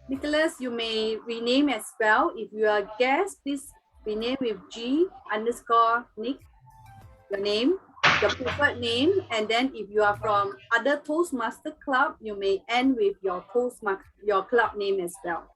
Nicholas, you may rename as well. If you are a guest, please rename with G_Nick, your name, your preferred name. And then if you are from other Toastmaster Club, you may end with your club name as well.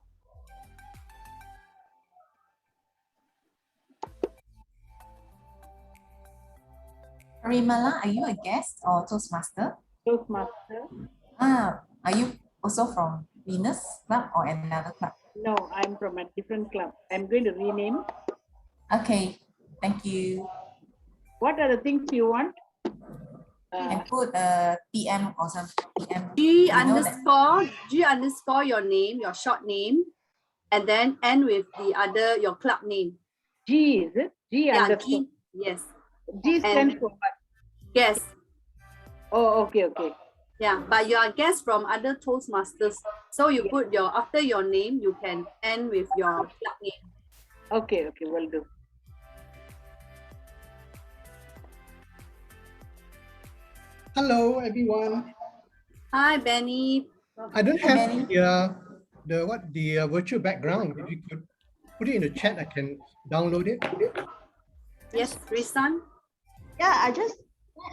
Parimala, are you a guest or Toastmaster? Toastmaster. Are you also from Venus Club or another club? No, I'm from a different club. I'm going to rename. Okay, thank you. What are the things you want? And put TM or something. TM. G_, your name, your short name, and then end with your club name. G, is it? G underscore. G, yes. G stands for what? Guest. Oh, okay, okay. Yeah, but you are a guest from other Toastmasters. So you put after your name, you can end with your club name. Okay, okay, will do. Hello, everyone. Hi, Benny. I don't have the virtual background. If you could put it in the chat, I can download it. Yes, Risan. Yeah, I just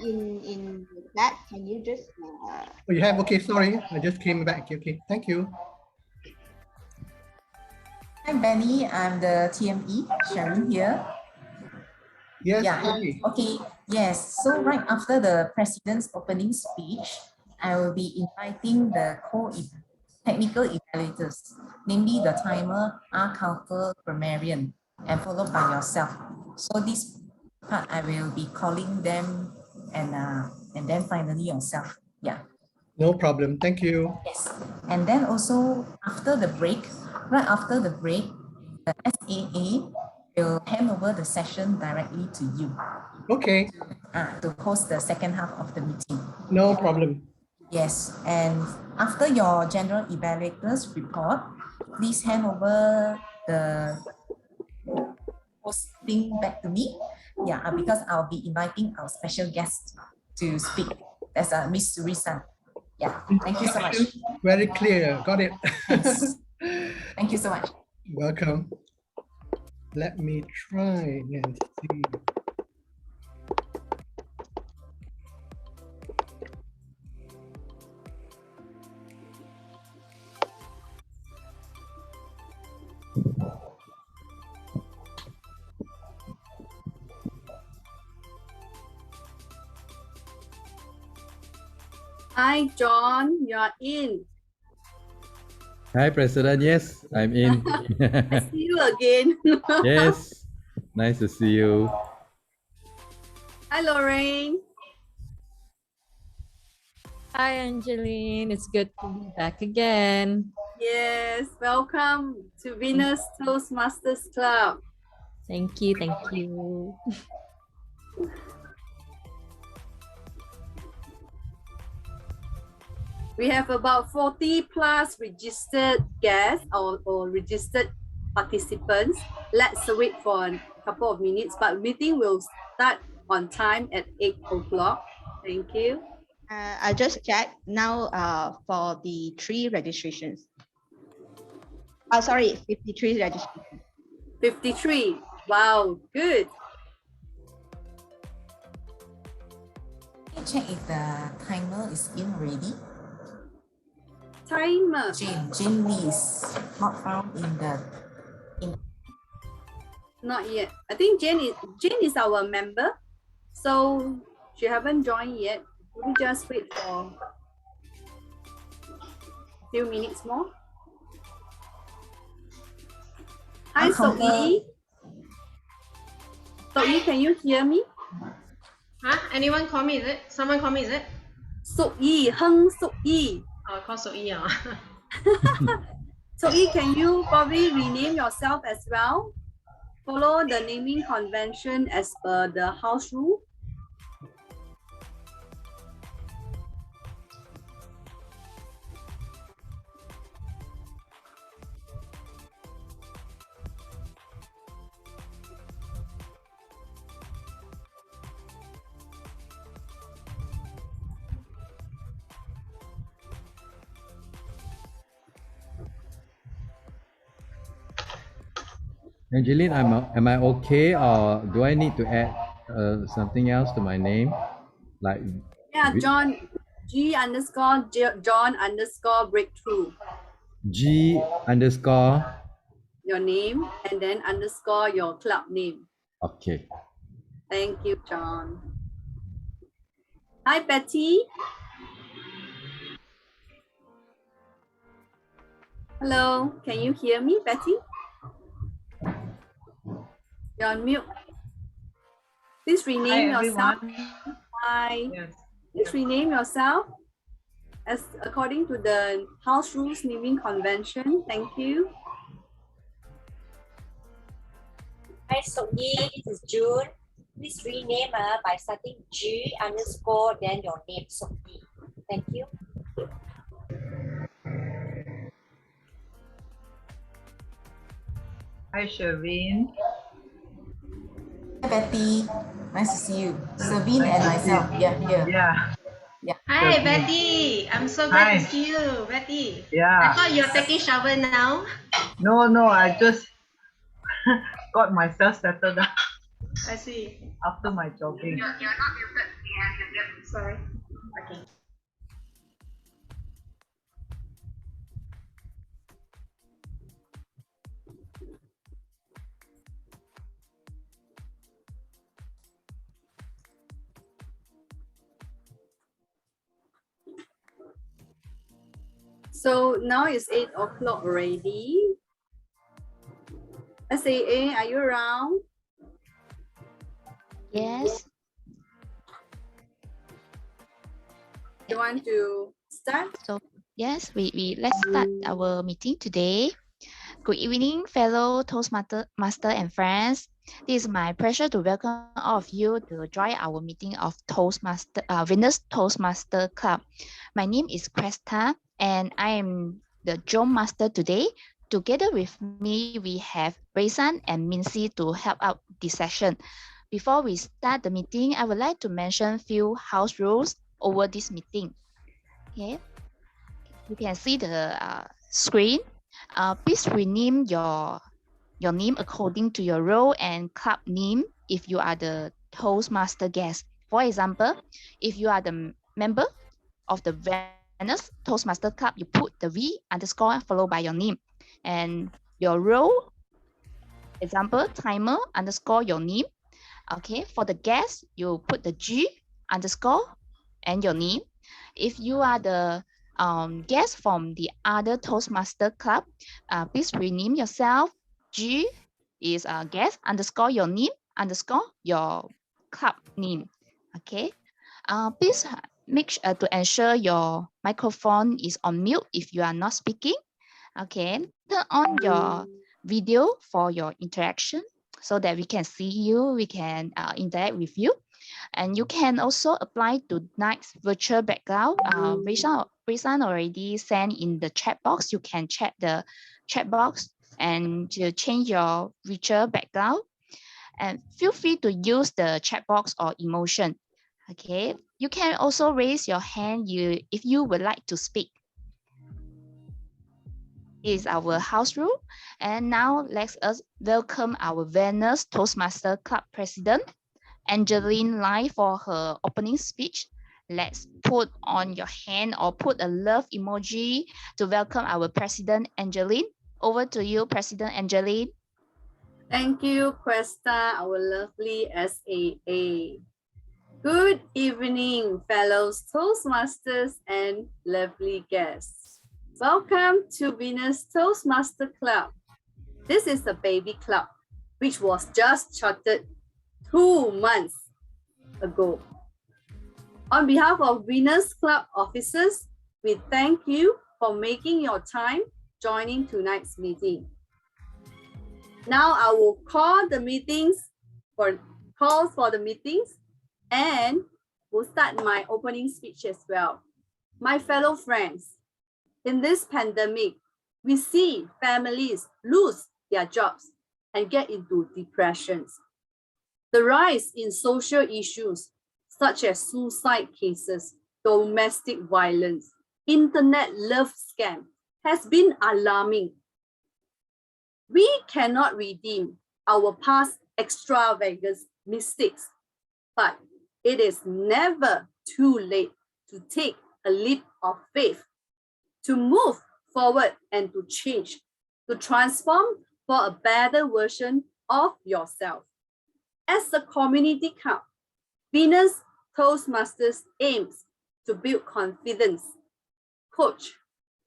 in that. Can you just? Oh, you have? Okay, sorry. I just came back. Okay, thank you. Hi, Benny. I'm the TME, Sharon here. Yes. Yeah. Hi. Okay. Yes. So right after the president's opening speech, I will be inviting the technical evaluators, namely the timer, Calfer, grammarian, and followed by yourself. So this part I will be calling them, and then finally yourself. Yeah. No problem. Thank you. Yes. And then also after the break, right after the break, the SAA will hand over the session directly to you. Okay. To host the second half of the meeting. No problem. Yes, and after your general evaluators report, please hand over the hosting back to me. Yeah, because I'll be inviting our special guest to speak. That's Miss Risan. Yeah, thank you so much. Very clear. Got it. Thanks. Thank you so much. Welcome. Let me try and see. Hi, John. You're in. Hi, President. Yes, I'm in. I see you again. Yes, nice to see you. Hi, Lorraine. Hi, Angeline. It's good to be back again. Yes, welcome to Venus Toastmasters Club. Thank you. Thank you. We have about 40 plus registered guests or registered participants. Let's wait for a couple of minutes, but meeting will start on time at 8 o'clock. Thank you. I just checked now for the 3 registrations. Oh, sorry, 53 registrations. 53. Wow, good. Check if the timer is in already. Timer. Jane Lee is not found in the. Not yet. I think Jane is our member, so she haven't joined yet. We just wait for a few minutes more. Hi, Sok-Yi. Sok-Yi, can you hear me? Huh? Anyone call me, is it? Someone call me, is it? Sok-Yi, Heng Sok-Yi. Oh, call Sok-Yi. Sok-Yi, can you probably rename yourself as well? Follow the naming convention as per the house rule. Angeline, am I okay, or do I need to add something else to my name? Like Yeah, John, John underscore breakthrough, G underscore. your name, and then underscore your club name. Okay. Thank you, John. Hi, Betty. Hello, can you hear me, Betty? You're on mute. Please rename yourself. Hi. Yes. Please rename yourself as according to the house rules naming convention. Thank you. Hi, Sonia. This is June. Please rename by starting G underscore then your name, Sonia. Thank you. Hi, Shaveen. Hi, Betty. Nice to see you. Savine and myself. Yeah, here. Yeah. Yeah. Hi, Betty. I'm so glad to see you, Betty. Yeah. I thought you're taking shower now. No, I just got myself settled up I see. after my jogging. You're not muted. Sorry. Okay. So now it's 8 o'clock already. SAA, are you around? Yes. You want to start? So yes, we let's start our meeting today. Good evening, fellow Toastmaster and friends. It is my pleasure to welcome all of you to join our meeting of Venus Toastmaster Club. My name is Cresta, and I am the Drum Master today. Together with me, we have Raysan and Mincy to help out this session. Before we start the meeting, I would like to mention few house rules over this meeting. Okay, you can see the screen. Please rename your name according to your role and club name if you are the Toastmaster guest. For example, if you are the member of the Venus Toastmaster Club, you put the V underscore followed by your name. And your role, example, timer underscore your name. Okay, for the guest, you put the G underscore and your name. If you are the guest from the other Toastmaster Club, please rename yourself. G is a guest underscore your name underscore your club name. Okay, please make sure to ensure your microphone is on mute if you are not speaking. Okay, turn on your video for your interaction so that we can see you, we can interact with you. And you can also apply tonight's virtual background. Raysan already sent in the chat box. You can check the chat box and to change your virtual background. And feel free to use the chat box or emotion. Okay, you can also raise your hand if you would like to speak. Is our house rule. And now let us welcome our Venus Toastmaster Club President, Angeline Lai, for her opening speech. Let's put on your hand or put a love emoji to welcome our President, Angeline. Over to you, President Angeline. Thank you, Cresta, our lovely SAA. Good evening, fellow Toastmasters and lovely guests. Welcome to Venus Toastmaster Club. This is a baby club, which was just chartered 2 months ago. On behalf of Venus Club officers, we thank you for making your time joining tonight's meeting. Now I will call the meetings calls for the meetings and will start my opening speech as well. My fellow friends, in this pandemic, we see families lose their jobs and get into depressions. The rise in social issues such as suicide cases, domestic violence, internet love scam has been alarming. We cannot redeem our past extravagant mistakes, but it is never too late to take a leap of faith, to move forward and to change, to transform for a better version of yourself. As a community club, Venus Toastmasters aims to build confidence, coach,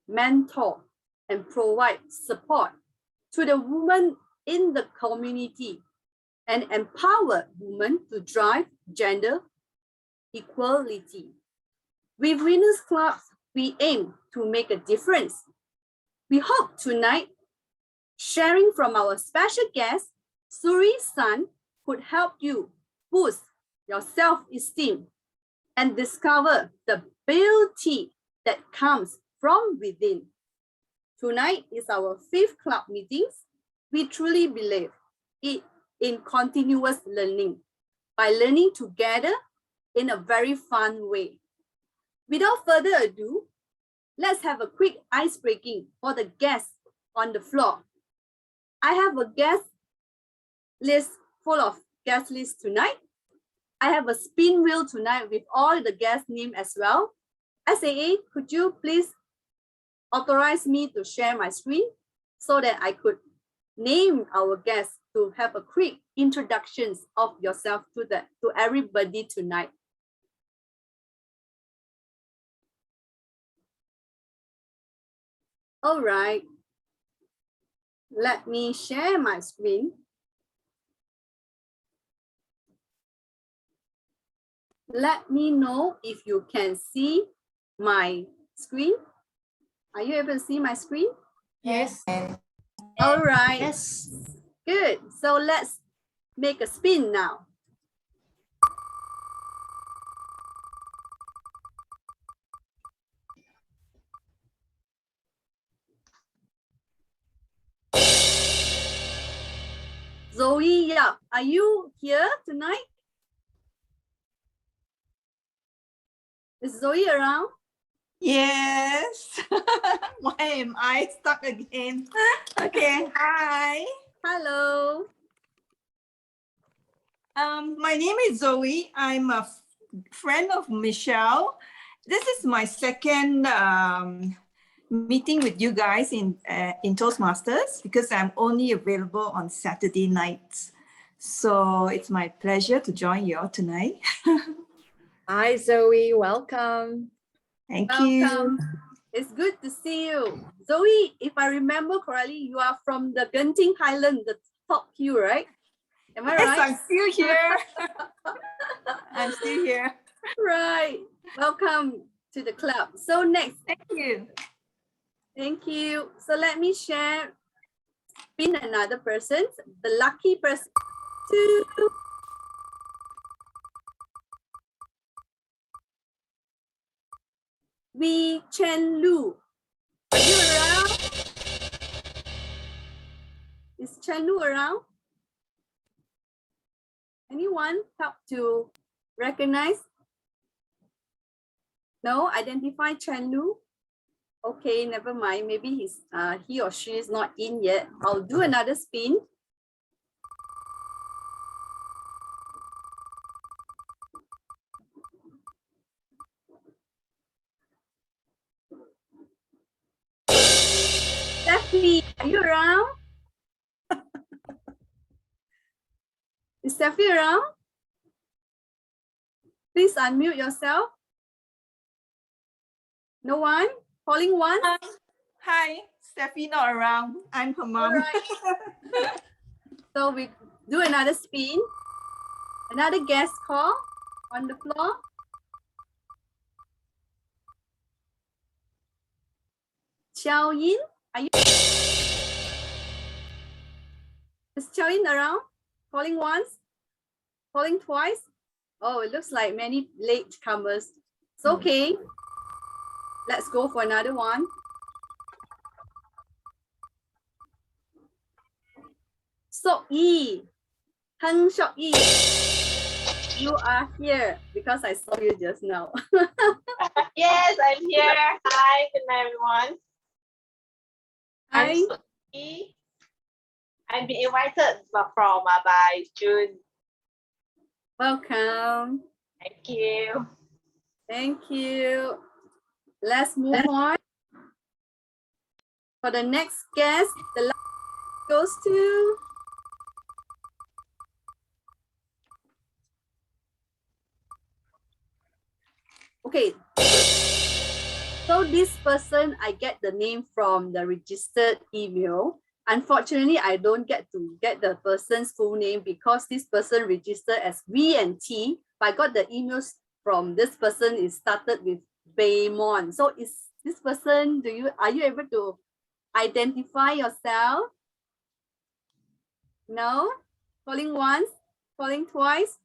mentor, and provide support to the women in the community and empower women to drive gender equality. With Venus Clubs, we aim to make a difference. We hope tonight, sharing from our special guest, Suri's son, could help you boost your self-esteem and discover the beauty that comes from within. Tonight is our 5th club meetings. We truly believe in continuous learning by learning together in a very fun way. Without further ado, let's have a quick ice breaking for the guests on the floor. I have a guest list full of guest lists tonight. I have a spin wheel tonight with all the guest names as well. SAA, could you please authorize me to share my screen so that I could name our guests to have a quick introductions of yourself to everybody tonight. All right, let me share my screen. Let me know if you can see my screen. Are you able to see my screen? Yes. All right. Yes. Good. So let's make a spin now. Zoe Yap, are you here tonight? Is Zoe around? Yes. Why am I stuck again? Okay, hi. Hello. My name is Zoe. I'm a friend of Michelle. This is my second meeting with you guys in Toastmasters because I'm only available on Saturday nights. So it's my pleasure to join you all tonight. Hi, Zoe. Welcome. Thank Welcome. you. It's good to see you. Zoe, if I remember correctly, you are from the Genting Highland, the top hill, right? Am I right? Yes, I'm still here. I'm still here. Right. Welcome to the club. So next. Thank you. Thank you. So let me share pin another person, the lucky person. Wee Chen Lu. Are you around? Is Chen Lu around? Anyone help to recognize? No, identify Chen Lu. Okay, never mind. Maybe he or she is not in yet. I'll do another spin. Steffi, are you around? Is Steffi around? Please unmute yourself. No one? Calling once? Hi, Steffi not around. I'm her mom. All right. So we do another spin. Another guest call on the floor. Xiao Yin, are you? Is Xiao Yin around? Calling once? Calling twice? Oh, it looks like many late comers. It's okay. Let's go for another one. Sok Yi, Heng Sok Yi, you are here because I saw you just now. Yes, I'm here. Hi, good night, everyone. Hi. I'm Sophie. I've been invited from by June. Welcome. Thank you. Thank you. Let's move on. For the next guest, the line goes to okay. So this person, I get the name from the registered email. Unfortunately, I don't get to get the person's full name because this person registered as V and T. But I got the emails from this person is started with Baymon. So is this person, are you able to identify yourself? No? Calling once, calling twice.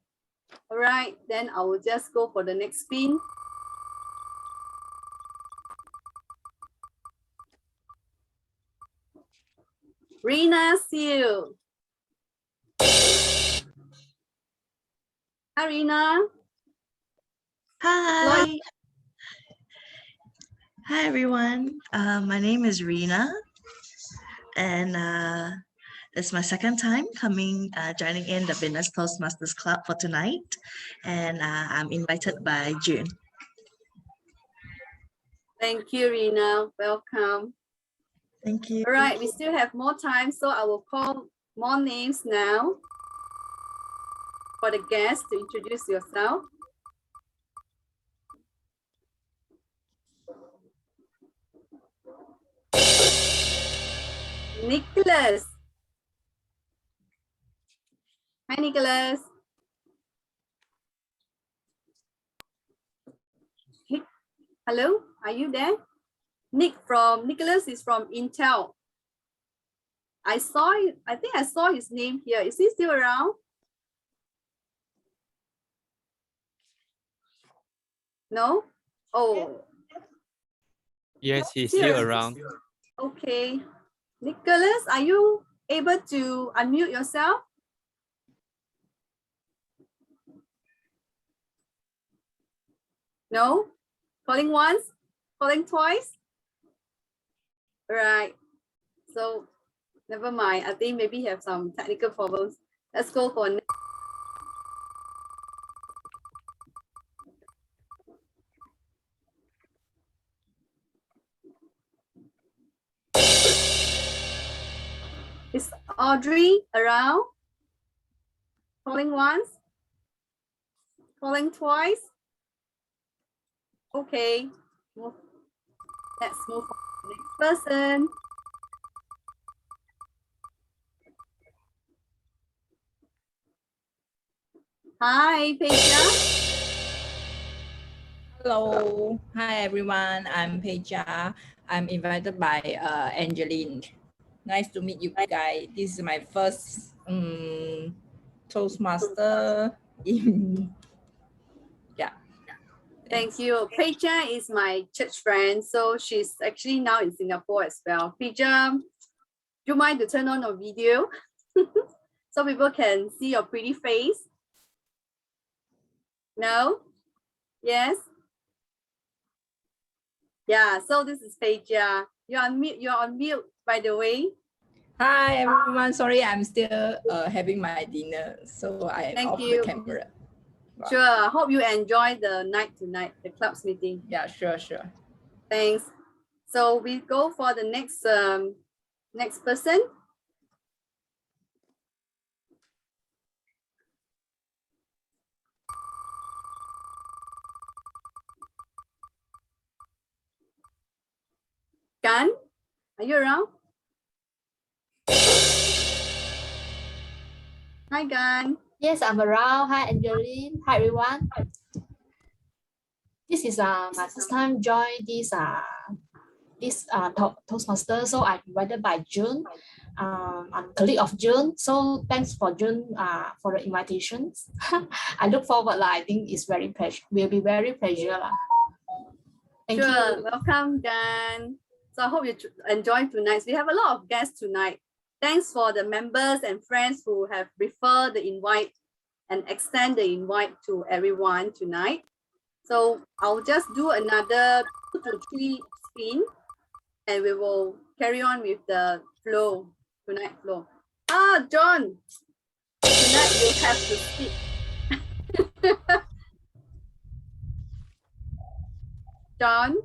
All right, then I will just go for the next spin. Rina, see you. Hi, Rina. Hi. Hi, everyone. My name is Rina, and it's my second time joining in the Business Toastmasters Club for tonight, and I'm invited by June. Thank you, Rina. Welcome. Thank you. All right, we still have more time, so I will call more names now for the guests to introduce yourself. Nicholas. Hi, Nicholas. Hey, hello, are you there? Nicholas is from Intel. I think I saw his name here. Is he still around? No? Oh. Yes, he's still around. Okay. Nicholas, are you able to unmute yourself? No? Calling once? Calling twice? Right. So never mind. I think maybe you have some technical problems. Let's go for next. Is Audrey around? Calling once? Calling twice? Okay. Let's move on to the next person. Hi, Peja. Hello. Hi, everyone. I'm Peja. I'm invited by Angeline. Nice to meet you guys. This is my first Toastmaster. Yeah. Thank you. Peja is my church friend, so she's actually now in Singapore as well. Peja, do you mind to turn on your video so people can see your pretty face? No? Yes? Yeah, so this is Peja. You're on mute, by the way. Hi, everyone. Sorry, I'm still having my dinner, so I'm off the camera. Sure. Hope you enjoy the night tonight, the club's meeting. Yeah, sure. Thanks. So we go for the next next person. Gan, are you around? Hi, Gan. Yes, I'm around. Hi, Angeline. Hi, everyone. This is my first time join this Toastmaster. So I'm invited by June. I'm a colleague of June. So thanks for June for the invitations. I look forward. I think it's will be very pleasure. Thank Sure. you. Welcome, Gan. So I hope you enjoy tonight. We have a lot of guests tonight. Thanks for the members and friends who have referred the invite and extend the invite to everyone tonight. So I'll just do another 2 to 3 spin and we will carry on with the flow, tonight flow. John, tonight you have to speak. John.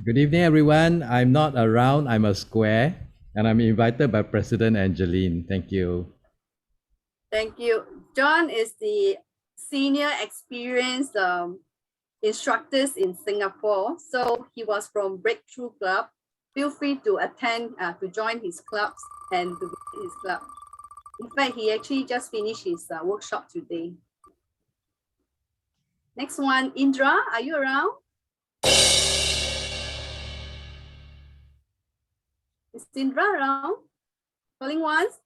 Good evening, everyone. I'm not around. I'm a square, and I'm invited by President Angeline. Thank you. Thank you. John is the senior experienced instructors in Singapore. So he was from Breakthrough Club. Feel free to attend, to join his clubs and to visit his club. In fact, he actually just finished his workshop today. Next one, Indra, are you around? Is Indra around? Calling once,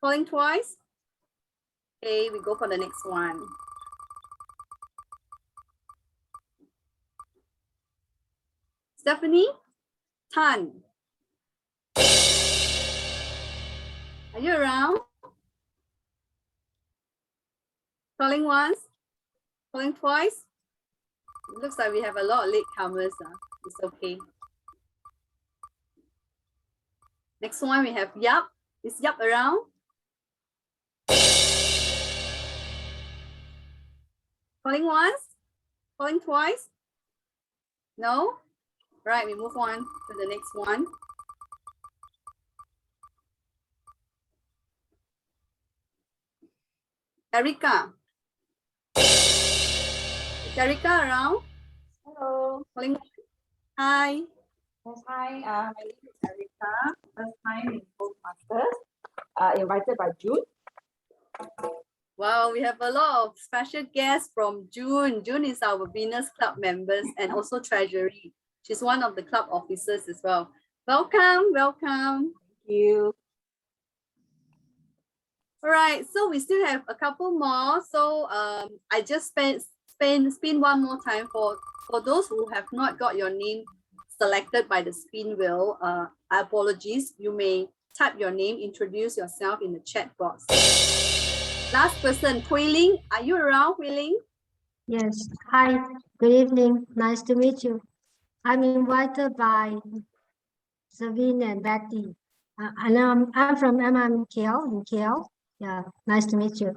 calling twice. Okay, we go for the next one. Stephanie Tan. Are you around? Calling once, calling twice. It looks like we have a lot of latecomers. It's okay. Next one, we have Yap. Is Yap around? Calling once, calling twice. No? Right, we move on to the next one. Erika. Is Erika around? Hello. Calling. Hi. Yes, hi. My name is Erika. First time in Toastmasters. Invited by June. Wow, we have a lot of special guests from June. June is our Venus Club members and also Treasury. She's one of the club officers as well. Welcome, welcome. Thank you. All right, so we still have a couple more. So I just spin one more time for those who have not got your name selected by the spin wheel. Apologies. You may type your name, introduce yourself in the chat box. Last person, Hui Ling. Are you around, Hui Ling? Yes. Hi. Good evening. Nice to meet you. I'm invited by Savine and Betty. And I'm from MMKL in KL. Yeah. Nice to meet you.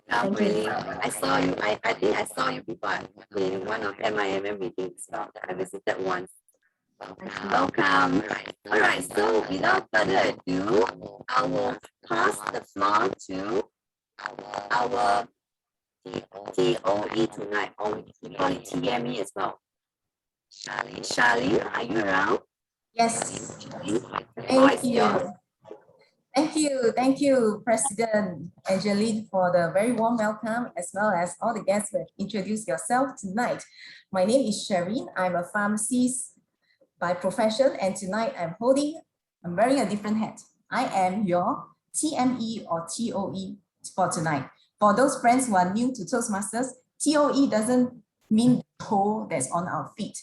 Thank you. I saw you. I think I saw you before in one of MIMM meetings. I visited once. Welcome. All right. So without further ado, I will pass the floor to our TOE tonight, or we call it TME as well. Charlene, are you around? Yes. Thank you. Thank you, President Angeline, for the very warm welcome, as well as all the guests who have introduced yourself tonight. My name is Shereen. I'm a pharmacist by profession, and tonight I'm wearing a different hat. I am your TME or TOE for tonight. For those friends who are new to Toastmasters, TOE doesn't mean toe that's on our feet.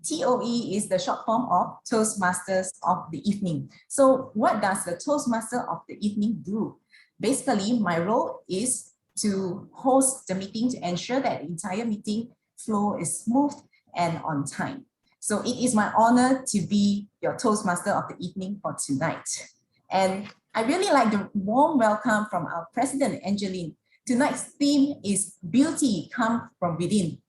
TOE is the short form of Toastmasters of the Evening. So what does the Toastmaster of the Evening do? Basically, my role is to host the meeting to ensure that the entire meeting flow is smooth and on time. So it is my honor to be your Toastmaster of the Evening for tonight. And I really like the warm welcome from our President Angeline. Tonight's theme is Beauty Come From Within.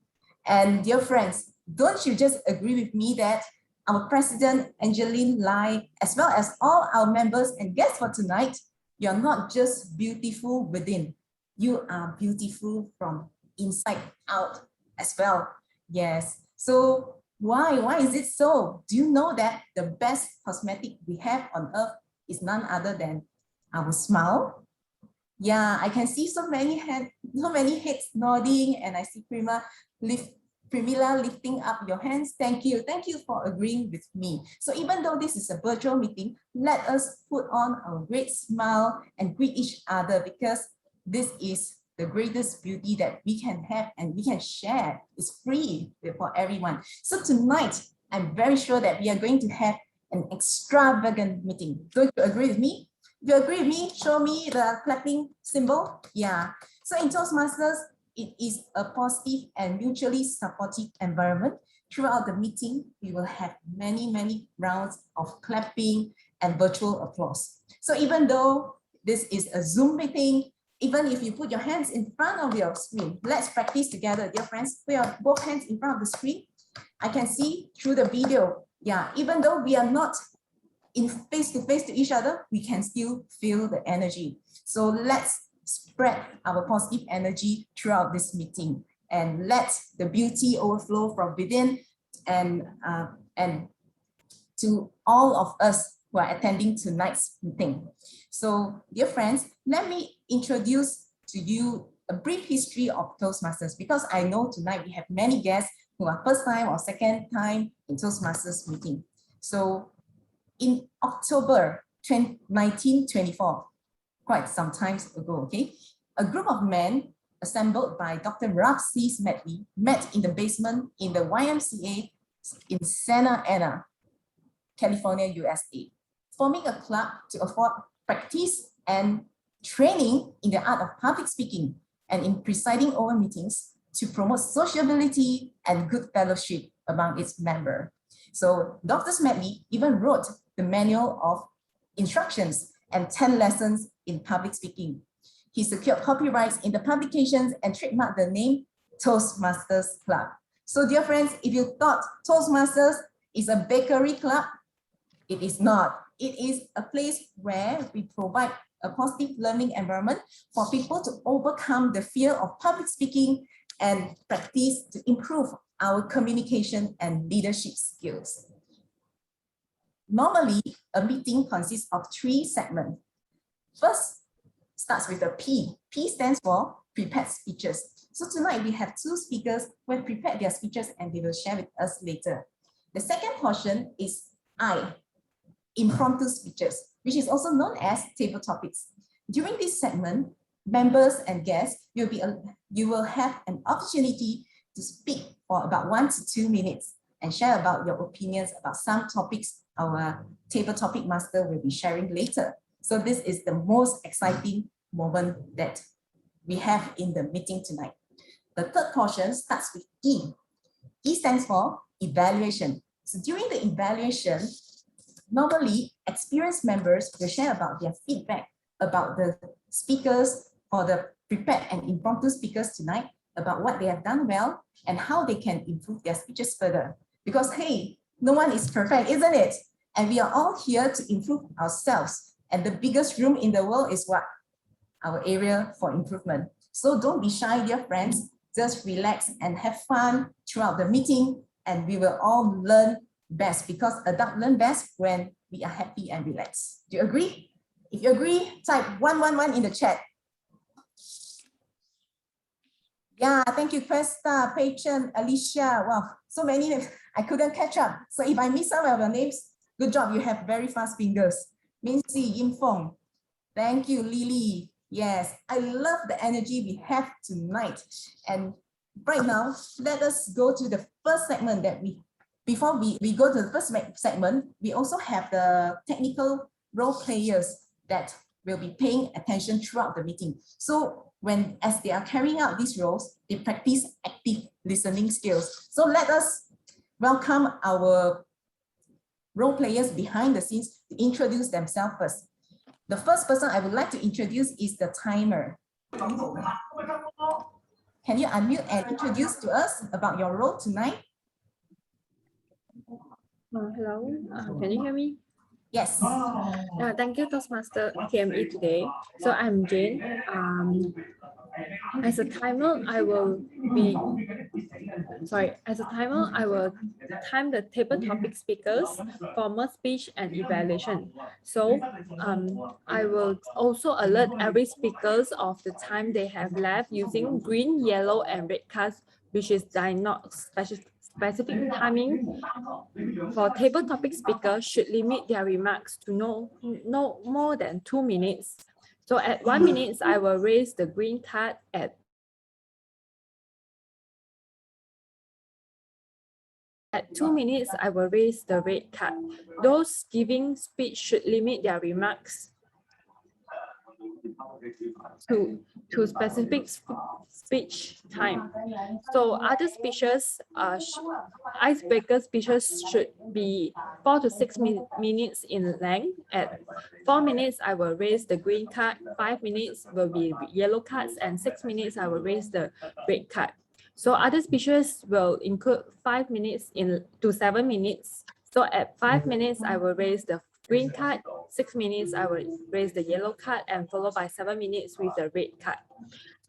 And dear friends, don't you just agree with me that our President Angeline Lai, as well as all our members and guests for tonight, you're not just beautiful within, you are beautiful from inside out as well. Yes. So why is it so? Do you know that the best cosmetic we have on earth is none other than our smile? Yeah, I can see so many heads nodding, and I see Primila lifting up your hands. Thank you for agreeing with me. So even though this is a virtual meeting, let us put on a great smile and greet each other, because this is the greatest beauty that we can have and we can share. It's free for everyone. So tonight, I'm very sure that we are going to have an extravagant meeting. Don't you agree with me? If you agree with me, show me the clapping symbol. Yeah. So in Toastmasters, it is a positive and mutually supportive environment. Throughout the meeting, we will have many rounds of clapping and virtual applause. So even though This is a Zoom meeting. Even if you put your hands in front of your screen, let's practice together, dear friends. Put your both hands in front of the screen. I can see through the video. Yeah, even though we are not in face-to-face to each other, we can still feel the energy. So let's spread our positive energy throughout this meeting and let the beauty overflow from within and to all of us who are attending tonight's meeting. So, dear friends, let me introduce to you a brief history of Toastmasters, because I know tonight we have many guests who are first time or second time in Toastmasters meeting. So, in October 1924, quite some time ago, okay, a group of men assembled by Dr. Ralph C. Smedley met in the basement in the YMCA in Santa Ana, California, USA, forming a club to afford practice and training in the art of public speaking and in presiding over meetings to promote sociability and good fellowship among its members. So Dr. Smedley even wrote the manual of instructions and 10 lessons in public speaking. He secured copyrights in the publications and trademarked the name Toastmasters Club. So dear friends, if you thought Toastmasters is a bakery club, it is not. It is a place where we provide a positive learning environment for people to overcome the fear of public speaking and practice to improve our communication and leadership skills. Normally, a meeting consists of 3 segments. First, starts with a P. P stands for prepared speeches. So tonight we have 2 speakers who have prepared their speeches and they will share with us later. The second portion is I, impromptu speeches, which is also known as table topics. During this segment, members and guests, you will have an opportunity to speak for about 1 to 2 minutes and share about your opinions about some topics our table topic master will be sharing later. So this is the most exciting moment that we have in the meeting tonight. The third portion starts with E. E stands for evaluation. So during the evaluation, normally experienced members will share about their feedback about the speakers or the prepared and impromptu speakers tonight, about what they have done well and how they can improve their speeches further. Because hey, no one is perfect, isn't it? And we are all here to improve ourselves. And the biggest room in the world is what? Our area for improvement. So don't be shy, dear friends. Just relax and have fun throughout the meeting, and we will all learn best, because adults learn best when we are happy and relaxed. Do you agree? If you agree, type 111 in the chat. Yeah, thank you, Cresta, Patron, Alicia. Wow, so many names. I couldn't catch up. So if I miss some of your names, good job. You have very fast fingers. Mincy, Yim Fong. Thank you, Lily. Yes, I love the energy we have tonight. And right now, let us go to the first segment that before we go to the first segment, we also have the technical role players that will be paying attention throughout the meeting. So as they are carrying out these roles, they practice active listening skills. So let us welcome our role players behind the scenes to introduce themselves first. The first person I would like to introduce is the timer. Can you unmute and introduce to us about your role tonight? Hello, can you hear me? Yes. Thank you, Toastmaster TME today. So I'm Jane. As a timer, I will time the table topic speakers, formal speech and evaluation. So I will also alert every speakers of the time they have left using green, yellow and red cards, which is not specific timing. For table topic speakers should limit their remarks to no more than 2 minutes. So at 1 minute, I will raise the green card. At 2 minutes, I will raise the red card. Those giving speech should limit their remarks to to specific speech time. So other speeches, icebreaker speeches should be 4 to 6 minutes in length. At 4 minutes, I will raise the green card, 5 minutes will be yellow cards, and 6 minutes, I will raise the red card. So other speeches will include 5 minutes to 7 minutes. So at 5 minutes, I will raise the green card, 6 minutes, I will raise the yellow card, and followed by 7 minutes with the red card.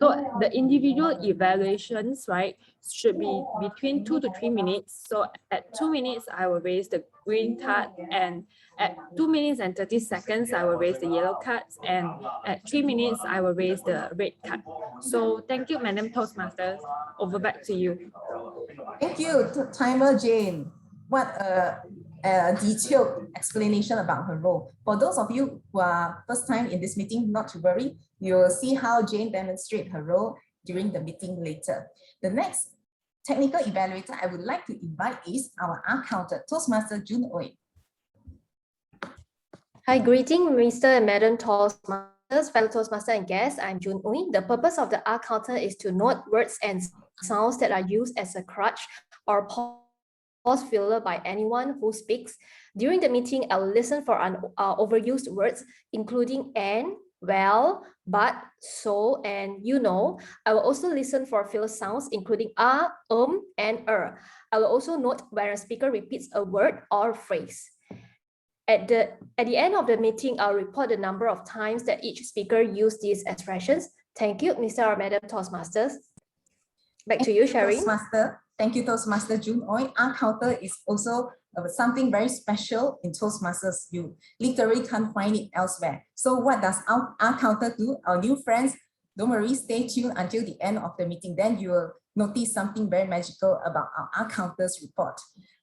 So the individual evaluations, right, should be between 2 to 3 minutes. So at 2 minutes, I will raise the green card, and at 2 minutes and 30 seconds, I will raise the yellow cards, and at 3 minutes, I will raise the red card. So thank you, Madam Toastmasters. Over back to you. Thank you, Timer Jane. What a detailed explanation about her role. For those of you who are first time in this meeting, not to worry, you will see how Jane demonstrates her role during the meeting later. The next technical evaluator I would like to invite is our counter, Toastmaster Jun Oi. Hi, greeting Mr. and Madam Toastmasters, fellow Toastmaster and guests. I'm Jun Ui. The purpose of the R counter is to note words and sounds that are used as a crutch or pause filler by anyone who speaks. During the meeting, I'll listen for overused words, including and, well, but, so, and you know. I will also listen for filler sounds, including and I will also note when a speaker repeats a word or phrase. At the end of the meeting, I'll report the number of times that each speaker used these expressions. Thank you, Mr. or Madam Toastmasters. Back to you, Shireen. Toastmaster. Thank you, Toastmaster Jun Oi. Our counter is also something very special in Toastmasters. You literally can't find it elsewhere. So what does our counter do? Our new friends, don't worry, stay tuned until the end of the meeting. Then you will notice something very magical about our counter's report.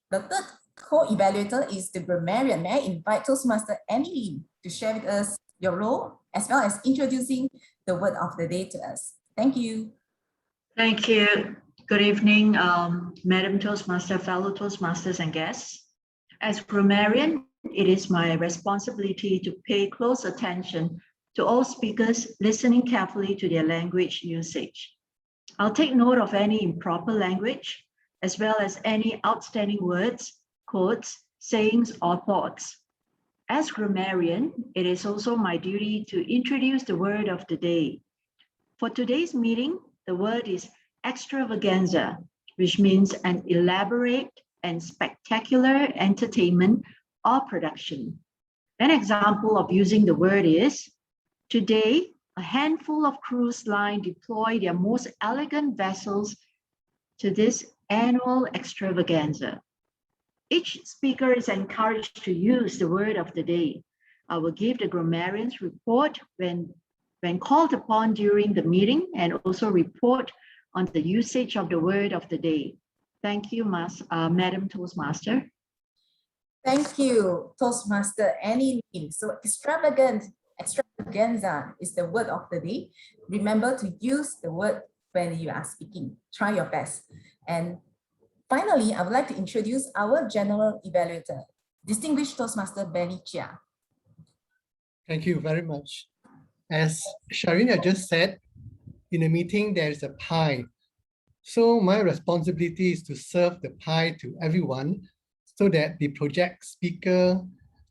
The third co-evaluator is the grammarian. May I invite Toastmaster Annie Lim to share with us your role as well as introducing the word of the day to us. Thank you. Thank you. Good evening, Madam Toastmaster, fellow Toastmasters and guests. As grammarian, it is my responsibility to pay close attention to all speakers, listening carefully to their language usage. I'll take note of any improper language, as well as any outstanding words, quotes, sayings, or thoughts. As grammarian, it is also my duty to introduce the word of the day. For today's meeting, the word is extravaganza, which means an elaborate and spectacular entertainment or production. An example of using the word is, today, a handful of cruise lines deploy their most elegant vessels to this annual extravaganza. Each speaker is encouraged to use the word of the day. I will give the grammarian's report when called upon during the meeting, and also report on the usage of the word of the day. Thank you, Madam Toastmaster. Thank you, Toastmaster Annie Lim. So extravaganza is the word of the day. Remember to use the word when you are speaking. Try your best. And finally, I would like to introduce our general evaluator, distinguished Toastmaster Benny Chia. Thank you very much. As Sharina just said, in a meeting, there is a pie. So my responsibility is to serve the pie to everyone so that the project speaker,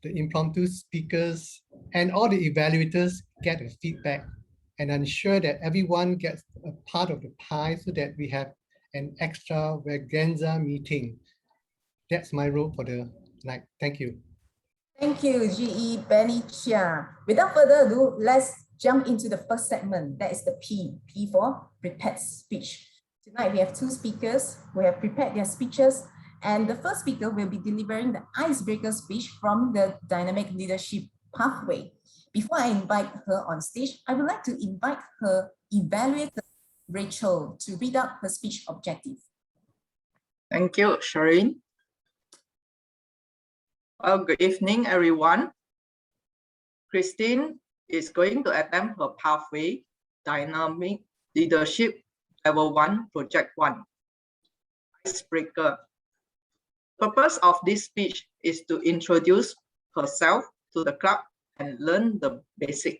the impromptu speakers, and all the evaluators get a feedback and ensure that everyone gets a part of the pie so that we have an extravaganza meeting. That's my role for the night. Thank you. Thank you, GE Benny Chia. Without further ado, let's jump into the first segment. That is the P for prepared speech. Tonight we have two speakers who have prepared their speeches, and the first speaker will be delivering the icebreaker speech from the Dynamic Leadership Pathway. Before I invite her on stage, I would like to invite her evaluator, Rachel, to read out her speech objective. Thank you, Shireen. Well, good evening, everyone. Christine is going to attempt her pathway, Dynamic Leadership Level 1, Project 1. Icebreaker. Purpose of this speech is to introduce herself to the club and learn the basic.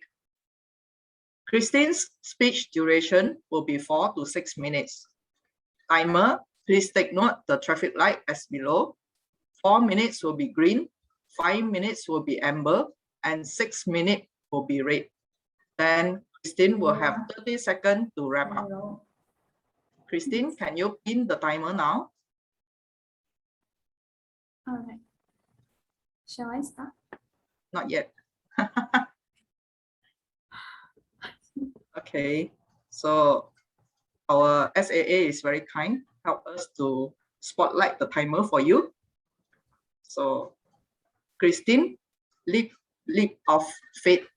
Christine's speech duration will be 4 to 6 minutes. Timer, please take note the traffic light as below. 4 minutes will be green, 5 minutes will be amber, and 6 minutes will be red. Then Christine will have 30 seconds to wrap up. Christine, can you pin the timer now? All right. Shall I start? Not yet. Okay, so our SAA is very kind, help us to spotlight the timer for you. So, Christine, leap of faith.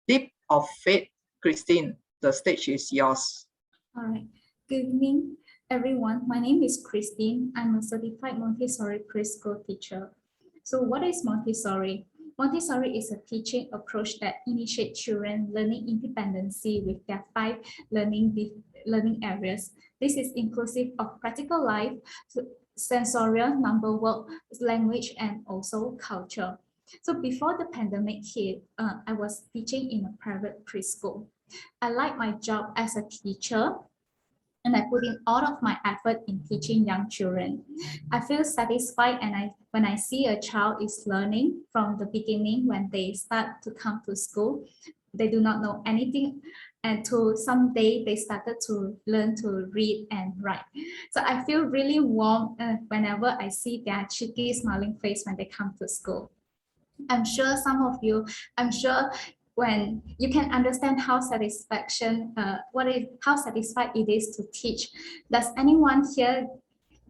Leap of faith, Christine, the stage is yours. All right. Good evening, everyone. My name is Christine. I'm a certified Montessori preschool teacher. So what is Montessori? Montessori is a teaching approach that initiates children learning independency with their 5 learning areas. This is inclusive of practical life, sensorial, number work, language, and also culture. So before the pandemic hit, I was teaching in a private preschool. I like my job as a teacher, and I put in all of my effort in teaching young children. I feel satisfied when I see a child is learning from the beginning when they start to come to school. They do not know anything, and to someday they started to learn to read and write. So I feel really warm whenever I see their cheeky smiling face when they come to school. I'm sure some of you, when you can understand how satisfied it is to teach. Does anyone here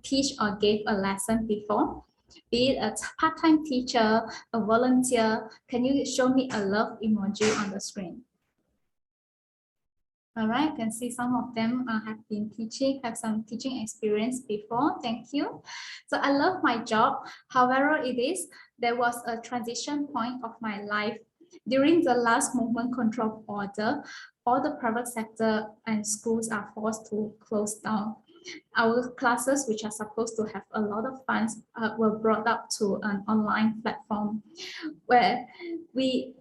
teach or gave a lesson before? Be it a part-time teacher, a volunteer, can you show me a love emoji on the screen? All right, I can see some of them have some teaching experience before. Thank you. So I love my job. However, there was a transition point of my life. During the last movement control order, all the private sector and schools are forced to close down. Our classes, which are supposed to have a lot of funds, were brought up to an online platform where we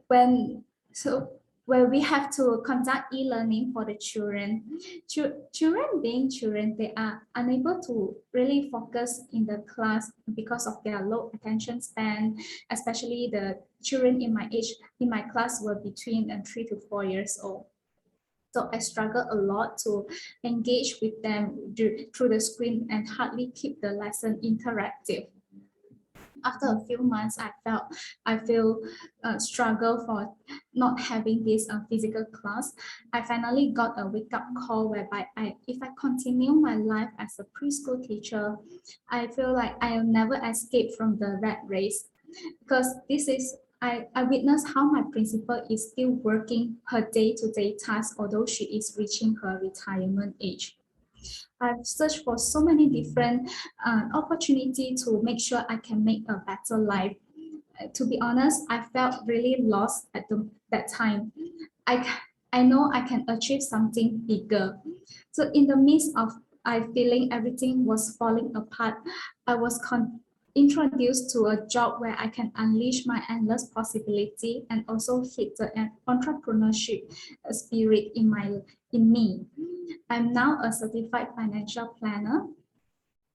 have to conduct e-learning for the children. Children being children, they are unable to really focus in the class because of their low attention span, especially the children in my class were between 3 to 4 years old. So I struggle a lot to engage with them through the screen and hardly keep the lesson interactive. After a few months, I feel struggle for not having this physical class. I finally got a wake-up call whereby if I continue my life as a preschool teacher, I feel like I'll never escape from the rat race, because I witnessed how my principal is still working her day-to-day tasks, although she is reaching her retirement age. I've searched for so many different opportunities to make sure I can make a better life. To be honest, I felt really lost at that time. I know I can achieve something bigger. So in the midst of feeling everything was falling apart, I was introduced to a job where I can unleash my endless possibility and also hit the entrepreneurship spirit in me. I'm now a certified financial planner.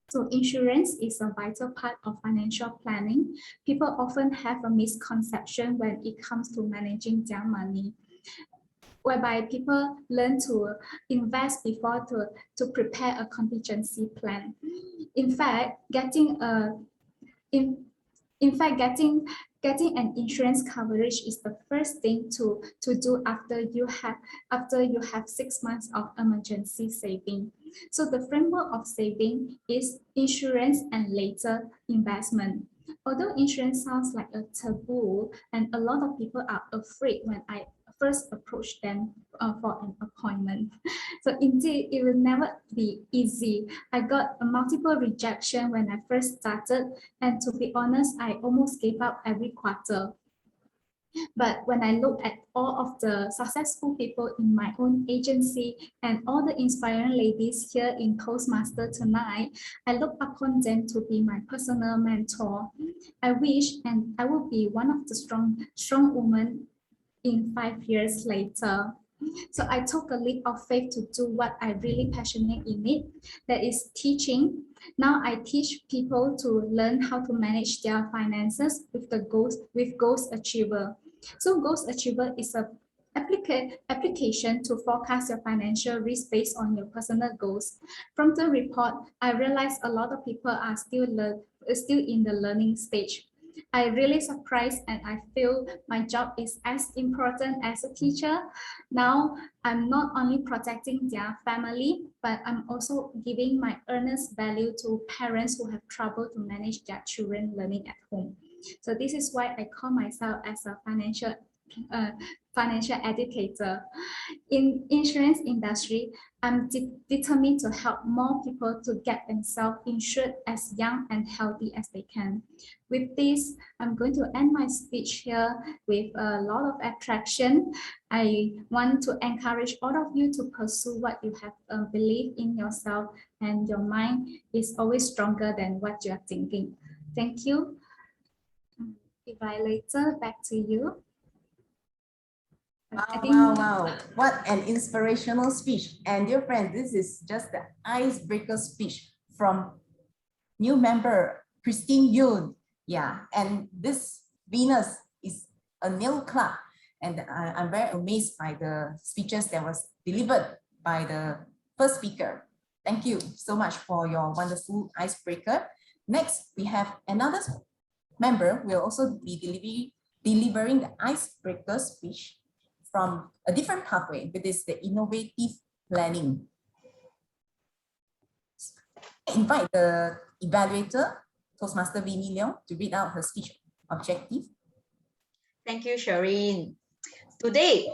So insurance is a vital part of financial planning. People often have a misconception when it comes to managing their money, whereby people learn to invest before to prepare a contingency plan. In fact, getting an insurance coverage is the first thing to do after you have 6 months of emergency saving. So the framework of saving is insurance and later investment. Although insurance sounds like a taboo, and a lot of people are afraid when I first approach them for an appointment. So indeed, it will never be easy. I got a multiple rejection when I first started, and to be honest, I almost gave up every quarter. But when I look at all of the successful people in my own agency and all the inspiring ladies here in Toastmasters tonight, I look upon them to be my personal mentor. I wish and I will be one of the strong women in 5 years later. So I took a leap of faith to do what I really passionate in it, that is teaching. Now I teach people to learn how to manage their finances with the Goals Achiever. So Goals Achiever is a application to forecast your financial risk based on your personal goals. From the report, I realized a lot of people are still in the learning stage. I really surprised and I feel my job is as important as a teacher. Now I'm not only protecting their family, but I'm also giving my earnest value to parents who have trouble to manage their children learning at home. So this is why I call myself as a financial educator. In insurance industry, I'm determined to help more people to get themselves insured as young and healthy as they can. With this, I'm going to end my speech here with a lot of attraction. I want to encourage all of you to pursue what you have believe in yourself, and your mind is always stronger than what you are thinking. Thank you. Evaluator, back to you. Wow. What an inspirational speech. And dear friends, this is just the icebreaker speech from new member, Christine Yoon. Yeah, and this Venus is a new club. And I'm very amazed by the speeches that was delivered by the first speaker. Thank you so much for your wonderful icebreaker. Next, we have another member will also be delivering the icebreaker speech from a different pathway, which is the innovative planning. I invite the evaluator, Toastmaster Vinnie Leong, to read out her speech objective. Thank you, Shireen. Today,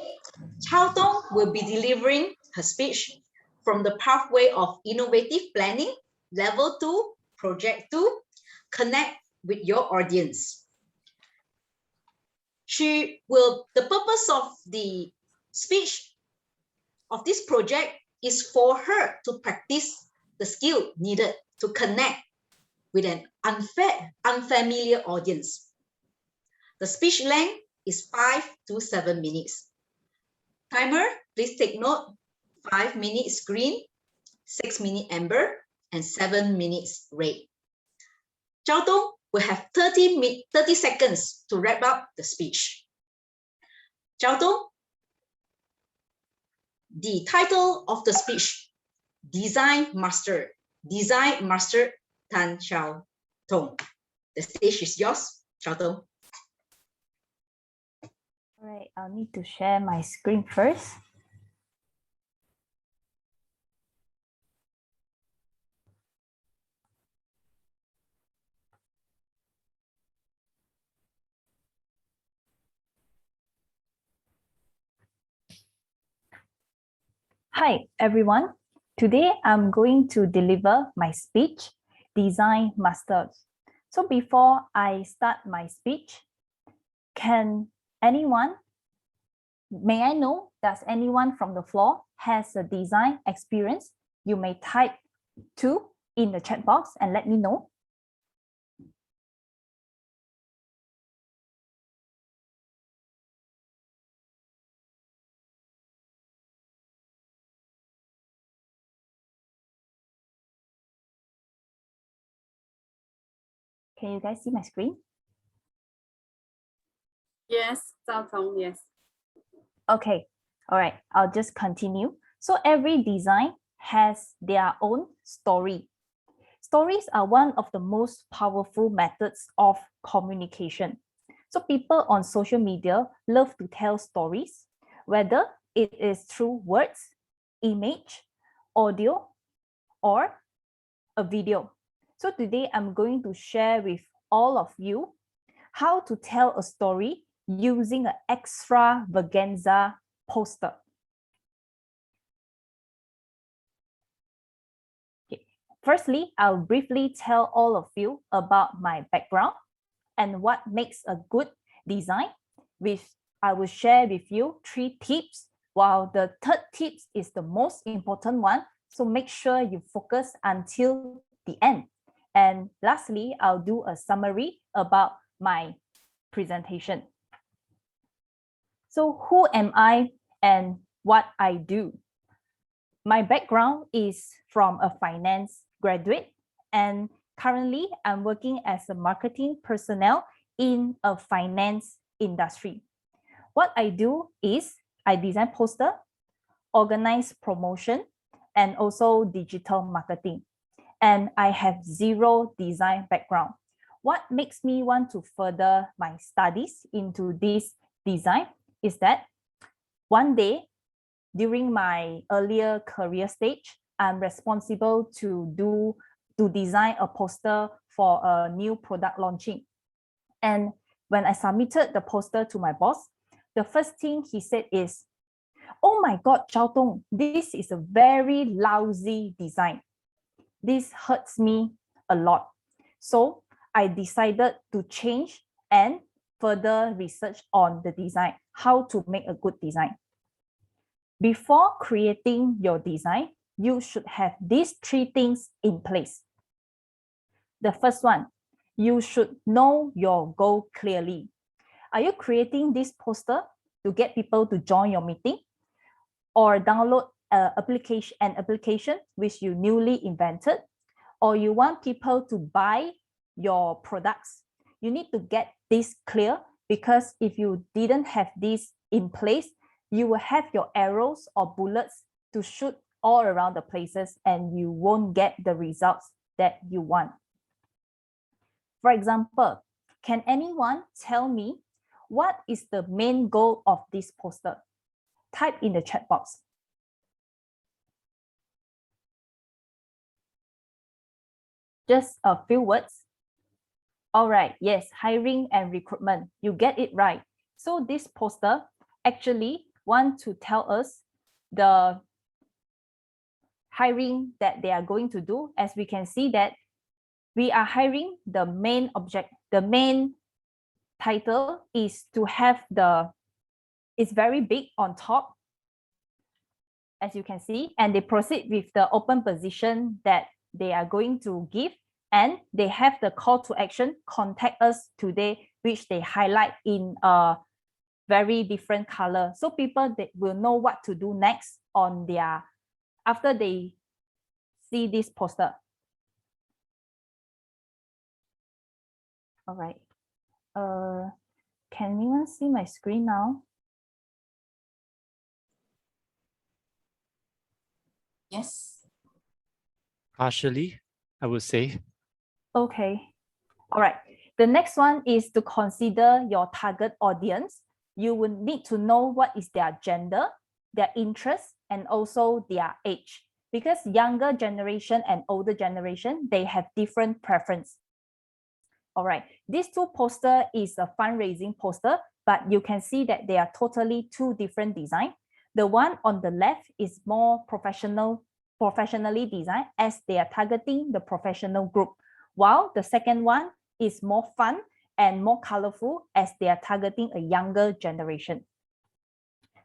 Chao Tong will be delivering her speech from the pathway of innovative planning, level 2, project 2, connect with your audience. The purpose of the speech of this project is for her to practice the skill needed to connect with an unfamiliar audience. The speech length is 5 to 7 minutes. Timer, please take note, 5 minutes green, 6 minutes amber, and 7 minutes red. Chao Tong will have 30 seconds to wrap up the speech. Chao Tong, the title of the speech, Design Master Tan Chao Tong. The stage is yours, Chao Tong. All right, I'll need to share my screen first. Hi, everyone. Today, I'm going to deliver my speech, Design Masters. So before I start my speech, may I know, does anyone from the floor has a design experience? You may type 2 in the chat box and let me know. Can you guys see my screen? Yes, Zhao Tong, yes. Okay, all right, I'll just continue. So every design has their own story. Stories are one of the most powerful methods of communication. So people on social media love to tell stories, whether it is through words, image, audio, or a video. So today I'm going to share with all of you how to tell a story using an extravaganza poster. Okay. Firstly, I'll briefly tell all of you about my background and what makes a good design. I will share with you 3 tips, while the third tip is the most important one. So make sure you focus until the end. And lastly, I'll do a summary about my presentation. So who am I and what I do. My background is from a finance graduate, and currently I'm working as a marketing personnel in a finance industry. What I do is I design poster, organize promotion, and also digital marketing. And I have zero design background. What makes me want to further my studies into this design is that one day during my earlier career stage, I'm responsible to design a poster for a new product launching. And when I submitted the poster to my boss, the first thing he said is, "Oh my God, Zhao Dong, this is a very lousy design. This hurts me a lot." So I decided to change and further research on the design, how to make a good design. Before creating your design, you should have these three things in place. The first one, you should know your goal clearly. Are you creating this poster to get people to join your meeting or download an application which you newly invented, or you want people to buy your products? You need to get this clear, because if you didn't have this in place, you will have your arrows or bullets to shoot all around the places and you won't get the results that you want. For example, can anyone tell me what is the main goal of this poster? Type in the chat box. Just a few words. All right, yes, hiring and recruitment. You get it right. So this poster actually want to tell us the hiring that they are going to do. As we can see that we are hiring, the main title is to have it's very big on top, as you can see, and they proceed with the open position that they are going to give, and they have the call to action, contact us today, which they highlight in a very different color. So people will know what to do next after they see this poster. All right. Can anyone see my screen now? Yes. Partially, I would say. Okay. All right. The next one is to consider your target audience. You will need to know what is their gender, their interest, and also their age. Because younger generation and older generation, they have different preference. All right. This two poster is a fundraising poster, but you can see that they are totally two different design. The one on the left is more professionally designed, as they are targeting the professional group, while the second one is more fun and more colorful, as they are targeting a younger generation.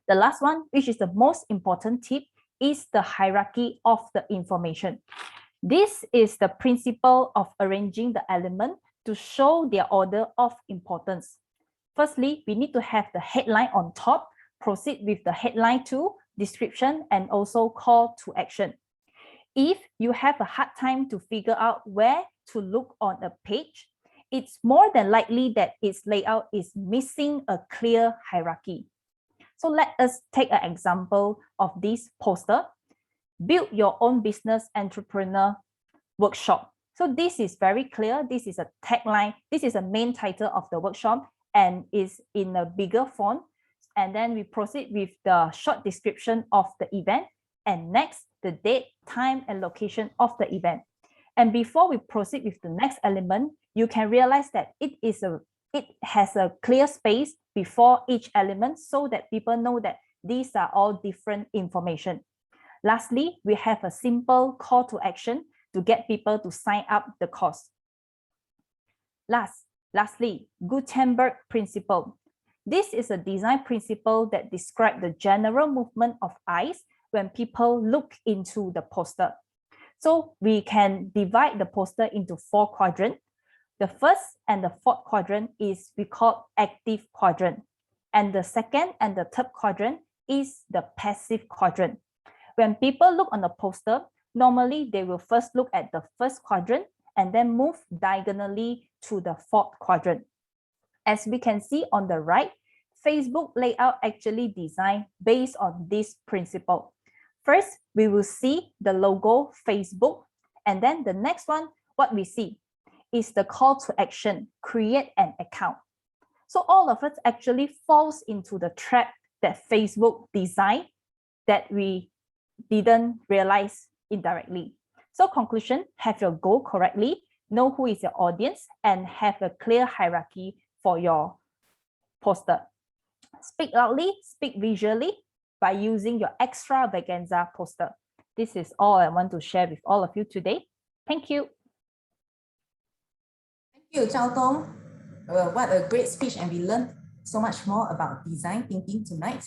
The last one, which is the most important tip, is the hierarchy of the information. This is the principle of arranging the element to show their order of importance. Firstly, we need to have the headline on top, proceed with the headline 2, description, and also call to action. If you have a hard time to figure out where to look on a page, it's more than likely that its layout is missing a clear hierarchy. So let us take an example of this poster. Build your own business entrepreneur workshop. So this is very clear. This is a tagline. This is a main title of the workshop and is in a bigger font. And then we proceed with the short description of the event. And next, the date, time, and location of the event. And before we proceed with the next element, you can realize that it has a clear space before each element, so that people know that these are all different information. Lastly, we have a simple call to action to get people to sign up the course. Lastly, Gutenberg principle. This is a design principle that describes the general movement of eyes when people look into the poster. So we can divide the poster into 4 quadrants. The first and the fourth quadrant is we call active quadrant. And the second and the third quadrant is the passive quadrant. When people look on the poster, normally they will first look at the first quadrant and then move diagonally to the fourth quadrant. As we can see on the right, Facebook layout actually designed based on this principle. First, we will see the logo Facebook, and then the next one, what we see is the call to action, create an account. So all of us actually falls into the trap that Facebook designed that we didn't realize indirectly. So conclusion, have your goal correctly, know who is your audience, and have a clear hierarchy for your poster. Speak loudly, speak visually by using your extravaganza poster. This is all I want to share with all of you today. Thank you. Thank you, Chao Tong. What a great speech, and we learned so much more about design thinking tonight.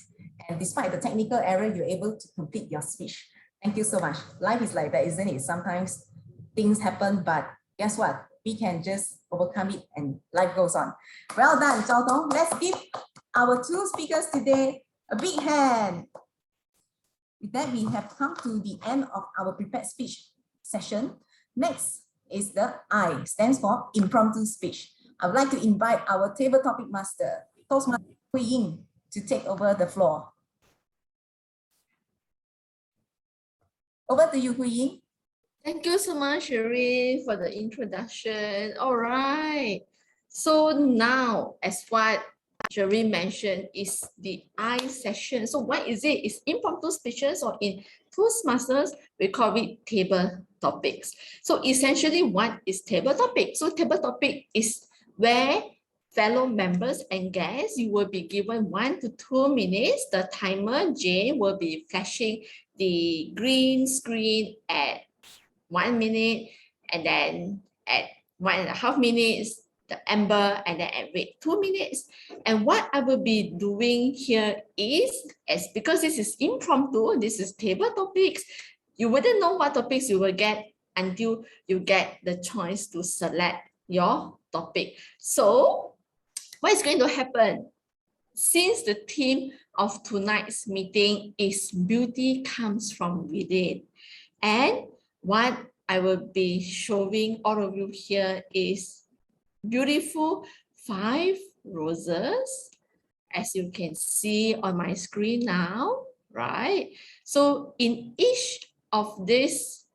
And despite the technical error, you're able to complete your speech. Thank you so much. Life is like that, isn't it? Sometimes things happen, but guess what? We can just overcome it and life goes on. Well done, Chao Tong. Let's give our two speakers today a big hand. With that, we have come to the end of our prepared speech session. Next is the I, stands for impromptu speech. I would like to invite our table topic master, Toastmaster Hui Ying, to take over the floor. Over to you, Hui Ying. Thank you so much, Sherry, for the introduction. All right. So now, as what Sherry mentioned, is the I session. So what is it? It's impromptu speeches, or in Toastmasters, we call it table topics. So essentially, what is table topic? So table topic is where fellow members and guests, you will be given 1 to 2 minutes. The timer, Jane, will be flashing the green screen at 1 minute, and then at 1.5 minutes, the amber, and then at red 2 minutes. And what I will be doing here is, because this is impromptu, this is table topics, you wouldn't know what topics you will get until you get the choice to select your topic. So what is going to happen? Since the theme of tonight's meeting is beauty comes from within, and what I will be showing all of you here is beautiful 5 roses, as you can see on my screen now, right? So in each of these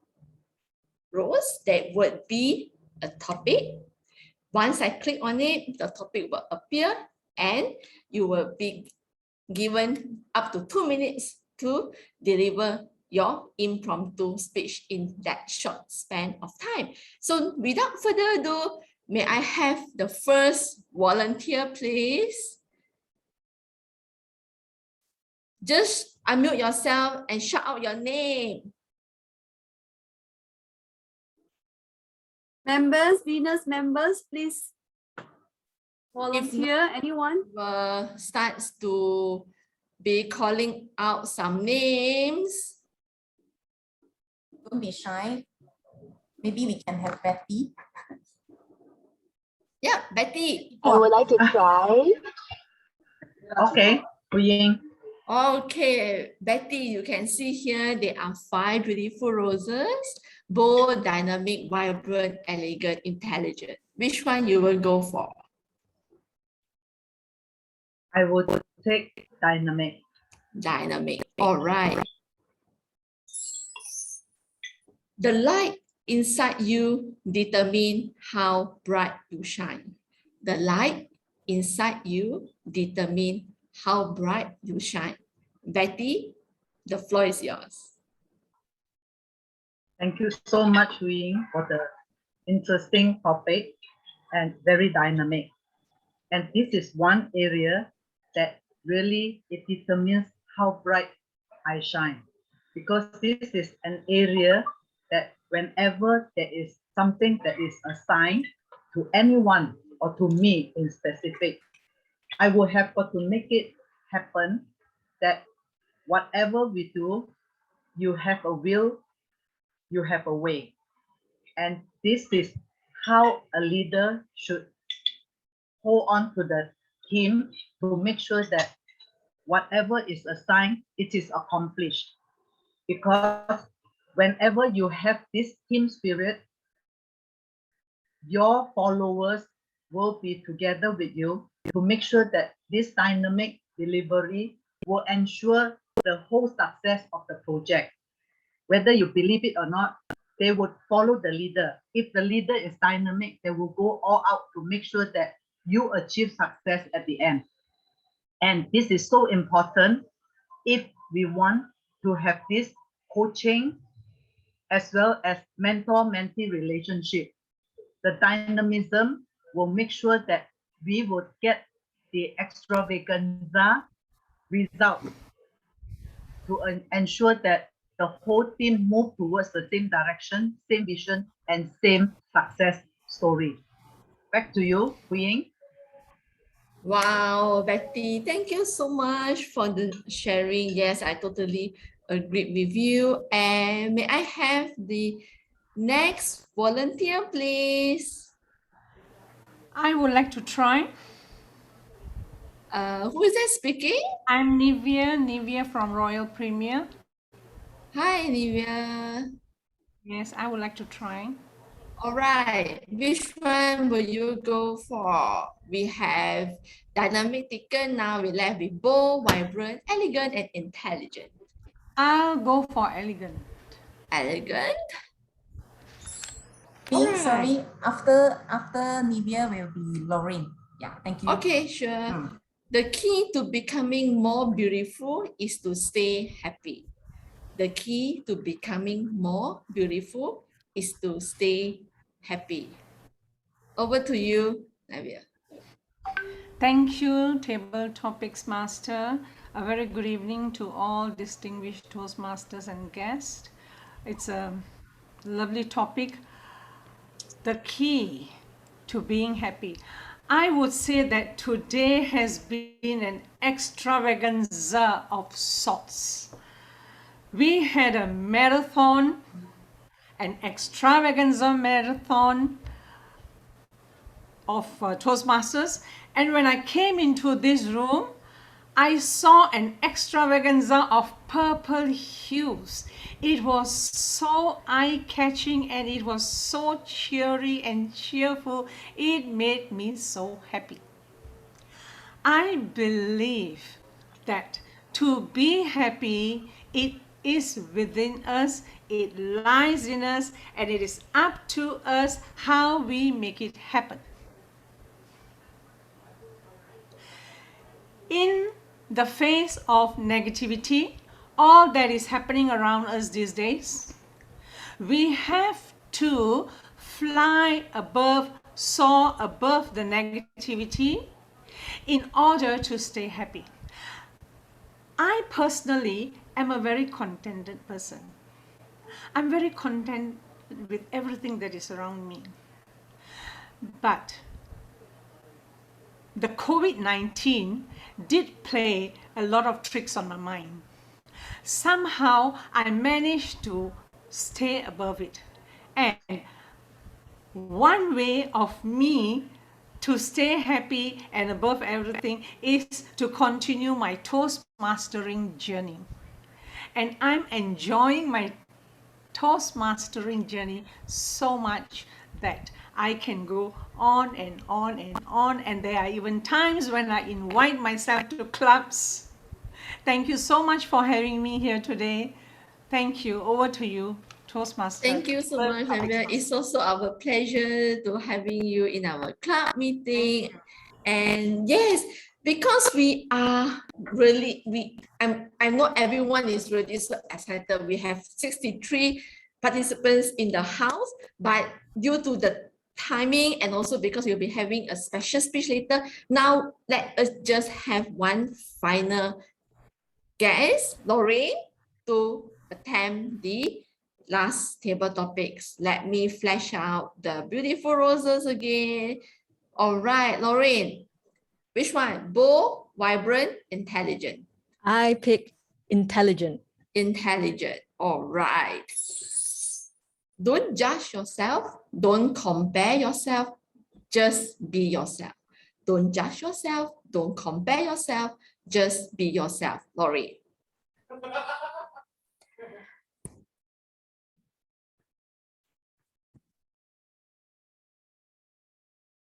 rows, there would be a topic. Once I click on it, the topic will appear, and you will be given up to 2 minutes to deliver your impromptu speech in that short span of time. So without further ado, may I have the first volunteer, please? Just unmute yourself and shout out your name. Members, Venus members, please volunteer. Anyone? Starts to be calling out some names. Don't be shy. Maybe we can have Betty. Yeah, Betty. I would like to try. Okay, okay, Betty, you can see here there are 5 beautiful roses. Bold, dynamic, vibrant, elegant, intelligent. Which one you will go for? I would take dynamic. Dynamic. All right. The light inside you determine how bright you shine. The light inside you determine how bright you shine. Betty, the floor is yours. Thank you so much, Wing, for the interesting topic and very dynamic. And this is one area that really it determines how bright I shine, because this is an area that whenever there is something that is assigned to anyone or to me in specific, I will have to make it happen that whatever we do, you have a will, you have a way. And this is how a leader should hold on to the team to make sure that whatever is assigned, it is accomplished. Because whenever you have this team spirit, your followers will be together with you to make sure that this dynamic delivery will ensure the whole success of the project. Whether you believe it or not, they would follow the leader. If the leader is dynamic, they will go all out to make sure that you achieve success at the end. And this is so important if we want to have this coaching as well as mentor-mentee relationship. The dynamism will make sure that we would get the extravaganza results to ensure that the whole team move towards the same direction, same vision, and same success story. Back to you, Hui Ying. Wow, Betty, thank you so much for the sharing. Yes, I totally agree with you. And may I have the next volunteer, please? I would like to try. Who is that speaking? I'm Nivea from Royal Premier. Hi, Nivea. Yes, I would like to try. All right, which one will you go for? We have dynamic thinker, now we left with bold, vibrant, elegant, and intelligent. I'll go for elegant. Elegant? Sorry, after Nivea will be Lorraine. Yeah, thank you. Okay, sure. The key to becoming more beautiful is to stay happy. The key to becoming more beautiful is to stay happy. Over to you, Navia. Thank you, Table Topics Master. A very good evening to all distinguished Toastmasters and guests. It's a lovely topic. The key to being happy. I would say that today has been an extravaganza of sorts. We had a marathon, an extravaganza marathon of Toastmasters, and when I came into this room, I saw an extravaganza of purple hues. It was so eye-catching and it was so cheery and cheerful. It made me so happy. I believe that to be happy, it is within us, it lies in us, and it is up to us how we make it happen. In the face of negativity, all that is happening around us these days, we have to fly above, soar above the negativity in order to stay happy. I personally am a very contented person. I'm very content with everything that is around me. But the COVID-19 did play a lot of tricks on my mind. Somehow I managed to stay above it. And one way of me to stay happy and above everything is to continue my Toastmastering journey. And I'm enjoying my Toastmastering journey so much that I can go on and on and on, and there are even times when I invite myself to clubs. Thank you so much for having me here today. Thank you. Over to you, Toastmaster. Thank you so much, Navia. It's also our pleasure to having you in our club meeting. And yes, because we are really, I know everyone is really so excited. We have 63 participants in the house, but due to the timing and also because we'll be having a special speech later, now let us just have one final guest, Lorraine, to attempt the last table topics. Let me flesh out the beautiful roses again. All right, Lorraine, which one? Bold, vibrant, intelligent? I pick intelligent. Intelligent. All right. Don't judge yourself. Don't compare yourself. Just be yourself. Don't judge yourself. Don't compare yourself. Just be yourself, Lori.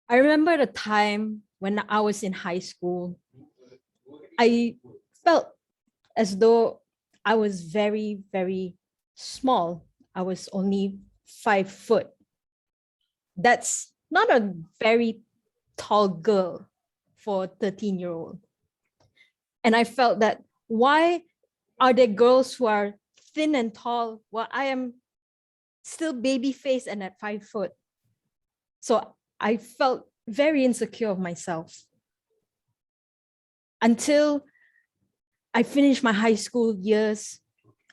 I remember the time when I was in high school. I felt as though I was very, very small. I was only 5 foot. That's not a very tall girl for a 13-year-old. And I felt that why are there girls who are thin and tall while I am still baby faced and at 5 foot? So I felt very insecure of myself until I finished my high school years.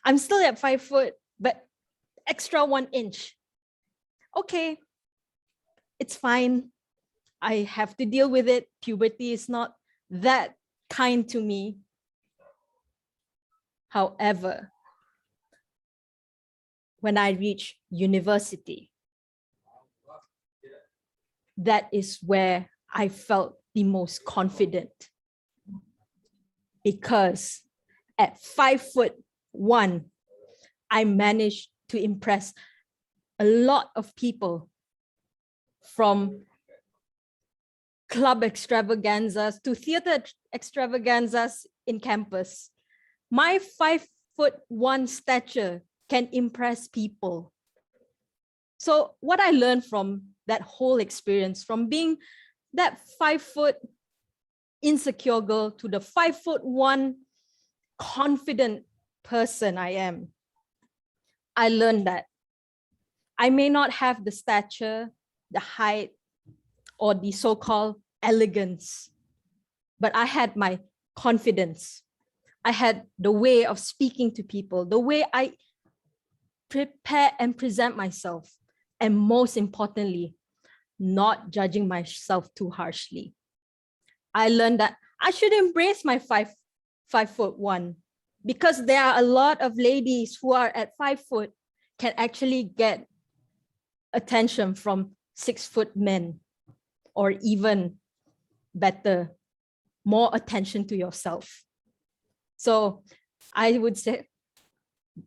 I'm still at 5 foot, but extra 1 inch. Okay, it's fine. I have to deal with it. Puberty is not that kind to me. However, when I reach university, that is where I felt the most confident. Because at 5'1", I managed to impress a lot of people, from club extravaganzas to theater extravaganzas in campus. My 5'1" stature can impress people. So what I learned from that whole experience, from being that 5 foot insecure girl to the 5'1" confident person I am, I learned that I may not have the stature, the height, or the so-called elegance, but I had my confidence. I had the way of speaking to people, the way I prepare and present myself, and most importantly, not judging myself too harshly. I learned that I should embrace my 5'1", because there are a lot of ladies who are at 5 foot can actually get attention from 6 foot men, or even better, more attention to yourself. So I would say,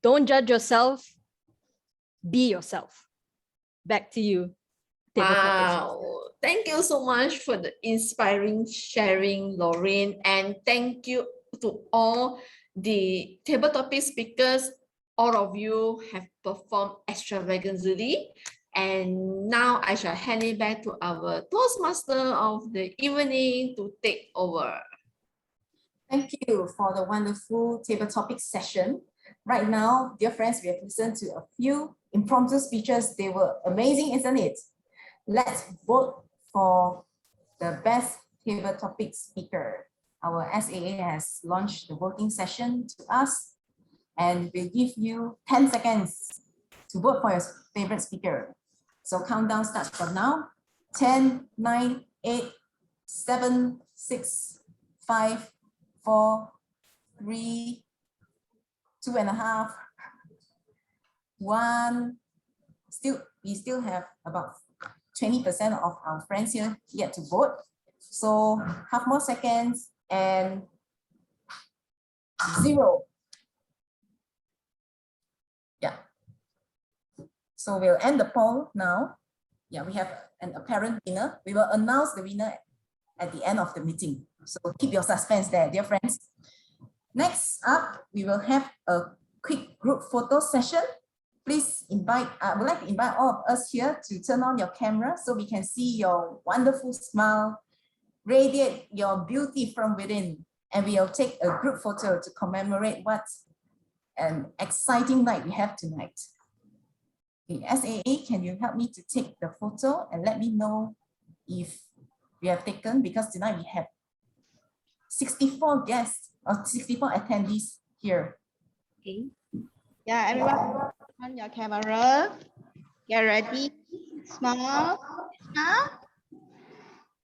don't judge yourself, be yourself. Back to you. Wow, thank you so much for the inspiring sharing, Lorraine, and thank you to all the table topic speakers. All of you have performed extravagantly. And now I shall hand it back to our Toastmaster of the evening to take over. Thank you for the wonderful table topic session. Right now, dear friends, we have listened to a few impromptu speeches. They were amazing, isn't it? Let's vote for the best table topic speaker. Our SAA has launched the voting session to us, and we'll give you 10 seconds to vote for your favorite speaker. So countdown starts from now. 10, 9, 8, 7, 6, 5, 4, 3, 2.5, 1. We still have about 20% of our friends here yet to vote. So half more seconds and 0. Yeah. So we'll end the poll now. Yeah, we have an apparent winner. We will announce the winner at the end of the meeting. So keep your suspense there, dear friends. Next up, we will have a quick group photo session. Please invite, I would like to invite all of us here to turn on your camera so we can see your wonderful smile, radiate your beauty from within. And we'll take a group photo to commemorate what an exciting night we have tonight. Okay, SAA, can you help me to take the photo and let me know if we have taken, because tonight we have 64 guests or 64 attendees here. Okay. Yeah, everyone on your camera. Get ready. Small.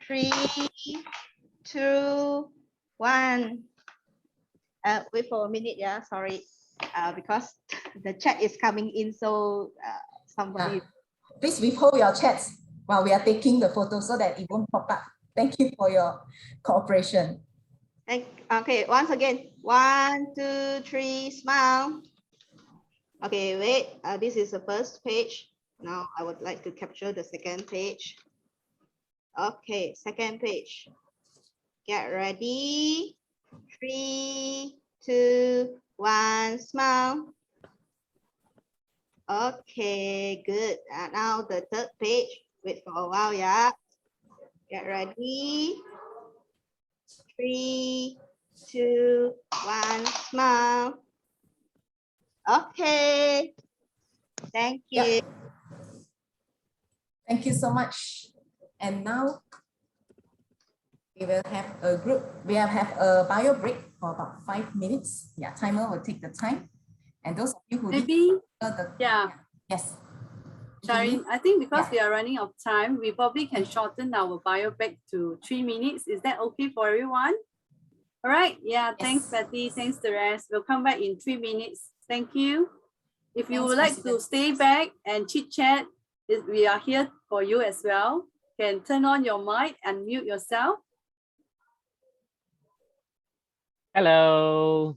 3, 2, 1. Wait for a minute, yeah, sorry. Because the chat is coming in, so somebody. Please withhold your chats while we are taking the photo so that it won't pop up Thank you for your cooperation. Okay, once again, 1, 2, 3, smile. Okay, wait, this is the first page. Now I would like to capture the second page. Okay, second page. Get ready. 3, 2, 1, smile. Okay, good. Now the third page. Wait for a while, yeah. Get ready. 3, 2, 1, smile. Okay. Thank you. Thank you so much. And now we will have a group, we will have a bio break for about 5 minutes. Yeah, timer will take the time. And those of you who Maybe, yes. Sharon, I think because we are running out of time, we probably can shorten our bio break to 3 minutes. Is that okay for everyone? All right. Yeah. Thanks, Betty. Thanks, the rest. We'll come back in 3 minutes. Thank you. If you would like to stay back and chit chat, we are here for you as well. You can turn on your mic and mute yourself. Hello.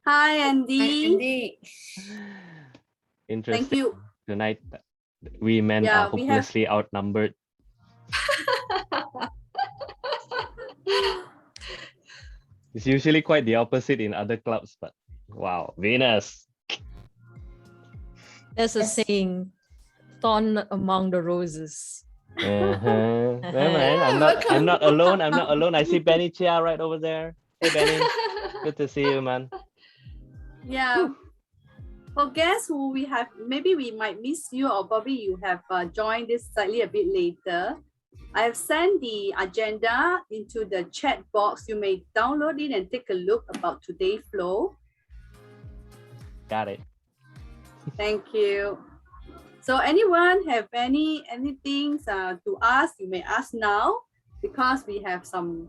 Hi, Andy. Hi, Andy. Interesting. Thank you. Tonight, we men are we have hopelessly outnumbered. It's usually quite the opposite in other clubs, but wow, Venus. There's a saying, thorn among the roses. Never mind. I'm not alone. I'm not alone. I see Benny Chia right over there. Hey Benny, good to see you, man. Yeah. For guests who we have, maybe we might miss you, or probably you have joined this slightly a bit later. I have sent the agenda into the chat box. You may download it and take a look about today's flow. Got it. Thank you. So anyone have anything to ask, you may ask now, because we have some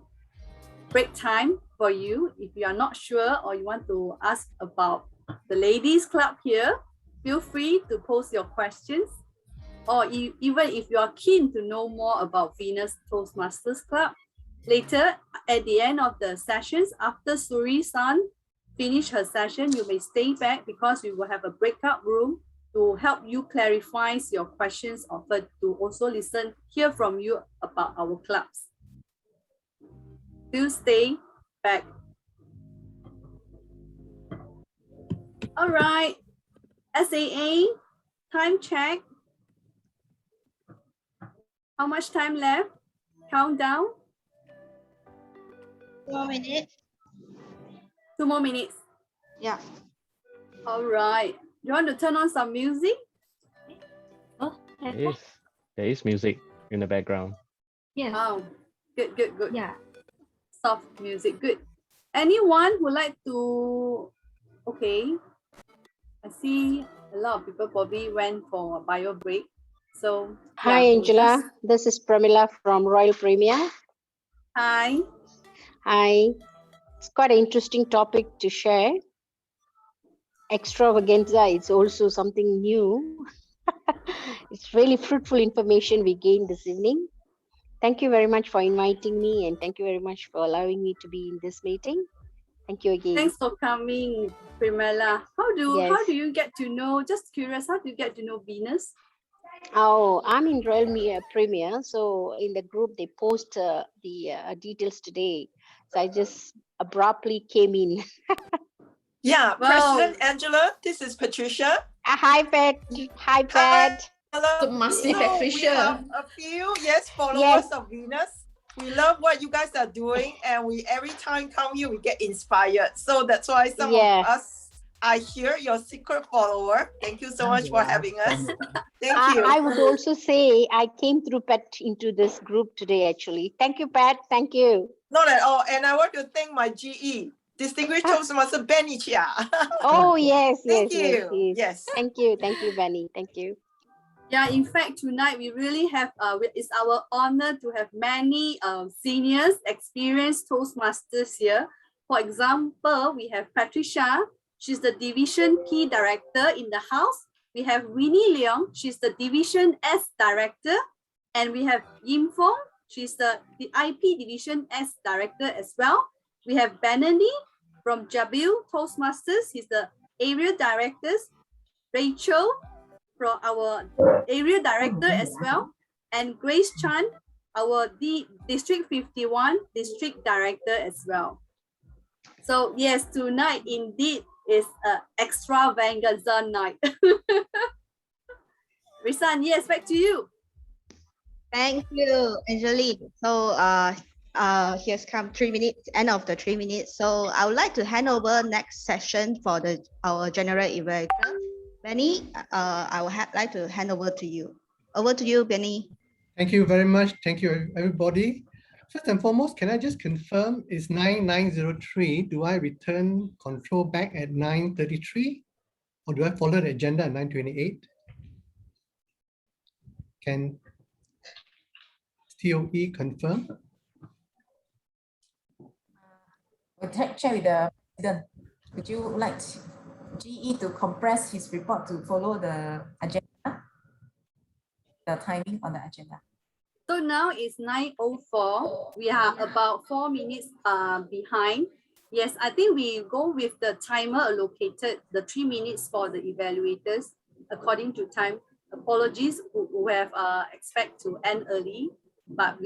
break time for you. If you are not sure or you want to ask about the ladies club here, feel free to post your questions. Or even if you are keen to know more about Venus Toastmasters Club, later at the end of the sessions, after Suri-san finish her session, you may stay back because we will have a breakout room to help you clarify your questions, or to also hear from you about our clubs. Do stay back. All right, SAA, time check. How much time left? Countdown. 2 more minutes. 2 more minutes. Yeah. All right. You want to turn on some music? There is music in the background. Yes. Oh, good. Yeah. Soft music, good. Anyone would like to? Okay. I see a lot of people probably went for a bio break. So hi, Angela. This is Pramila from Royal Premier. Hi. Hi. It's quite an interesting topic to share. Extravaganza is also something new. It's really fruitful information we gained this evening. Thank you very much for inviting me, and thank you very much for allowing me to be in this meeting. Thank you again. Thanks for coming, Primella. How do you get to know? Just curious, how do you get to know Venus? Oh, I'm in Royal Premier, so in the group they post the details today. So I just abruptly came in. Yeah, President Angela, this is Patricia. Hi, Pat. Hi, Pat. Hello. So must be We Patricia. have a few followers of Venus. We love what you guys are doing, and we every time come here we get inspired. So that's why some of us are here, your secret follower. Thank you so much for having us. Thank you. I would also say I came through Pat into this group today, actually. Thank you, Pat. Thank you. Not at all. And I want to thank my GE, Distinguished Toastmaster Benny Chia. Oh, yes. Thank you. Yes. Thank you, Benny. Thank you. Yeah, in fact, tonight we really have, it's our honor to have many seniors, experienced Toastmasters here. For example, we have Patricia. She's the Division P Director in the house. We have Winnie Leong. She's the Division S Director. And we have Yim Fong. She's the IP Division S Director as well. We have Benani from Jabil Toastmasters. He's the Area Director. Rachel from our Area Director as well. And Grace Chan, our District 51 District Director as well. So yes, tonight indeed is an extravaganza night. Risan, yes, back to you. Thank you, Angeline. So here's come 3 minutes, end of the 3 minutes. So I would like to hand over next session for our general evaluator. Benny, I would like to hand over to you. Over to you, Benny. Thank you very much. Thank you, everybody. First and foremost, can I just confirm it's 9903? Do I return control back at 9:33? Or do I follow the agenda at 9:28? Can TOE confirm? We'll check with the president. Would you like GE to compress his report to follow the agenda? The timing on the agenda. So now it's 9:04. We are about 4 minutes behind. Yes, I think we go with the timer allocated, the 3 minutes for the evaluators according to time. Apologies who have expect to end early, but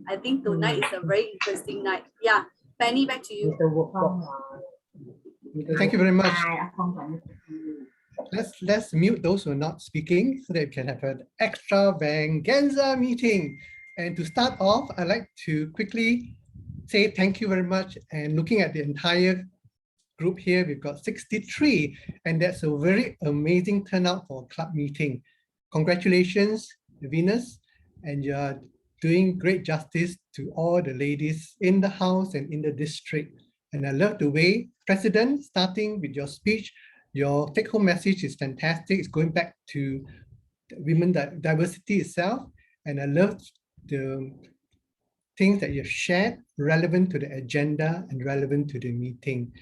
I think tonight is a very interesting night. Yeah, Penny, back to you. Thank you very much. Let's mute those who are not speaking so that we can have an extravaganza meeting. And to start off, I'd like to quickly say thank you very much. And looking at the entire group here, we've got 63, and that's a very amazing turnout for a club meeting. Congratulations, Venus, and you're doing great justice to all the ladies in the house and in the district. And I love the way, President, starting with your speech, your take-home message is fantastic. It's going back to women diversity itself. And I love the things that you've shared relevant to the agenda and relevant to the meeting.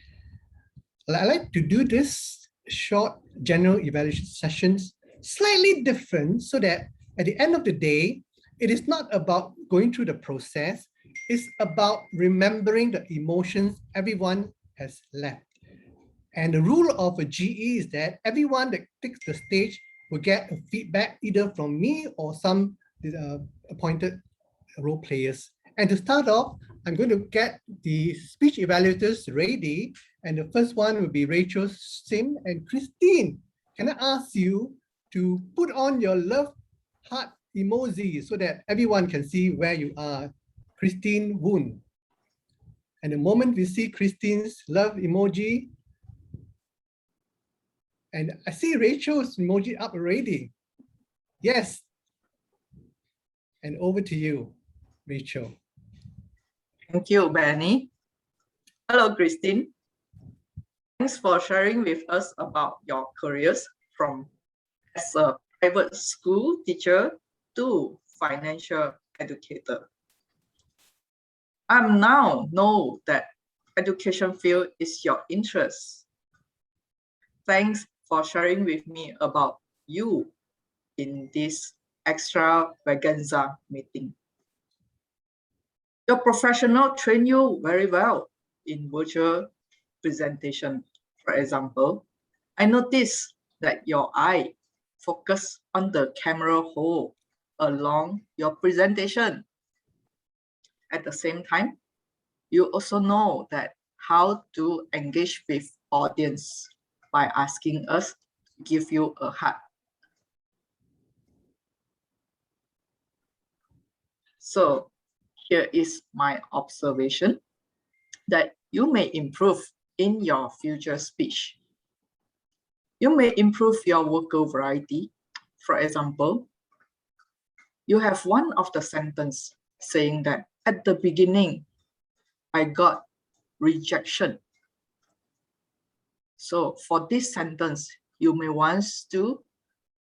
I like to do this short general evaluation sessions slightly different so that at the end of the day, it is not about going through the process. It's about remembering the emotions everyone has left. And the rule of a GE is that everyone that takes the stage will get a feedback either from me or some appointed role players. And to start off, I'm going to get the speech evaluators ready. And the first one will be Rachel, Sim, and Christine. Can I ask you to put on your love heart emoji so that everyone can see where you are? Christine Woon. And the moment we see Christine's love emoji, and I see Rachel's emoji up already. Yes. And over to you, Rachel. Thank you, Benny. Hello, Christine. Thanks for sharing with us about your careers from as a private school teacher to financial educator. I now know that education field is your interest. Thanks for sharing with me about you in this extravaganza meeting. Your professional train you very well in virtual presentation. For example, I noticed that your eye focus on the camera hole along your presentation. At the same time, you also know that how to engage with audience by asking us to give you a hug. So here is my observation that you may improve in your future speech. You may improve your vocal variety. For example, you have one of the sentence saying that at the beginning, I got rejection. So for this sentence, you may want to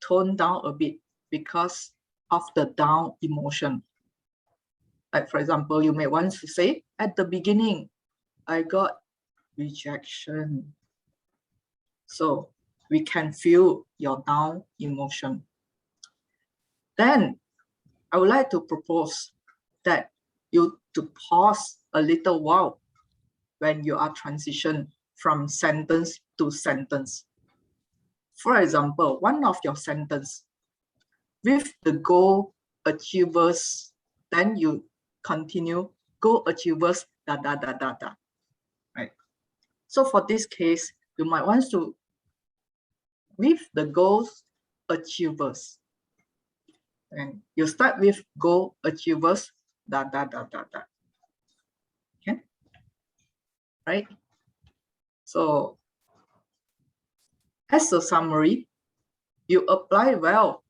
tone down a bit because of the down emotion. Like for example, you may want to say, at the beginning, I got rejection. So we can feel your down emotion. Then I would like to propose that you to pause a little while when you are transition from sentence to sentence. For example, one of your sentence, with the goal achievers, then you continue goal achievers, da da da da da, right? So for this case, you might want to, with the goals achievers, and you start with goal achievers, da da da da da. Okay, right? So as a summary, you apply well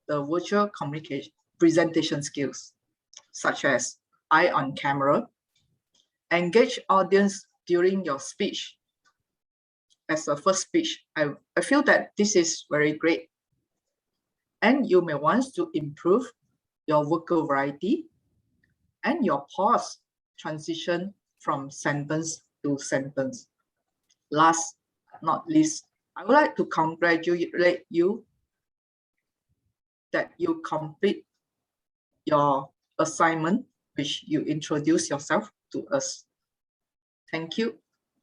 the virtual communication presentation skills, such as eye on camera, engage audience during your speech. As a first speech, I feel that this is very great. And you may want to improve your vocal variety and your pause transition from sentence to sentence. Last but not least, I would like to congratulate you that you complete your assignment, which you introduce yourself to us. Thank you.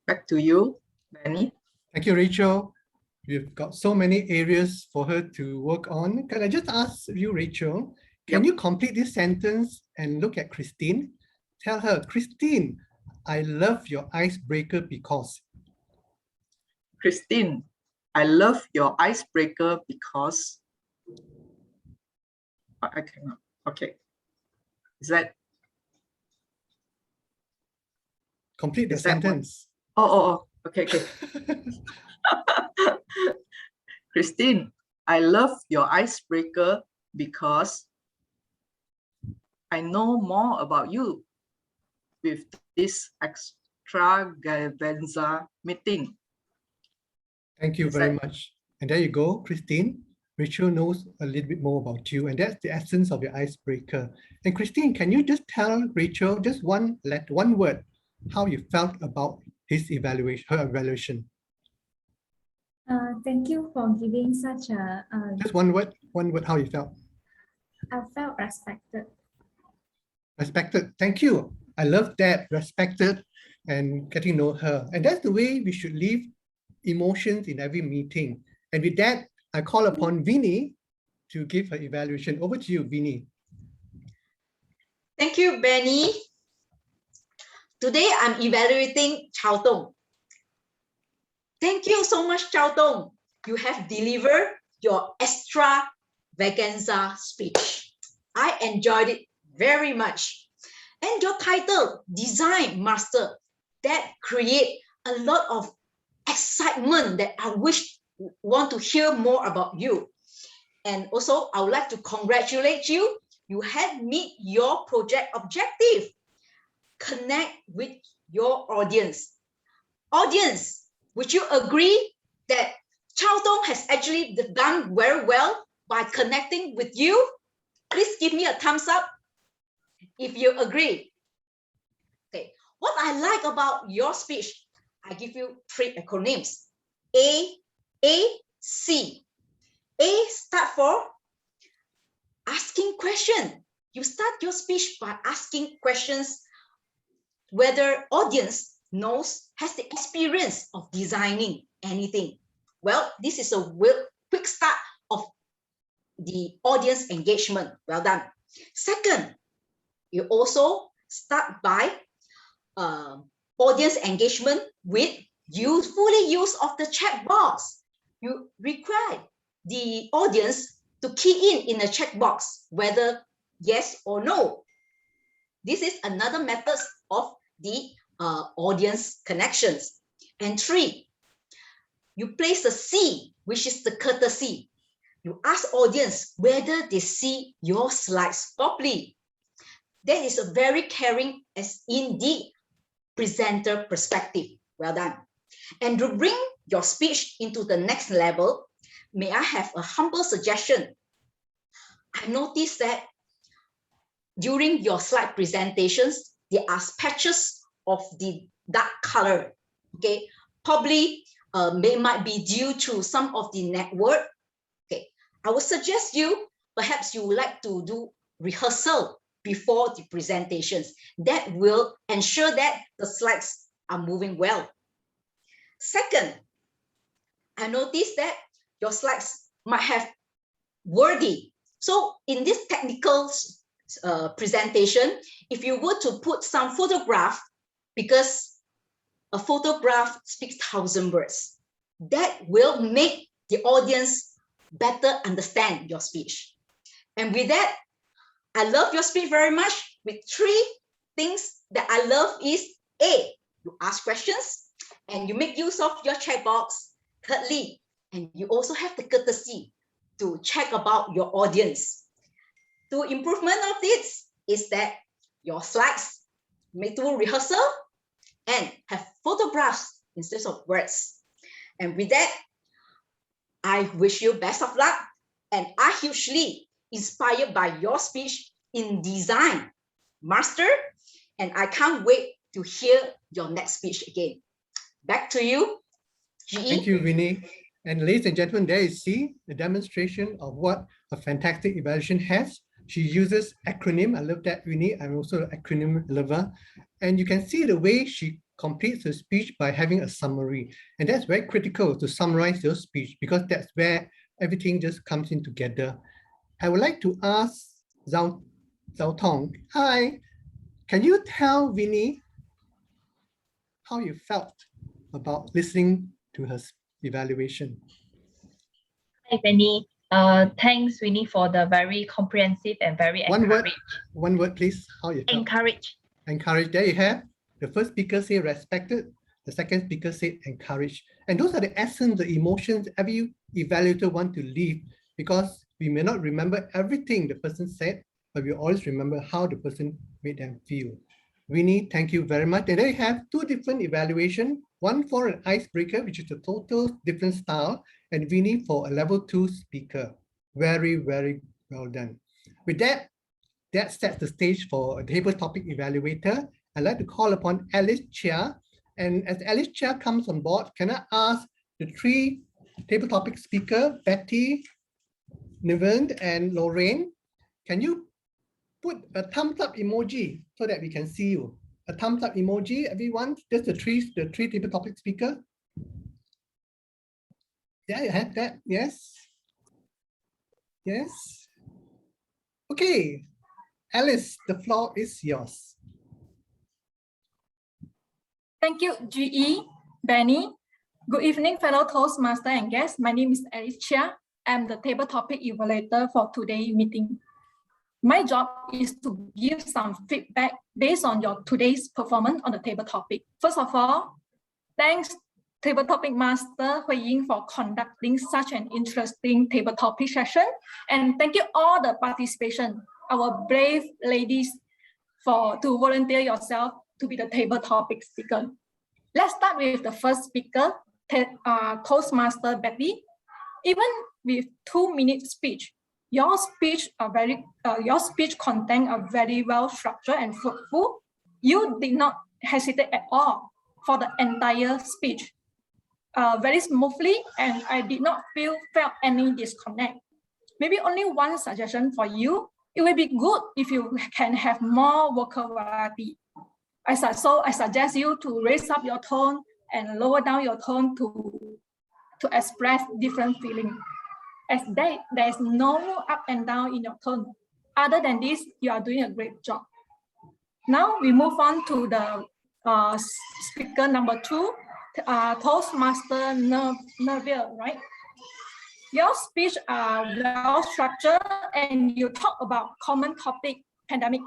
Back to you, Benny. Thank you, Rachel. We've got so many areas for her to work on. Can I just ask you, Rachel, can you complete this sentence and look at Christine? Tell her, Christine, I love your icebreaker because. Christine, I love your icebreaker because. I cannot. Okay. Is that? Complete the sentence. Oh, okay. Christine, I love your icebreaker because I know more about you with this extravaganza meeting. Thank you very much. And there you go, Christine. Rachel knows a little bit more about you, and that's the essence of your icebreaker. And Christine, can you just tell Rachel just one word how you felt about her evaluation? Thank you for giving such a. Just one word how you felt. I felt respected. Respected. Thank you. I love that. Respected and getting to know her. And that's the way we should leave emotions in every meeting. And with that, I call upon Vinny to give her evaluation. Over to you, Vinny. Thank you, Benny. Today, I'm evaluating Chao Tong. Thank you so much, Chao Tong. You have delivered your extravaganza speech. I enjoyed it very much. And your title, Design Master, that create a lot of excitement that I want to hear more about you. And also, I would like to congratulate you. You have met your project objective. Connect with your audience. Audience, would you agree that Chao Tong has actually done very well by connecting with you? Please give me a thumbs up if you agree. Okay, what I like about your speech, I give you 3 acronyms. A, C. A start for asking question. You start your speech by asking questions whether audience has the experience of designing anything. Well, this is a quick start of the audience engagement. Well done. Second, you also start by audience engagement with fully use of the chat box. You require the audience to key in a checkbox whether yes or no. This is another method of the audience connections. And 3, you place a C, which is the courtesy. You ask audience whether they see your slides properly. That is a very caring as in the presenter perspective. Well done. And to bring your speech into the next level, may I have a humble suggestion? I noticed that during your slide presentations, there are patches of the dark color. Okay, probably might be due to some of the network. Okay, I would suggest you, perhaps you would like to do rehearsal before the presentations. That will ensure that the slides are moving well. Second, I noticed that your slides might have wordy. So in this technical presentation, if you were to put some photograph, because a photograph speaks 1,000 words, that will make the audience better understand your speech. And with that, I love your speech very much. With 3 things that I love is A, you ask questions and you make use of your chat box. Thirdly, and you also have the courtesy to check about your audience. The improvement of this is that your slides may do rehearsal and have photographs instead of words. And with that, I wish you best of luck, and I hugely inspired by your speech in design master, and I can't wait to hear your next speech again. Back to you, GE. Thank you, Winnie. And ladies and gentlemen, there you see the demonstration of what a fantastic evaluation has. She uses acronym. I love that, Winnie. I'm also an acronym lover. And you can see the way she completes her speech by having a summary. And that's very critical to summarize your speech, because that's where everything just comes in together. I would like to ask Zhao Tong, hi, can you tell Winnie how you felt about listening to her evaluation? Hi, Benny. Thanks, Winnie, for the very comprehensive and very encouraging. One word, please. How you felt? Encourage. Encourage. There you have. The first speaker said respected. The second speaker said encourage. And those are the essence, the emotions every evaluator wants to leave, because we may not remember everything the person said, but we always remember how the person made them feel. Winnie, thank you very much. And there you have 2 different evaluations, one for an icebreaker, which is a total different style, and Winnie for a level 2 speaker. Very, very well done. With that, that sets the stage for a table topic evaluator. I'd like to call upon Alice Chia. And as Alice Chia comes on board, can I ask the 3 table topic speaker, Betty, Niven, and Lorraine, can you put a thumbs up emoji so that we can see you? A thumbs up emoji, everyone. That's the three table topic speaker. Yeah, you have that. Yes. Yes. Okay. Alice, the floor is yours. Thank you, GE, Benny. Good evening, fellow Toastmaster and guests. My name is Alice Chia. I'm the table topic evaluator for today's meeting. My job is to give some feedback based on your today's performance on the table topic. First of all, thanks Table Topic Master Hui Ying for conducting such an interesting table topic session. And thank you all the participation, our brave ladies, to volunteer yourself to be the table topic speaker. Let's start with the first speaker, Toastmaster Betty. Even with 2-minute speech, your speech content are very well structured and fruitful. You did not hesitate at all for the entire speech. Very smoothly, and I did not felt any disconnect. Maybe only one suggestion for you. It will be good if you can have more vocal variety. So I suggest you to raise up your tone and lower down your tone to express different feelings. As there is no up and down in your tone. Other than this, you are doing a great job. Now we move on to the speaker number 2, Toastmaster Neville, right? Your speech are well structured and you talk about common topic, pandemic.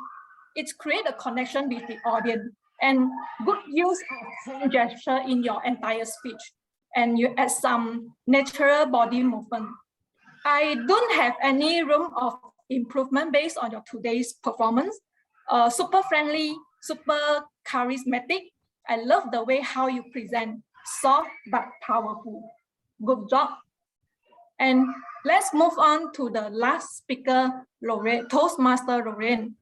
It creates a connection with the audience and good use of hand gesture in your entire speech. And you add some natural body movement. I don't have any room of improvement based on your today's performance. Super friendly, super charismatic. I love the way how you present, soft but powerful. Good job. And let's move on to the last speaker, Lorraine, Toastmaster Lorraine.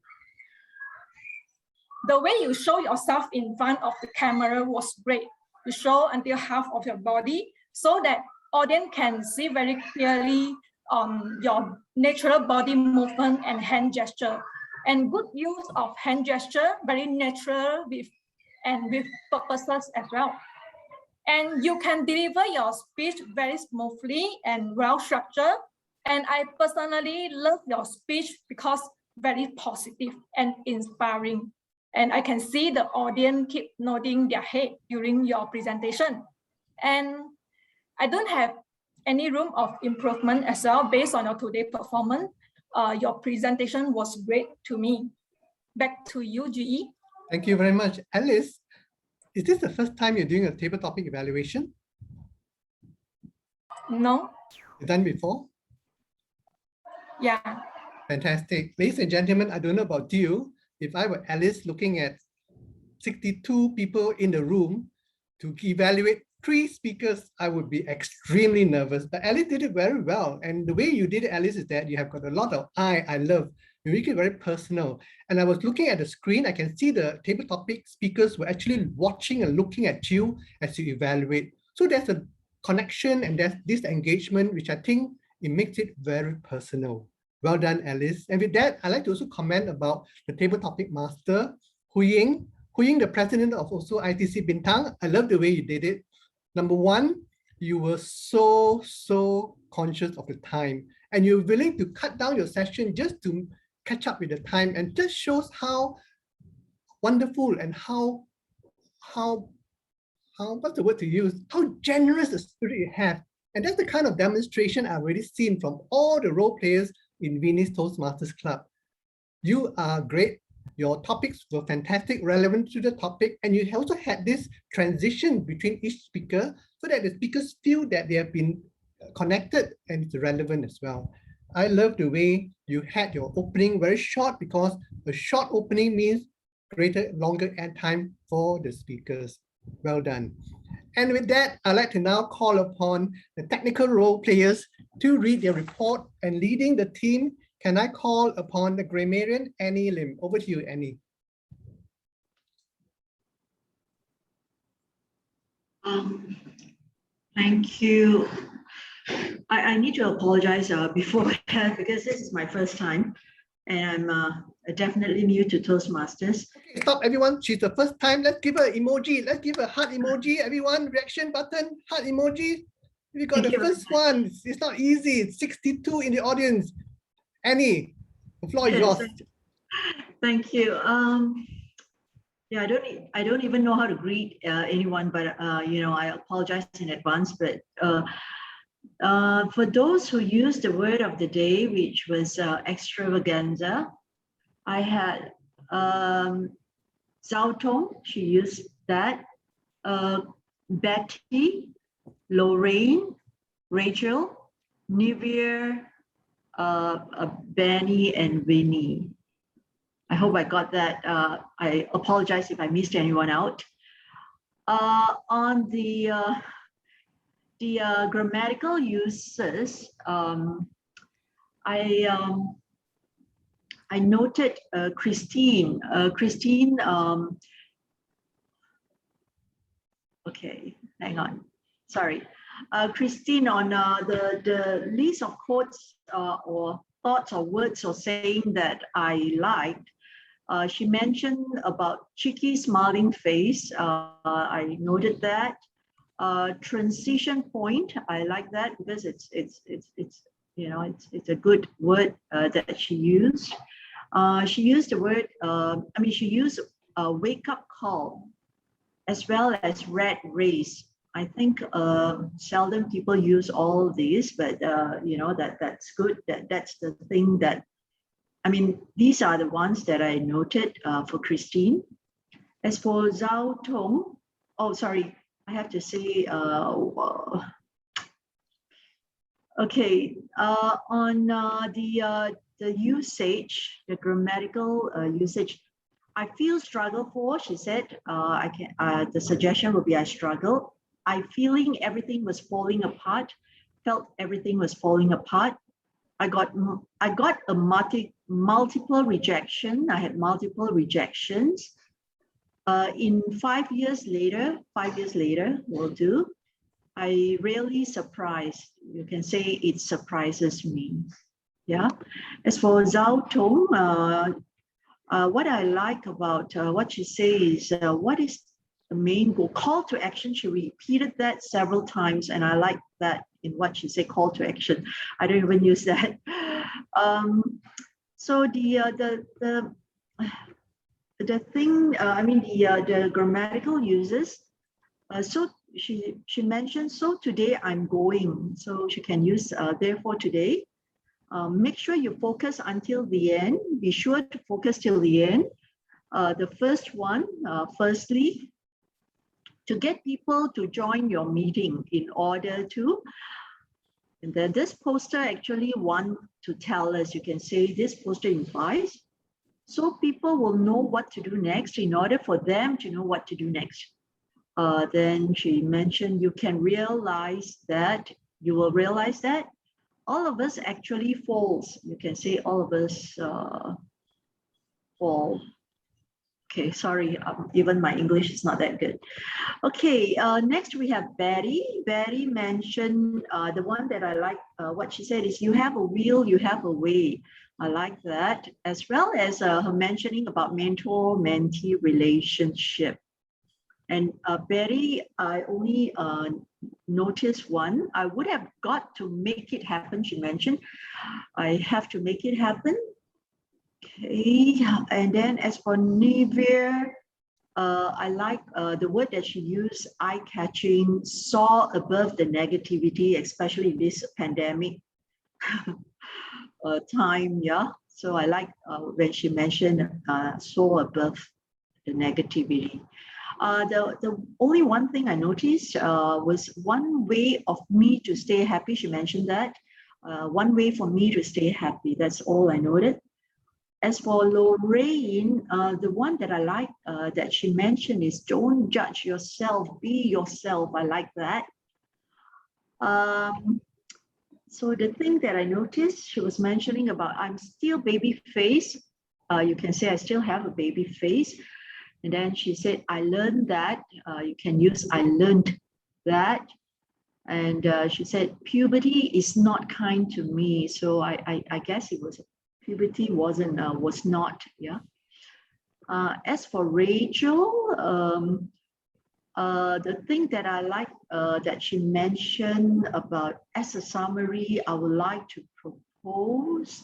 The way you show yourself in front of the camera was great. You show until half of your body so that audience can see very clearly your natural body movement and hand gesture. and good use of hand gesture, very natural with purposes as well. And you can deliver your speech very smoothly and well structured. And I personally love your speech because very positive and inspiring. And I can see the audience keep nodding their head during your presentation. And I don't have any room of improvement as well based on your today performance. Your presentation was great to me. Back to you, GE. Thank you very much. Alice, is this the first time you're doing a table topic evaluation? No. You've done before? Yeah. Fantastic. Ladies and gentlemen, I don't know about you. If I were Alice looking at 62 people in the room to evaluate 3 speakers, I would be extremely nervous. But Alice did it very well. And the way you did it, Alice, is that you have got a lot of I love. You make it very personal. And I was looking at the screen, I can see the table topic speakers were actually watching and looking at you as you evaluate. So there's a connection and there's this engagement, which I think it makes it very personal. Well done, Alice. And with that, I'd like to also comment about the table topic master, Hu Ying. Hu Ying, the president of also ITC Bintang. I love the way you did it. Number one, you were so conscious of the time, and you're willing to cut down your session just to catch up with the time, and just shows how wonderful and how what's the word to use, how generous a spirit you have. And that's the kind of demonstration I've already seen from all the role players in Vinny's Toastmasters Club. You are great. Your topics were fantastic, relevant to the topic, and you also had this transition between each speaker so that the speakers feel that they have been connected and it's relevant as well. I love the way you had your opening very short, because a short opening means longer ad time for the speakers. Well done. And with that, I'd like to now call upon the technical role players to read their report, and leading the team, can I call upon the grammarian Annie Lim? Over to you, Annie. Thank you. I need to apologize beforehand because this is my first time and I'm definitely new to Toastmasters. Okay, stop everyone. She's the first time. Let's give her emoji. Let's give her heart emoji. Everyone, reaction button, heart emoji. We got the first one. It's not easy. It's 62 in the audience. Annie, the floor is yours. Thank you. Yeah, I don't even know how to greet anyone, but you know, I apologize in advance. But for those who used the word of the day, which was extravaganza, I had Zhao Tong, she used that. Betty, Lorraine, Rachel, Nivea, Benny, and Winnie. I hope I got that. I apologize if I missed anyone out. On the grammatical uses, I noted Christine. Okay, hang on. Sorry. Christine, on the list of quotes or thoughts or words or saying that I liked, she mentioned about cheeky smiling face. I noted that. Transition point, I like that because it's you know, it's a good word that she used. She used the word, she used a wake up call as well as red race. I think seldom people use all these, but you know, that's good. That's the thing that, I mean, these are the ones that I noted for Christine. As for Zhao Tong, oh, sorry, I have to say, okay, on the usage, the grammatical usage, I feel struggle for, she said, the suggestion would be I struggle. I feeling everything was falling apart, felt everything was falling apart. I got a multiple rejection. I had multiple rejections. In 5 years later will do. I really surprised. You can say it surprises me. Yeah. As for Zhao Tong, what I like about what you say is what is the main goal? Call to action. She repeated that several times, and I like that in what she said. Call to action. I don't even use that. So the thing, I mean the grammatical uses. So she mentioned, so today I'm going. So she can use therefore today. Make sure you focus until the end. Be sure to focus till the end. The first one, firstly, to get people to join your meeting in order to, and then this poster actually want to tell us, you can say this poster implies, so people will know what to do next in order for them to know what to do next. Then she mentioned you will realize that all of us actually falls. You can say all of us fall. Okay, sorry, even my English is not that good. Okay, next we have Betty. Betty mentioned the one that I like, what she said is, you have a will, you have a way. I like that, as well as her mentioning about mentor-mentee relationship. And Betty, I only noticed one. I would have got to make it happen, she mentioned. I have to make it happen. Okay, and then as for Nivea, I like the word that she used, eye-catching, saw above the negativity, especially in this pandemic time, yeah. So I like when she mentioned saw above the negativity. The only one thing I noticed was one way of me to stay happy. She mentioned that. One way for me to stay happy. That's all I noted. As for Lorraine, the one that I like that she mentioned is don't judge yourself, be yourself. I like that. So the thing that I noticed, she was mentioning about I'm still baby face. You can say I still have a baby face. And then she said, I learned that. You can use I learned that. And she said, puberty is not kind to me. So I guess it was, puberty was not, yeah. As for Rachel, the thing that I like that she mentioned about, as a summary, I would like to propose.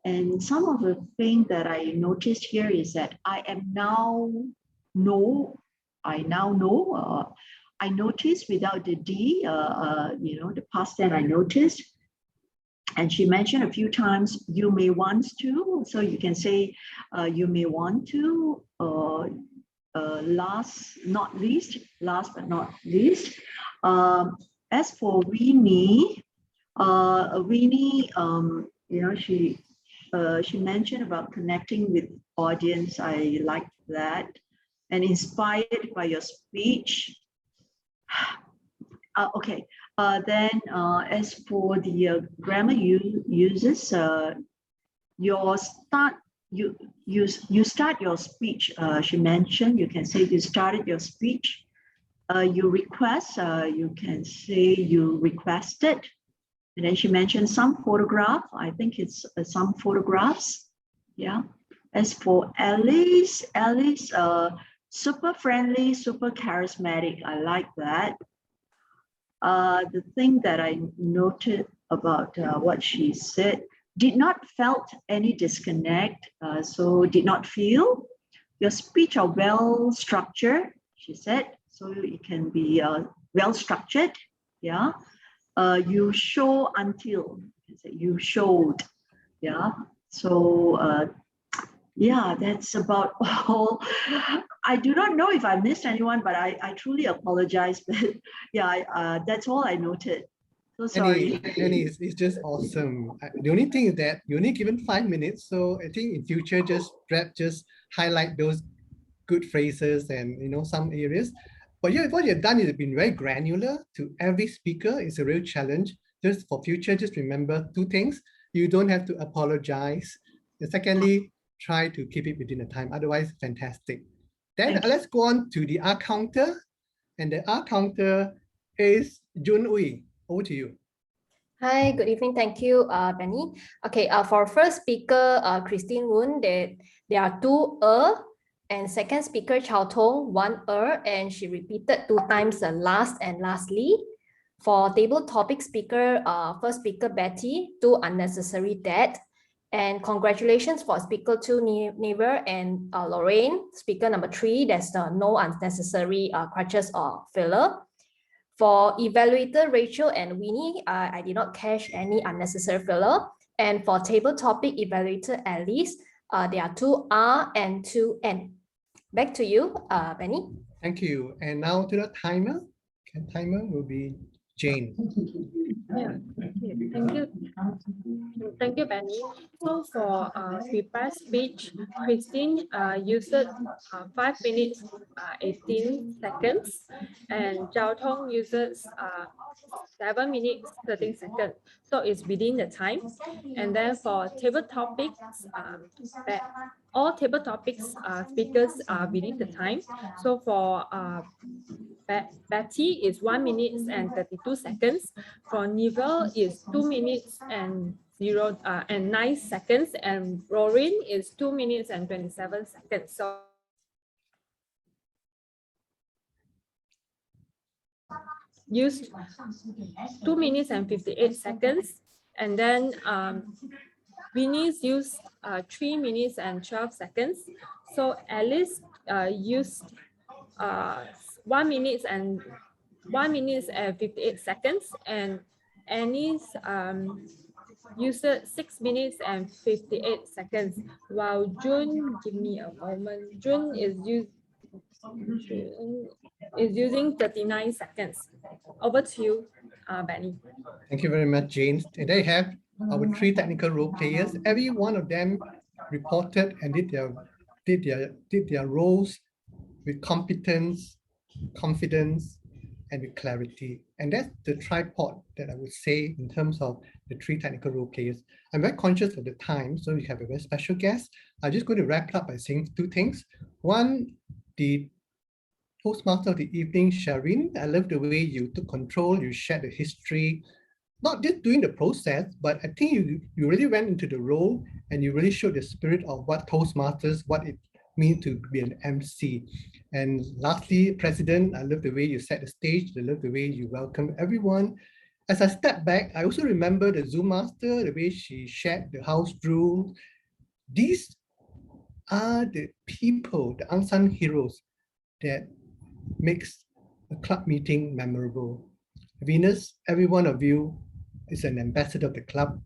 And some of the things that I noticed here is that I now know, I noticed without the D, the past tense I noticed. And she mentioned a few times, you may want to, so you can say you may want to, last but not least. As for Winnie, she mentioned about connecting with audience. I like that. And inspired by your speech. Okay. Then as for the grammar uses, you start your speech. She mentioned, you can say you started your speech. You request, you can say you requested. And then she mentioned some photograph. I think it's some photographs. Yeah. As for Alice, super friendly, super charismatic. I like that. The thing that I noted about what she said, did not felt any disconnect. So did not feel. Your speech are well structured, she said. So it can be well structured. Yeah. You show until, you showed, yeah. So yeah, that's about all. I do not know if I missed anyone, but I truly apologize. But yeah, that's all I noted. So sorry. Annie, it's just awesome. The only thing is that you only given 5 minutes, so I think in future just highlight those good phrases and some areas. But yeah, what you've done is been very granular to every speaker. It's a real challenge. Just for future, just remember 2 things. You don't have to apologize. And secondly, try to keep it within the time. Otherwise, fantastic. Then let's go on to the R counter. And the R counter is Jun Ui. Over to you. Hi, good evening. Thank you, Benny. Okay, for first speaker, Christine Woon, there are two and second speaker, Chao Tong, one and she repeated 2 times the last and lastly. For table topic speaker, first speaker, Betty, 2 unnecessary that. And congratulations for speaker 2, Never and Lorraine. Speaker number 3, there's no unnecessary crutches or filler. For evaluator Rachel and Winnie, I did not catch any unnecessary filler. And for table topic evaluator Alice, there are 2 R and 2 N. Back to you, Benny. Thank you. And now to the timer. Timer will be Jane. Yeah, thank you. Thank you, Benny. So for prepare speech, Christine used 5 minutes 18 seconds, and Zhao Tong uses 7 minutes 13 seconds. So it's within the time. And then for table topics, all table topics speakers are within the time. So for Betty is 1 minute and 32 seconds. For Neville is 2 minutes and 9 seconds, and Rorin is 2 minutes and 27 seconds. So used 2 minutes and 58 seconds, and then Vinny's used 3 minutes and 12 seconds. So Alice used 1 minute and 58 seconds, and Annie's used 6 minutes and 58 seconds, while June, give me a moment, June is using 39 seconds. Over to you, Benny. Thank you very much, Jane. And there you have our 3 technical role players. Every one of them reported and did their roles with competence, confidence, and with clarity. And that's the tripod that I would say in terms of the 3 technical role players. I'm very conscious of the time, so we have a very special guest. I'm just going to wrap up by saying 2 things. One, the Toastmaster of the evening, Sharin, I love the way you took control, you shared the history, not just doing the process, but I think you really went into the role and you really showed the spirit of what Toastmasters, what it means to be an MC. And lastly, President, I love the way you set the stage, I love the way you welcome everyone. As I step back, I also remember the Zoom Master, the way she shared the house rules. These are the people, the unsung heroes that makes a club meeting memorable. Venus, every one of you is an ambassador of the club,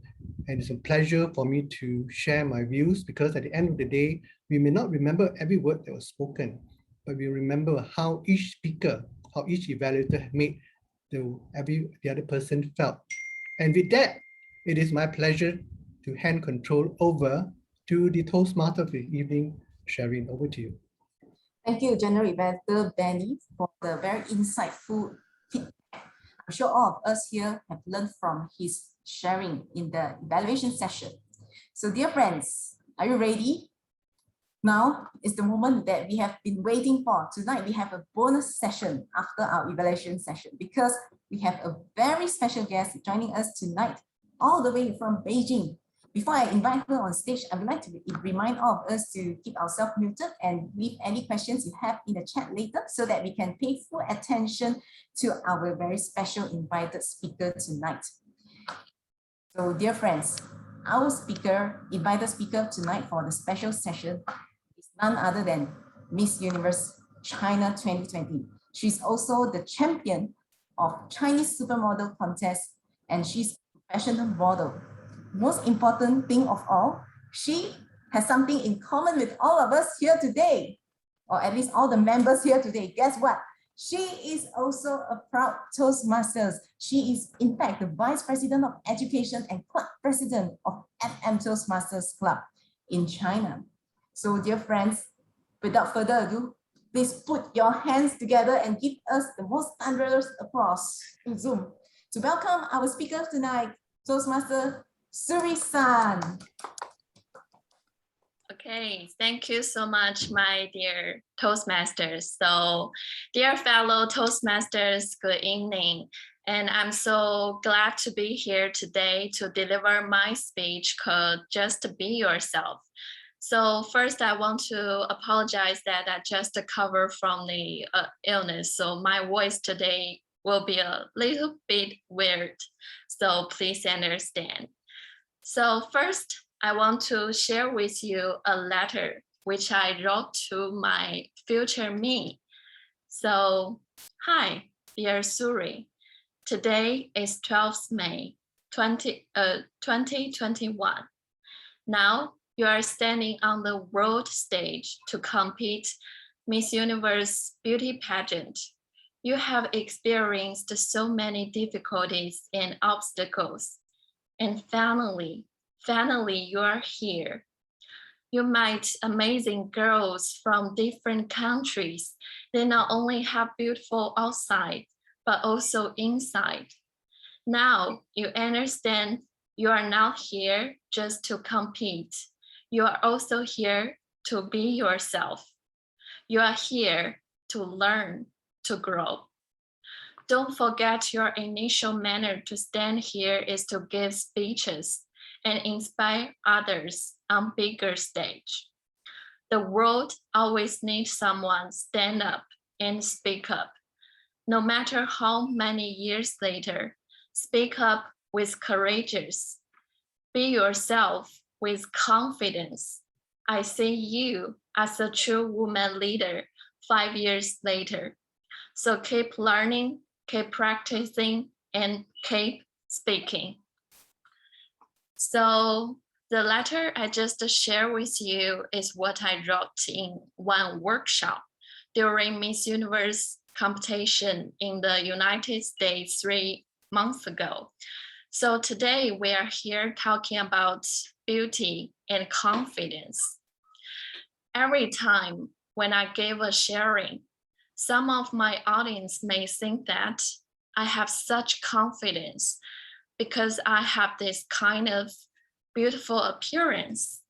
and it's a pleasure for me to share my views, because at the end of the day, we may not remember every word that was spoken, but we remember how each speaker, how each evaluator made the other person felt. And with that, it is my pleasure to hand control over to the Toastmaster of the evening, Sharin. Over to you. Thank you, General Evaluator Benny, for the very insightful feedback. I'm sure all of us here have learned from his sharing in the evaluation session. So dear friends, are you ready? Now is the moment that we have been waiting for. Tonight, we have a bonus session after our evaluation session, because we have a very special guest joining us tonight, all the way from Beijing. Before I invite her on stage, I would like to remind all of us to keep ourselves muted and leave any questions you have in the chat later, so that we can pay full attention to our very special invited speaker tonight. So dear friends, our invited speaker tonight for the special session is none other than Miss Universe China 2020. She's also the champion of Chinese Supermodel Contest, and she's a professional model. Most important thing of all, she has something in common with all of us here today, or at least all the members here today. Guess what? She is also a proud Toastmasters. She is, in fact, the Vice President of Education and Club President of FM Toastmasters Club in China. So, dear friends, without further ado, please put your hands together and give us the most thunderous applause to Zoom to welcome our speaker tonight, Toastmaster Suri-san. Okay, thank you so much, my dear Toastmasters. So, dear fellow Toastmasters, good evening. And I'm so glad to be here today to deliver my speech called Just Be Yourself. So first, I want to apologize that I just recovered from the illness. So my voice today will be a little bit weird. So please understand. So first, I want to share with you a letter which I wrote to my future me. So, hi, dear Suri. Today is 12th May 2021. Now you are standing on the world stage to compete Miss Universe beauty pageant. You have experienced so many difficulties and obstacles. And finally you are here. You met amazing girls from different countries. They not only have beautiful outside, but also inside. Now you understand you are not here just to compete. You are also here to be yourself. You are here to learn, to grow. Don't forget your initial manner to stand here is to give speeches and inspire others on bigger stage. The world always needs someone stand up and speak up. No matter how many years later, speak up with courageous. Be yourself with confidence. I see you as a true woman leader 5 years later. So keep learning, keep practicing, and keep speaking. So the letter I just shared with you is what I wrote in one workshop during Miss Universe competition in the United States 3 months ago. So today we are here talking about beauty and confidence. Every time when I give a sharing, some of my audience may think that I have such confidence because I have this kind of beautiful appearance,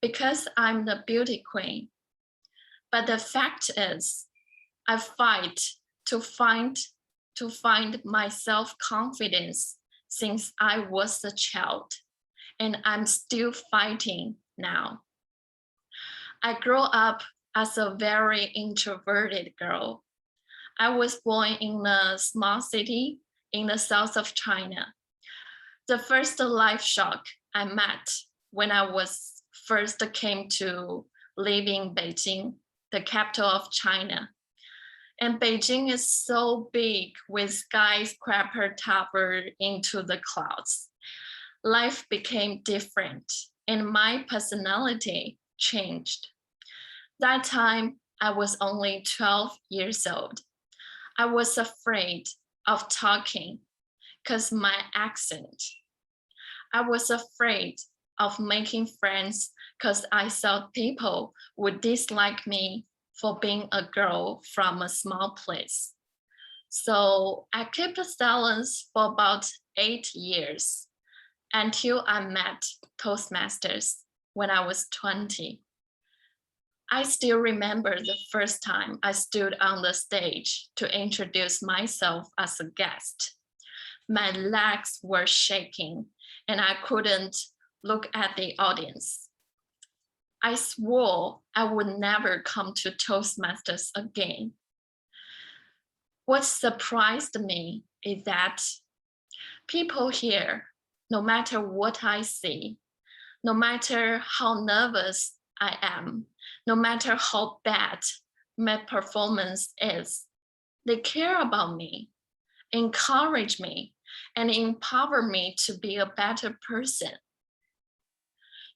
because I'm the beauty queen. But the fact is, I fight to find my self-confidence since I was a child, and I'm still fighting now. I grew up as a very introverted girl. I was born in a small city in the south of China. The first life shock I met when I was first came to live in Beijing, the capital of China. And Beijing is so big with skyscraper tower into the clouds. Life became different and my personality changed. That time, I was only 12 years old. I was afraid of talking because my accent. I was afraid of making friends because I thought people would dislike me for being a girl from a small place. So I kept silence for about 8 years until I met Toastmasters when I was 20. I still remember the first time I stood on the stage to introduce myself as a guest. My legs were shaking and I couldn't look at the audience. I swore I would never come to Toastmasters again. What surprised me is that people here, no matter what I see, no matter how nervous I am, no matter how bad my performance is, they care about me, encourage me, and empower me to be a better person.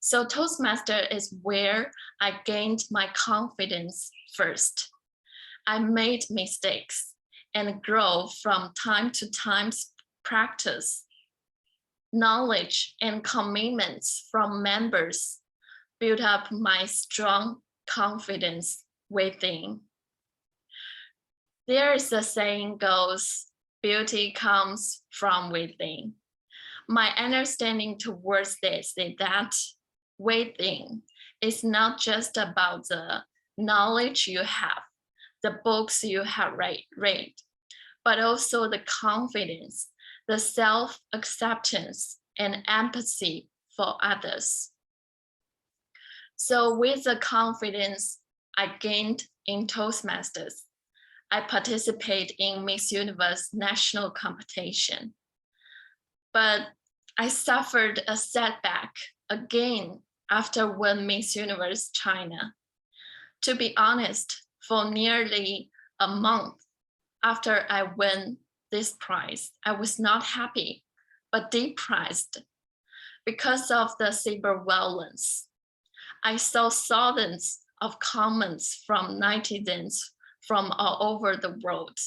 So Toastmaster is where I gained my confidence first. I made mistakes and grow from time to time practice. Knowledge and commitments from members built up my strong confidence within. There is a saying goes, beauty comes from within. My understanding towards this is that within is not just about the knowledge you have, the books you have read, but also the confidence, the self-acceptance, and empathy for others. So with the confidence I gained in Toastmasters, I participate in Miss Universe national competition. But I suffered a setback again after won Miss Universe China. To be honest, for nearly a month after I won this prize, I was not happy, but depressed because of the cyberviolence. I saw thousands of comments from netizens from all over the world,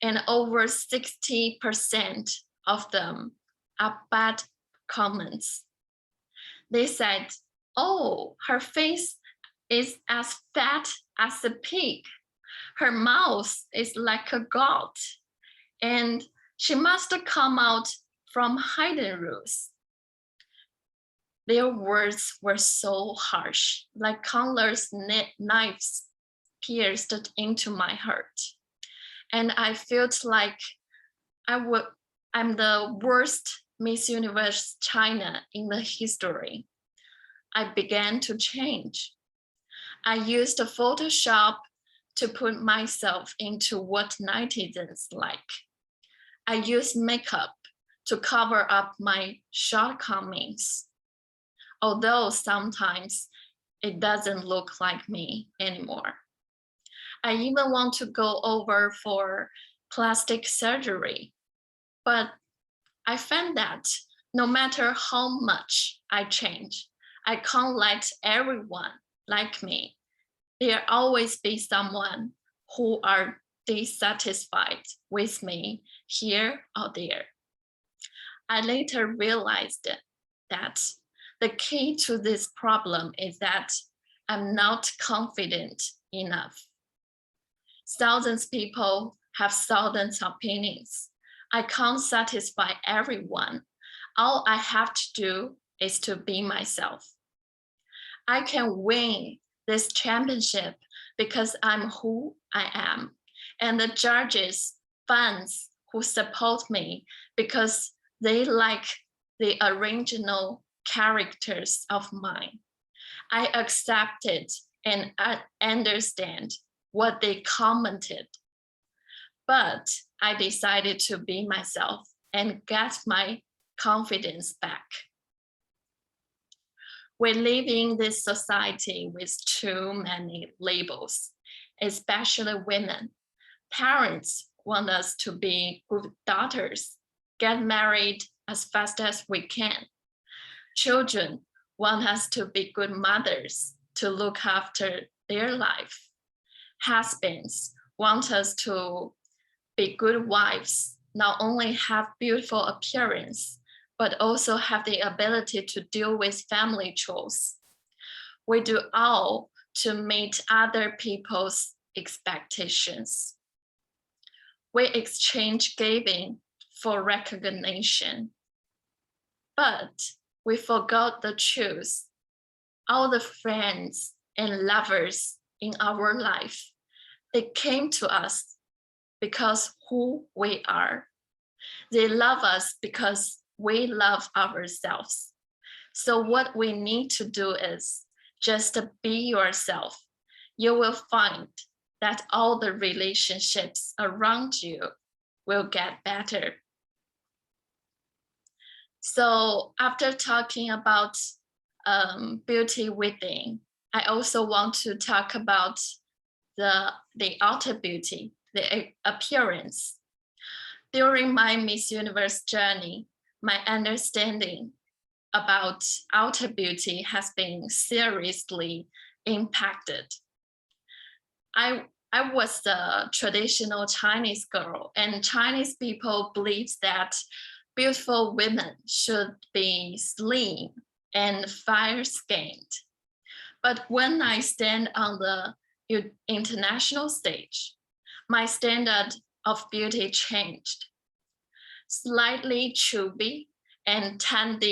and over 60% of them are bad comments. They said, "Oh, her face is as fat as a pig. Her mouth is like a goat, and she must come out from hidden roots." Their words were so harsh, like countless knives pierced into my heart. And I felt like I'm the worst Miss Universe China in the history. I began to change. I used Photoshop to put myself into what netizens like. I used makeup to cover up my shortcomings, although sometimes it doesn't look like me anymore. I even want to go over for plastic surgery, but I found that no matter how much I change, I can't let everyone like me. There'll always be someone who are dissatisfied with me here or there. I later realized that the key to this problem is that I'm not confident enough. Thousands of people have thousands of opinions. I can't satisfy everyone. All I have to do is to be myself. I can win this championship because I'm who I am, and the judges, fans who support me because they like the original characters of mine. I accepted and understand what they commented, but I decided to be myself and get my confidence back. We live in this society with too many labels, especially women. Parents want us to be good daughters, get married as fast as we can. Children want us to be good mothers, to look after their life. Husbands want us to be good wives, not only have beautiful appearance, but also have the ability to deal with family chores. We do all to meet other people's expectations. We exchange giving for recognition, but we forgot the truth. All the friends and lovers in our life, they came to us because who we are. They love us because we love ourselves. So what we need to do is just be yourself. You will find that all the relationships around you will get better. So after talking about beauty within, I also want to talk about the outer beauty, the appearance. During my Miss Universe journey, my understanding about outer beauty has been seriously impacted. I was a traditional Chinese girl, and Chinese people believe that beautiful women should be slim and fair-skinned. But when I stand on the international stage, my standard of beauty changed. Slightly chubby and tanned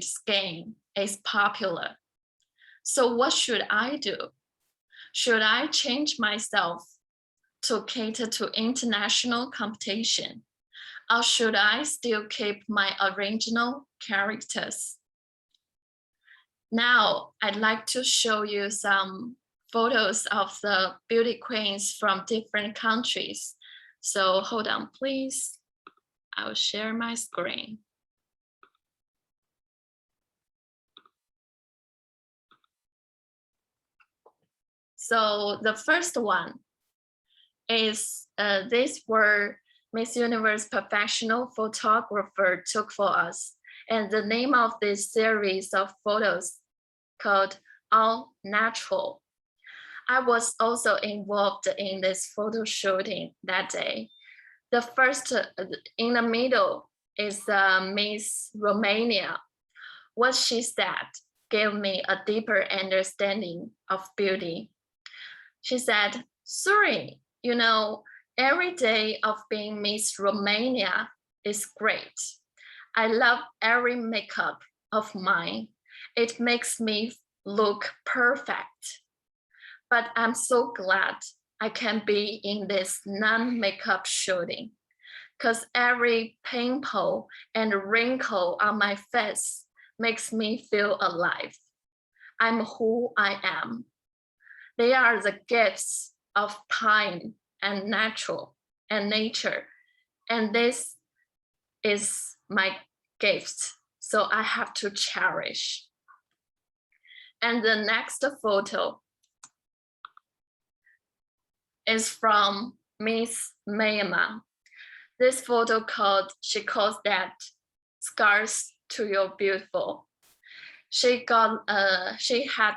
skin is popular. So what should I do? Should I change myself to cater to international competition? Or should I still keep my original characters? Now, I'd like to show you some photos of the beauty queens from different countries. So hold on, please. I'll share my screen. So the first one is, these were Miss Universe professional photographer took for us. And the name of this series of photos called All Natural. I was also involved in this photo shooting that day. The first in the middle is Miss Romania. What she said gave me a deeper understanding of beauty. She said, "Sorry, you know, every day of being Miss Romania is great. I love every makeup of mine. It makes me look perfect. But I'm so glad I can be in this non-makeup shooting because every pimple and wrinkle on my face makes me feel alive. I'm who I am. They are the gifts of time and nature. And this is my gift, so I have to cherish." And the next photo is from Miss Myanmar. This photo she calls that "Scars to Your Beautiful." She had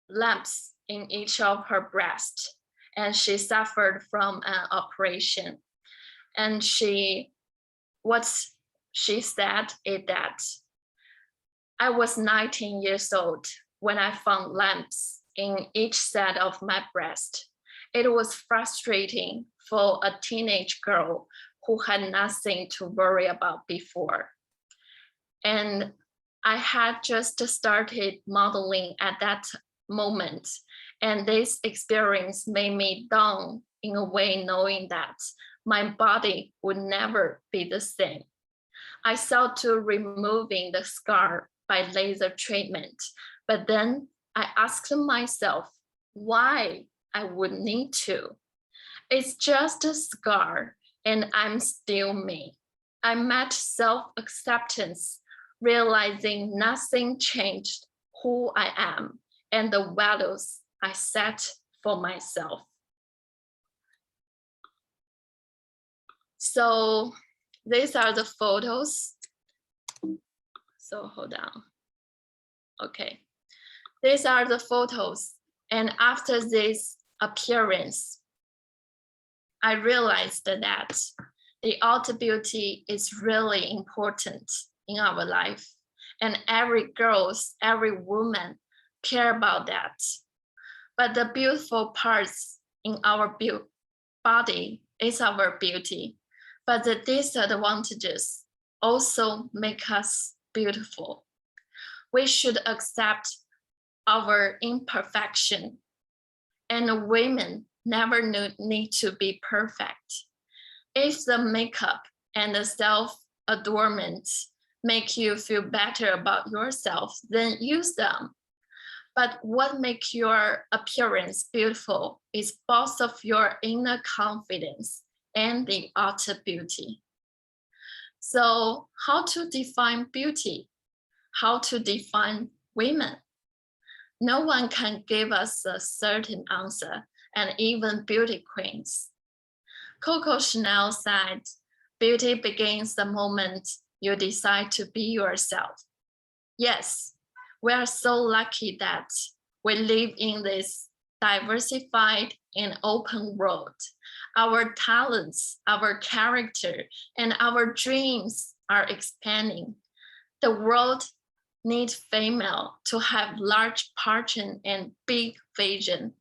lumps in each of her breasts, and she suffered from an operation. And what she said is that, "I was 19 years old when I found lumps in each side of my breast. It was frustrating for a teenage girl who had nothing to worry about before. And I had just started modeling at that moment. And this experience made me down in a way, knowing that my body would never be the same. I sought to removing the scar by laser treatment, but then I asked myself why I would need to. It's just a scar and I'm still me. I met self-acceptance, realizing nothing changed who I am and the values I set for myself." So these are the photos. So hold on. Okay. These are the photos. And after this appearance, I realized that the outer beauty is really important in our life. And every girl, every woman care about that. But the beautiful parts in our body is our beauty. But the disadvantages also make us beautiful. We should accept our imperfection, and women never need to be perfect. If the makeup and the self-adornment make you feel better about yourself, then use them. But what makes your appearance beautiful is both of your inner confidence and the outer beauty. So how to define beauty? How to define women? No one can give us a certain answer, and even beauty queens. Coco Chanel said, "Beauty begins the moment you decide to be yourself." Yes, we are so lucky that we live in this diversified and open world. Our talents, our character, and our dreams are expanding. The world needs female to have large passion and big vision.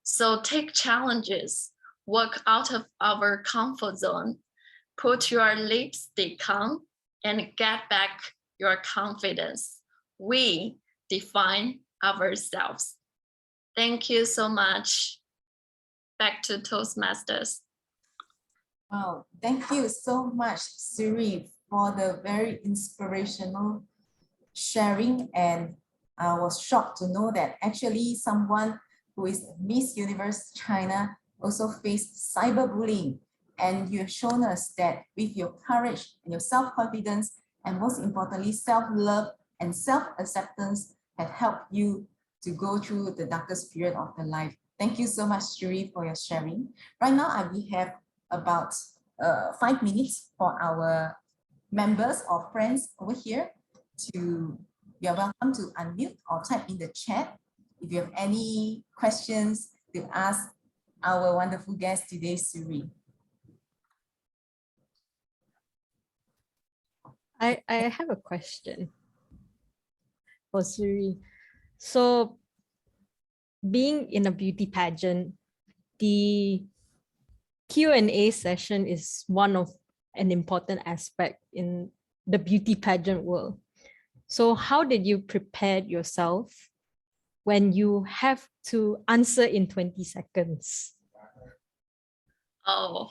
So take challenges, walk out of our comfort zone, put your lipstick on, and get back your confidence. we define ourselves. Thank you so much. Back to Toastmasters. Wow, thank you so much, Suri, for the very inspirational sharing. And I was shocked to know that actually someone who is Miss Universe China also faced cyberbullying. And you have shown us that with your courage and your self-confidence, and most importantly, self-love and self-acceptance have helped you to go through the darkest period of your life. Thank you so much, Shuri, for your sharing. Right now, we have about 5 minutes for our members or friends over here to, you're welcome to unmute or type in the chat if you have any questions to ask our wonderful guest today, Suri. I have a question for Suri. So being in a beauty pageant, the Q&A session is one of an important aspect in the beauty pageant world. So how did you prepare yourself when you have to answer in 20 seconds? Oh,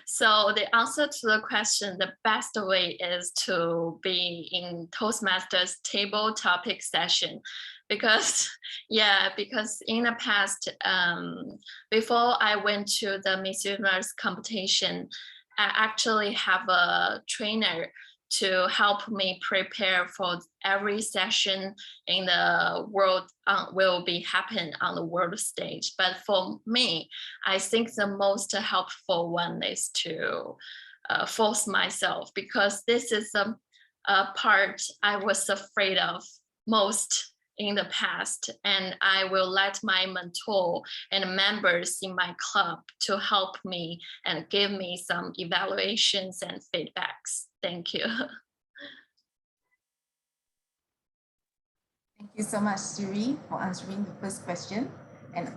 so the answer to the question, the best way is to be in Toastmasters table topic session, because because in the past, before I went to the Miss Universe competition, I actually have a trainer to help me prepare for every session in the world will be happen on the world stage. But for me, I think the most helpful one is to force myself, because this is a part I was afraid of most in the past, and I will let my mentor and members in my club to help me and give me some evaluations and feedbacks. Thank you. Thank you so much, Suri, for answering the first question. And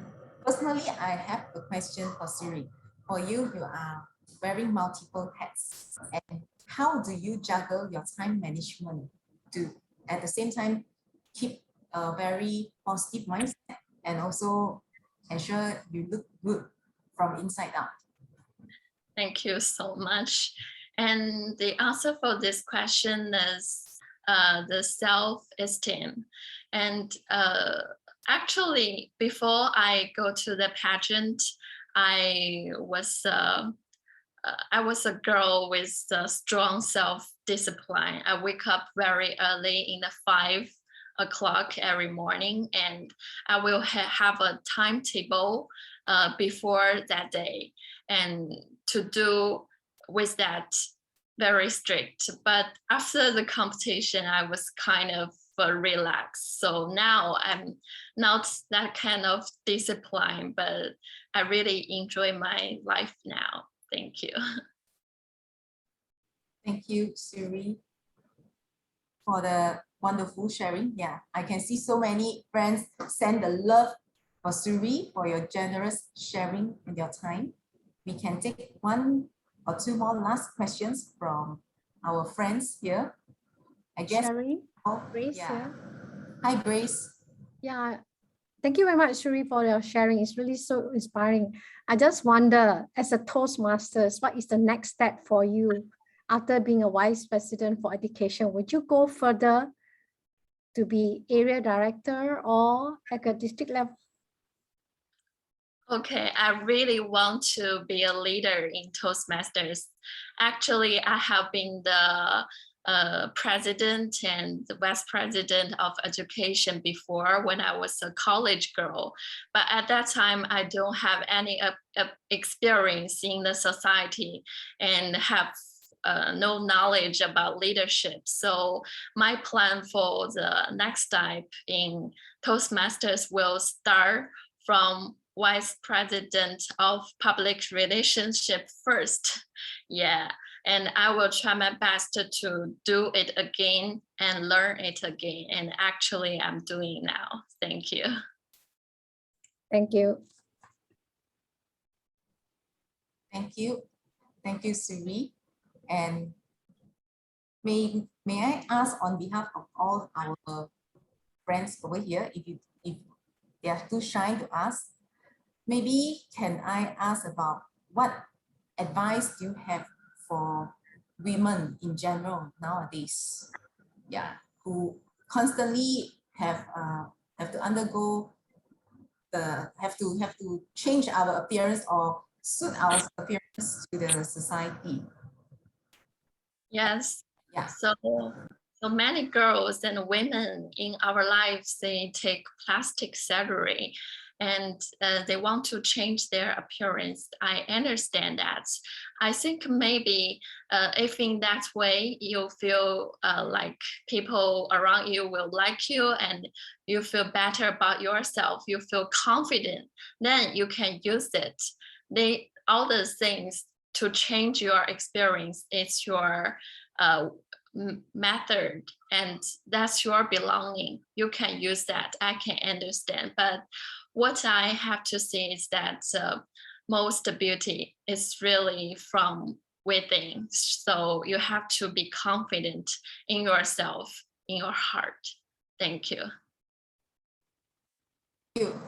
personally, I have a question for Suri. For you, you are wearing multiple hats. And how do you juggle your time management to, at the same time, keep a very positive mindset and also ensure you look good from inside out? Thank you so much. And the answer for this question is the self-esteem. And actually, before I go to the pageant, I was a girl with strong self-discipline. I wake up very early in the 5 o'clock every morning, and I will have a timetable before that day, and to do with that very strict. But after the competition, I was kind of relaxed. So now I'm not that kind of discipline, but I really enjoy my life now. Thank you. Thank you, Suri, for the wonderful sharing. Yeah, I can see so many friends send the love for Suri for your generous sharing and your time. We can take 1 or 2 more last questions from our friends here. I guess. Sherry, Grace here. Hi, Grace. Yeah, thank you very much, Shuri, for your sharing. It's really so inspiring. I just wonder, as a Toastmasters, what is the next step for you after being a Vice President for Education? Would you go further to be area director or at a district level? Okay, I really want to be a leader in Toastmasters. Actually, I have been the president and the vice president of education before when I was a college girl. But at that time, I don't have any experience in the society and have no knowledge about leadership. So my plan for the next step in Toastmasters will start from Vice President of Public Relationship first. Yeah, and I will try my best to do it again and learn it again. And actually, I'm doing now. Thank you. Thank you. Thank you. Thank you, Suri. And May I ask on behalf of all our friends over here, if they are too shy to ask, maybe can I ask about what advice do you have for women in general nowadays? Yeah, who constantly have to undergo have to change our appearance or suit our appearance to the society. Yes. Yeah. So many girls and women in our lives, they take plastic surgery and they want to change their appearance. I understand that. I think maybe if in that way you feel like people around you will like you and you feel better about yourself, you feel confident, then you can use it. All the things to change your experience, it's your method and that's your belonging. You can use that. I can understand. But what I have to say is that most beauty is really from within. So you have to be confident in yourself, in your heart. Thank you.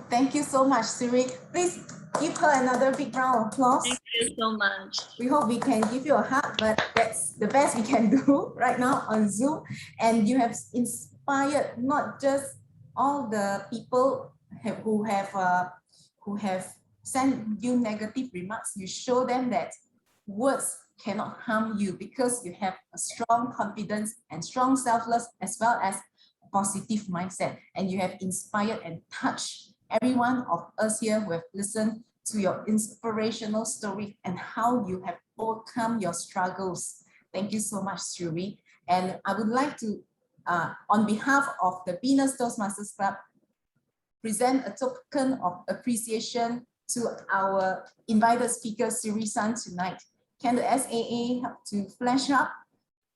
Thank you so much, Siri. Please give her another big round of applause. Thank you so much. We hope we can give you a hug, but that's the best we can do right now on Zoom. And you have inspired not just all the people who have sent you negative remarks. You show them that words cannot harm you because you have a strong confidence and strong self-love as well as positive mindset, and you have inspired and touched every one of us here who have listened to your inspirational story and how you have overcome your struggles. Thank you so much, Shuri. And I would like to, on behalf of the Venus Toastmasters Club, present a token of appreciation to our invited speaker, Siri San, tonight. Can the SAA help to flash up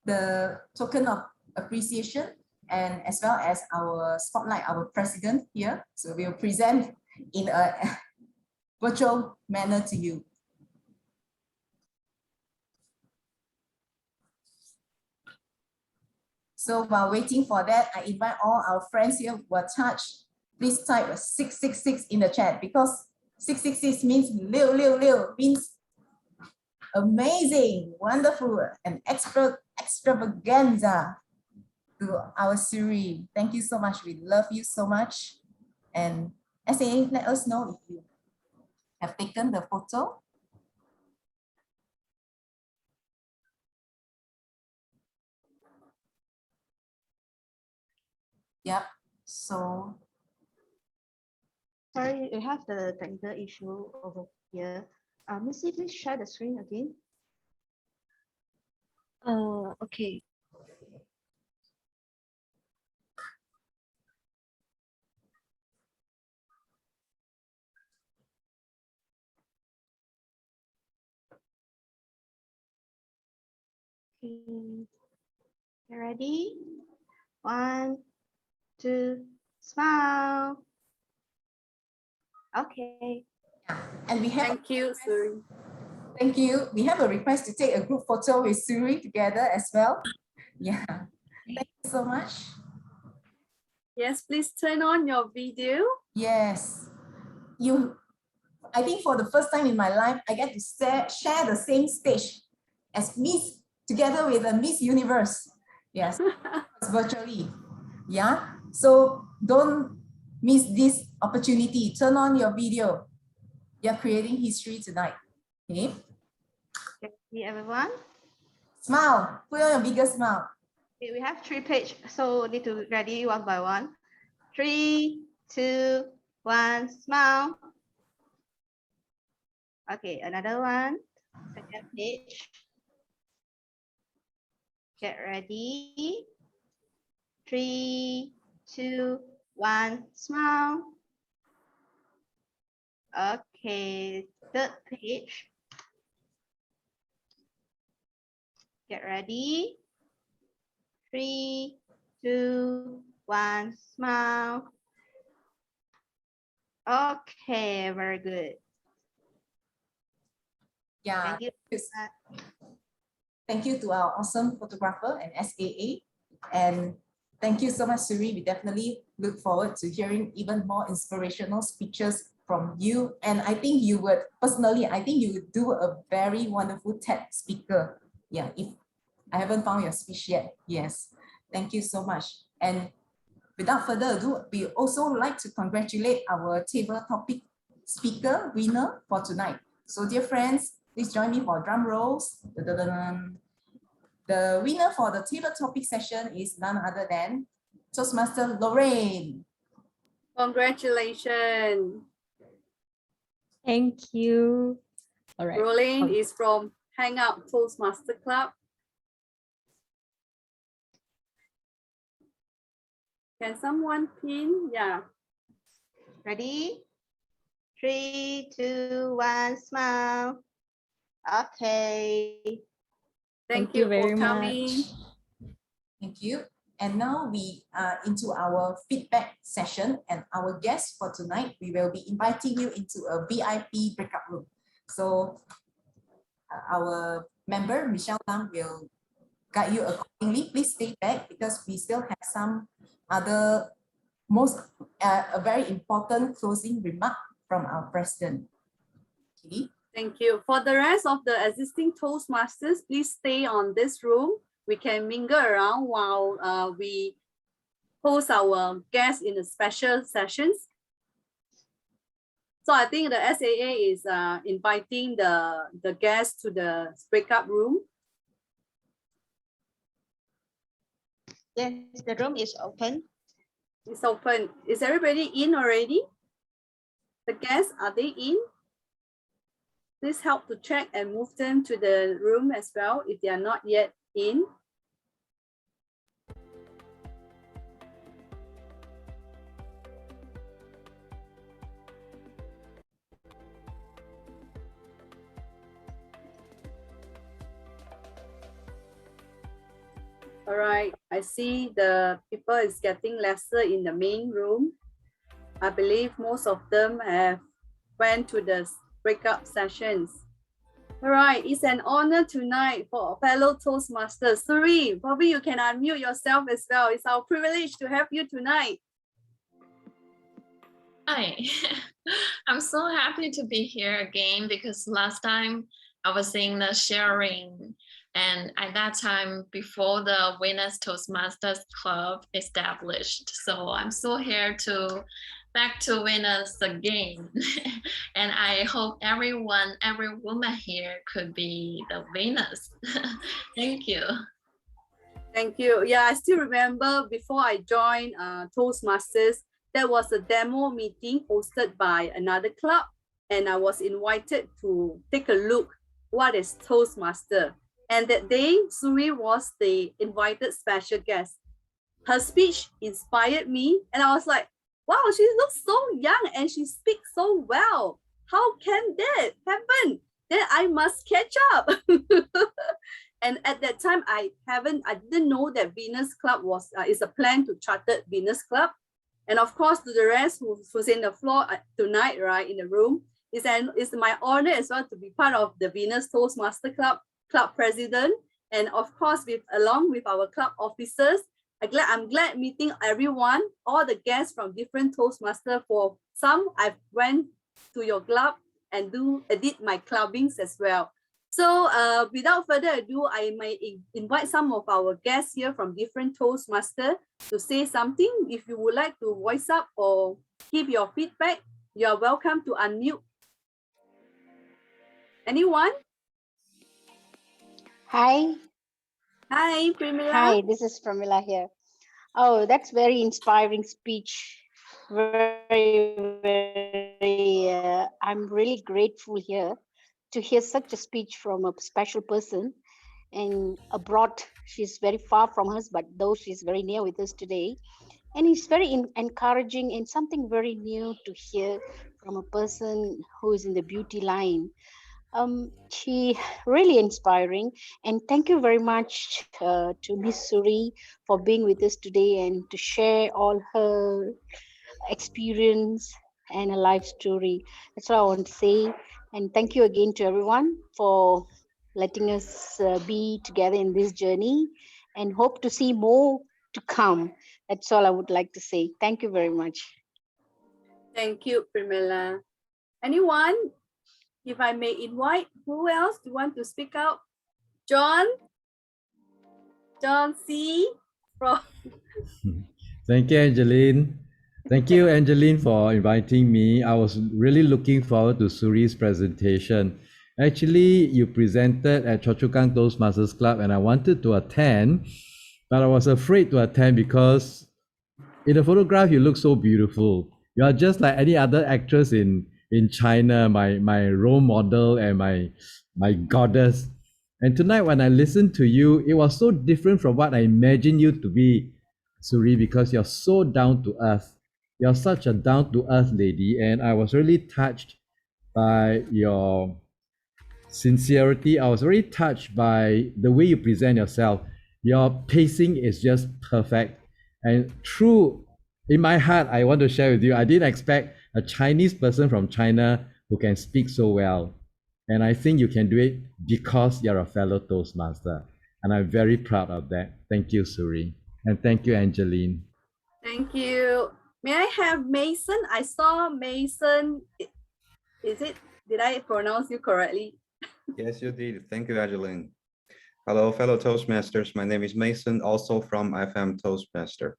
the token of appreciation? And as well as our spotlight, our president here. So we'll present in a virtual manner to you. So while waiting for that, I invite all our friends here who are touched, please type 666 in the chat, because 666 means Liu, Liu, Liu, means amazing, wonderful, and extravaganza. To our Siri. Thank you so much. We love you so much. And SAA, let us know if you have taken the photo. Yep. So. Sorry, we have the technical issue over here. Missy, please share the screen again. Okay. Okay. You ready? 1, 2, smile. Okay. And we have Thank you, Suri. Thank you. We have a request to take a group photo with Suri together as well. Yeah. Thank you so much. Yes, please turn on your video. Yes. I think for the first time in my life, I get to share the same stage as Miss, together with the Miss Universe. Yes, virtually. Yeah. So don't miss this opportunity. Turn on your video. You're creating history tonight. Okay. See everyone. Smile. Put on your biggest smile. Okay, we have 3 pages, so need to ready one by one. 3, 2, 1, smile. Okay, another one. Second page. Get ready. 3, 2, 1, smile. Okay, third page. Get ready. 3, 2, 1, smile. Okay, very good. Yeah. Thank you. Thank you to our awesome photographer and SAA. And thank you so much, Suri. We definitely look forward to hearing even more inspirational speeches from you. And I think you would, personally, I think you would do a very wonderful TED speaker. Yeah, if I haven't found your speech yet. Yes, thank you so much. And without further ado, we also like to congratulate our table topic speaker winner for tonight. So dear friends, please join me for drum rolls. The winner for the table topic session is none other than Toastmaster Lorraine. Congratulations. Thank you. All right. Lorraine is from Hangout Toastmaster Club. Can someone pin? Yeah. Ready? 3, 2, 1, smile. Okay. Thank you very for coming. much. Thank you. And now we are into our feedback session, and our guest for tonight, we will be inviting you into a VIP breakout room. So our member, Michelle Lam, will guide you accordingly. Please stay back because we still have some other a very important closing remark from our president. Okay. Thank you. For the rest of the existing Toastmasters, please stay on this room. We can mingle around while we host our guests in the special sessions. So I think the SAA is inviting the guests to the breakout room. Yes, the room is open. It's open. Is everybody in already? The guests, are they in? Please help to check and move them to the room as well if they are not yet in. All right, I see the people is getting lesser in the main room. I believe most of them have went to the breakout sessions. All right, it's an honor tonight for fellow Toastmasters. Suri, probably you can unmute yourself as well. It's our privilege to have you tonight. Hi, I'm so happy to be here again because last time I was in the sharing, and at that time before the Winners Toastmasters Club established. So I'm so here to back to Winners again. And I hope every woman here could be the winners. Thank you. Thank you. Yeah, I still remember before I joined Toastmasters, there was a demo meeting hosted by another club, and I was invited to take a look what is Toastmaster. And that day, Suri was the invited special guest. Her speech inspired me, and I was like, wow, she looks so young and she speaks so well. How can that happen? Then I must catch up. And at that time, I didn't know that Venus Club is a plan to chartered Venus Club. And of course, to the rest who's in the floor tonight, right, in the room, it's my honor as well to be part of the Venus Toastmaster Club president. And of course, along with our club officers, I'm glad meeting everyone, all the guests from different Toastmasters. For some, I went to your club and did my clubbings as well. So without further ado, I might invite some of our guests here from different Toastmasters to say something. If you would like to voice up or give your feedback, you are welcome to unmute. Anyone? Hi. Hi, Pramila. Hi, this is Pramila here. Oh, that's very inspiring speech. I'm really grateful here to hear such a speech from a special person and abroad. She's very far from us, but though she's very near with us today. And it's very encouraging and something very new to hear from a person who is in the beauty line. She really inspiring, and thank you very much to Miss Suri for being with us today and to share all her experience and a life story. That's what I want to say. And thank you again to everyone for letting us be together in this journey, and hope to see more to come. That's all I would like to say. Thank you very much. Thank you, Primilla. Anyone? If I may invite, who else do you want to speak out? John? John C. from Thank you, Angeline. Thank you, Angeline, for inviting me. I was really looking forward to Suri's presentation. Actually, you presented at Choa Chu Kang Toastmasters Club, and I wanted to attend, but I was afraid to attend because in the photograph, you look so beautiful. You are just like any other actress in China, my role model and my goddess. And tonight, when I listened to you, it was so different from what I imagined you to be, Suri, because you're so down to earth. You're such a down to earth lady, and I was really touched by your sincerity. I was really touched by the way you present yourself. Your pacing is just perfect. And true, in my heart, I want to share with you, I didn't expect a Chinese person from China who can speak so well. And I think you can do it because you're a fellow Toastmaster. And I'm very proud of that. Thank you, Suri. And thank you, Angeline. Thank you. May I have Mason? I saw Mason. Is it? Did I pronounce you correctly? Yes, you did. Thank you, Angeline. Hello, fellow Toastmasters. My name is Mason, also from FM Toastmaster.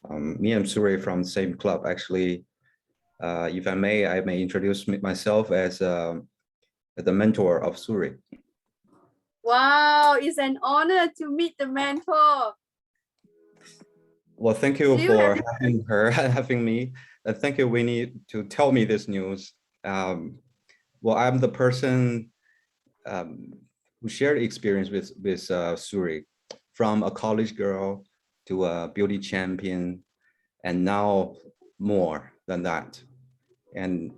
Me and Suri from the same club. Actually, if I may introduce myself as the mentor of Suri. Wow, it's an honor to meet the mentor. Well, thank you for having her, having me. And thank you, Winnie, to tell me this news. Well, I'm the person who shared experience with Suri, from a college girl to a beauty champion, and now more than that. And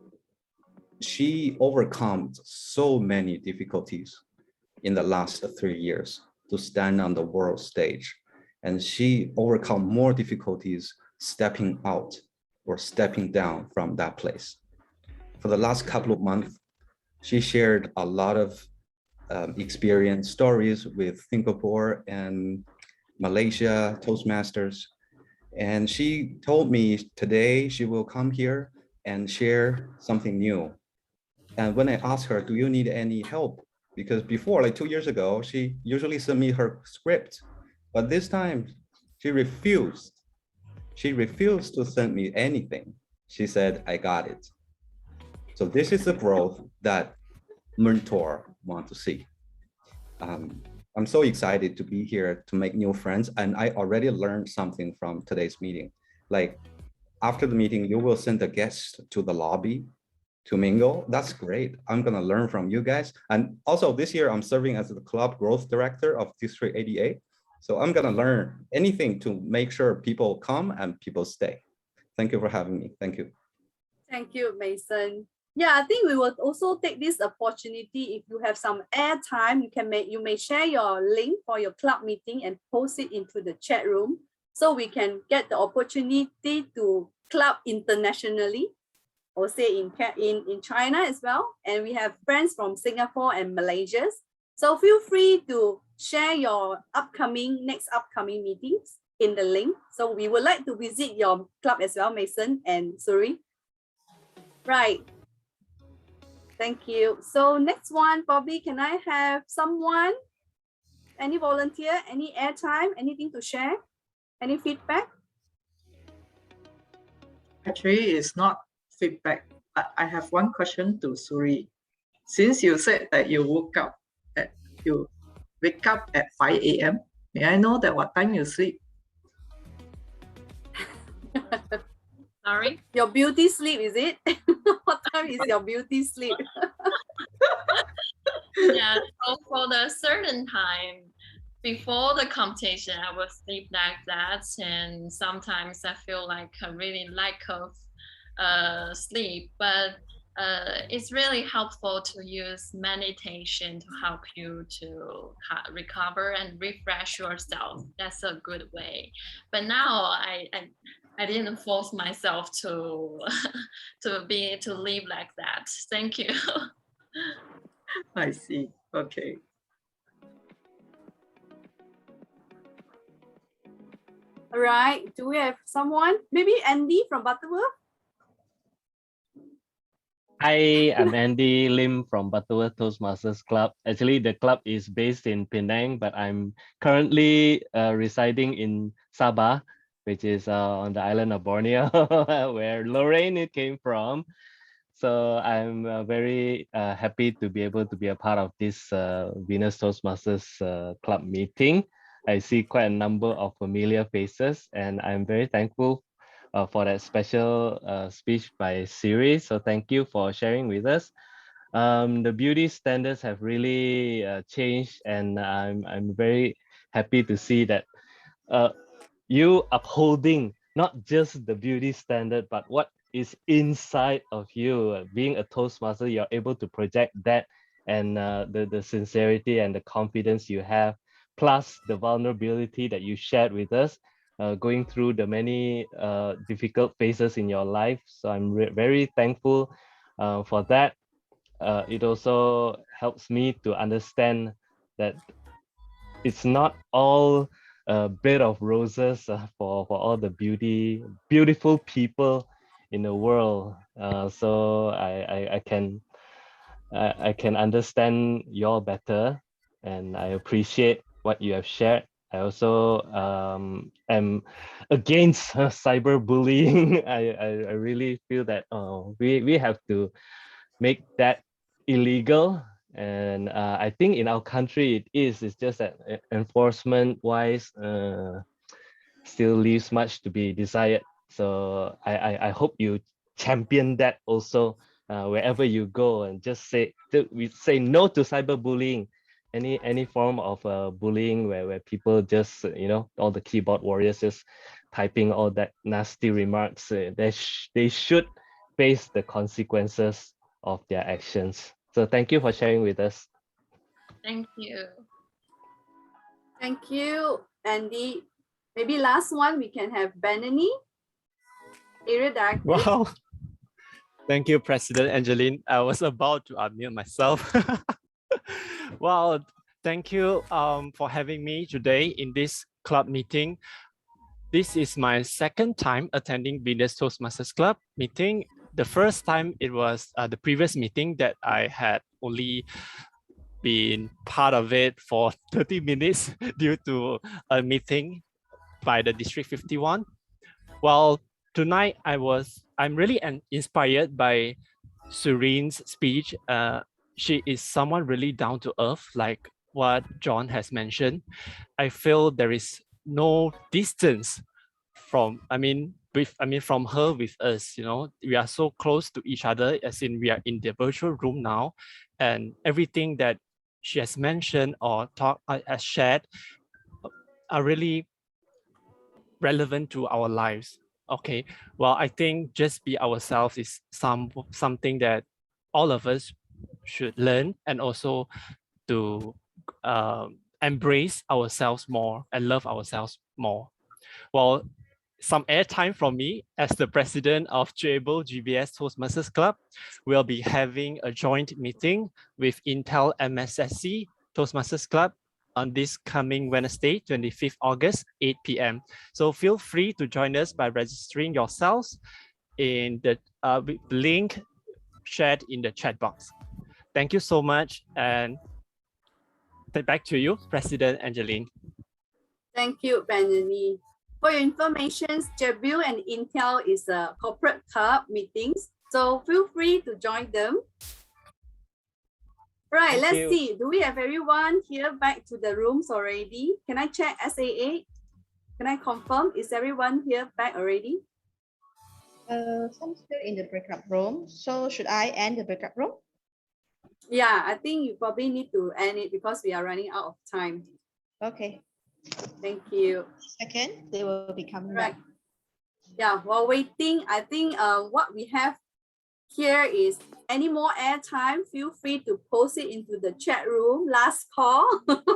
she overcome so many difficulties in the last 3 years to stand on the world stage. And she overcome more difficulties stepping out or stepping down from that place. For the last couple of months, she shared a lot of experience stories with Singapore and Malaysia Toastmasters. And she told me today she will come here and share something new. And when I asked her, do you need any help? Because before, like 2 years ago, she usually sent me her script. But this time, she refused. She refused to send me anything. She said, I got it. So this is the growth that mentor want to see. I'm so excited to be here to make new friends. And I already learned something from today's meeting. Like after the meeting, you will send a guest to the lobby to mingle. That's great. I'm gonna learn from you guys. And also this year, I'm serving as the club growth director of District 88. So I'm gonna learn anything to make sure people come and people stay. Thank you for having me. Thank you. Thank you, Mason. Yeah, I think we will also take this opportunity. If you have some airtime, you may share your link for your club meeting and post it into the chat room, so we can get the opportunity to club internationally, or say in China as well. And we have friends from Singapore and Malaysia. So feel free to share your next upcoming meetings in the link. So we would like to visit your club as well, Mason and Suri. Right. Thank you. So next one, probably, can I have someone? Any volunteer, any airtime, anything to share? Any feedback? Actually, it's not feedback, but I have one question to Suri. Since you said that you wake up at 5 a.m., may I know that what time you sleep? Sorry? Your beauty sleep, is it? What time is your beauty sleep? Yeah, so for the certain time before the competition, I will sleep like that, and sometimes I feel like a really lack of sleep, but it's really helpful to use meditation to help you to recover and refresh yourself. That's a good way. But now I didn't force myself to live like that. Thank you. I see. Okay. All right. Do we have someone? Maybe Andy from Butterworth? Hi, I'm Andy Lim from Butterworth Toastmasters Club. Actually, the club is based in Penang, but I'm currently residing in Sabah, which is on the island of Borneo, where Lorraine came from. So I'm very happy to be able to be a part of this Venus Toastmasters Club meeting. I see quite a number of familiar faces, and I'm very thankful for that special speech by Siri. So thank you for sharing with us. The beauty standards have really changed, and I'm very happy to see that you upholding not just the beauty standard, but what is inside of you. Being a Toastmaster, you're able to project that, and the sincerity and the confidence you have, plus the vulnerability that you shared with us, going through the many difficult phases in your life. So I'm very thankful for that. It also helps me to understand that it's not all a bed of roses for all the beautiful people in the world. So I can understand you all better, and I appreciate what you have shared. I also am against cyberbullying. I really feel that we have to make that illegal. And I think in our country it is. It's just that enforcement wise still leaves much to be desired. So I hope you champion that also wherever you go, and just we say no to cyberbullying, any form of bullying where people just all the keyboard warriors just typing all that nasty remarks. They should face the consequences of their actions. So thank you for sharing with us. Thank you. Thank you, Andy. Maybe last one we can have Benany, Area Director. Wow. Thank you, President Angeline. I was about to unmute myself. Wow, thank you for having me today in this club meeting. This is my second time attending Venus Toastmasters Club meeting. The first time it was the previous meeting that I had only been part of it for 30 minutes due to a meeting by the District 51. Well, tonight I'm really inspired by Serene's speech. She is someone really down to earth, like what John has mentioned. I feel there is no distance from from her with us. We are so close to each other, as in we are in the virtual room now, and everything that she has mentioned or has shared are really relevant to our lives. Okay, well, I think just be ourselves is something that all of us should learn, and also to embrace ourselves more and love ourselves more. Well, some airtime from me as the president of Jabil GBS Toastmasters Club. We'll be having a joint meeting with Intel MSSC Toastmasters Club on this coming Wednesday, 25th August, 8 p.m. So feel free to join us by registering yourselves in the link shared in the chat box. Thank you so much, and back to you, President Angeline. Thank you, Benany. For your information, Jabil and Intel is a corporate club meetings, so feel free to join them. Right, let's see. Do we have everyone here back to the rooms already? Can I check SAA? Can I confirm? Is everyone here back already? Some still in the breakout room. So should I end the breakout room? Yeah, I think you probably need to end it because we are running out of time. Okay. Thank you. Second, they will be coming back. back. Yeah, while waiting, I think what we have here is any more airtime, feel free to post it into the chat room. Last call.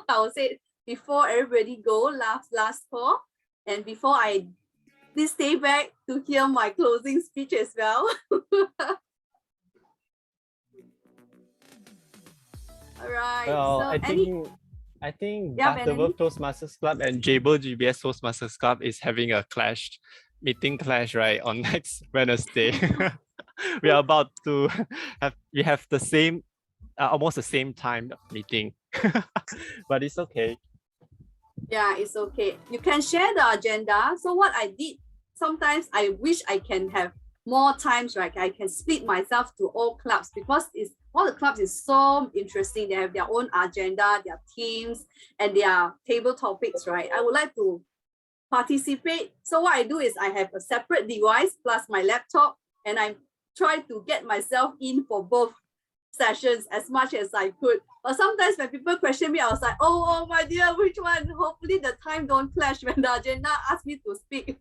I will say before everybody go, last call. And before please stay back to hear my closing speech as well. All right. Well, so I think I think Yeah, Butterworth Toastmasters Club and Jabil GBS Toastmasters Club is having a meeting clash, right, on next Wednesday. We are about to have the same, almost the same time meeting, but it's okay. Yeah, it's okay. You can share the agenda. So what I did, sometimes I wish I can have more times, right? I can split myself to all clubs because all the clubs is so interesting. They have their own agenda, their teams, and their table topics, right? I would like to participate. So what I do is I have a separate device plus my laptop, and I try to get myself in for both sessions as much as I could. But sometimes when people question me, I was like, oh my dear, which one? Hopefully the time don't clash when the agenda asks me to speak.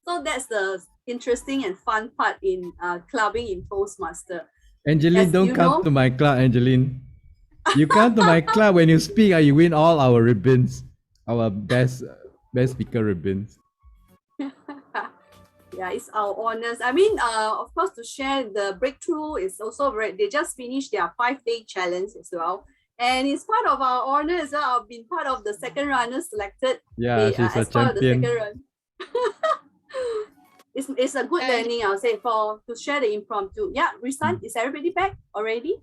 So that's the interesting and fun part in clubbing in Toastmaster. Angeline, don't come to my club, Angeline. You come to my club when you speak, you win all our ribbons, our best speaker ribbons. Yeah, it's our honors. I mean, of course, to share the breakthrough is also they just finished their 5-day challenge as well. And it's part of our honor as well. I've been part of the second runner selected. Yeah, she's a part of the champion. second run. It's a good learning, I'll say, to share the impromptu. Yeah, Risan, is everybody back already?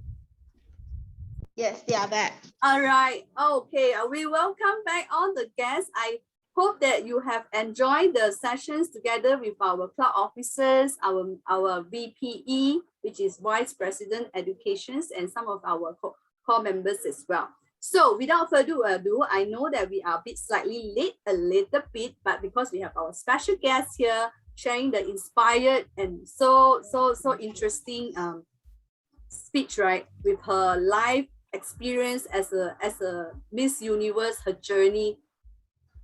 Yes, they are back. All right. Okay. We welcome back all the guests. I hope that you have enjoyed the sessions together with our club officers, our VPE, which is Vice President Educations, and some of our core members as well. So without further ado, I know that we are a bit slightly late, a little bit, but because we have our special guest here sharing the inspired and so interesting speech, right, with her life experience as a Miss Universe, her journey,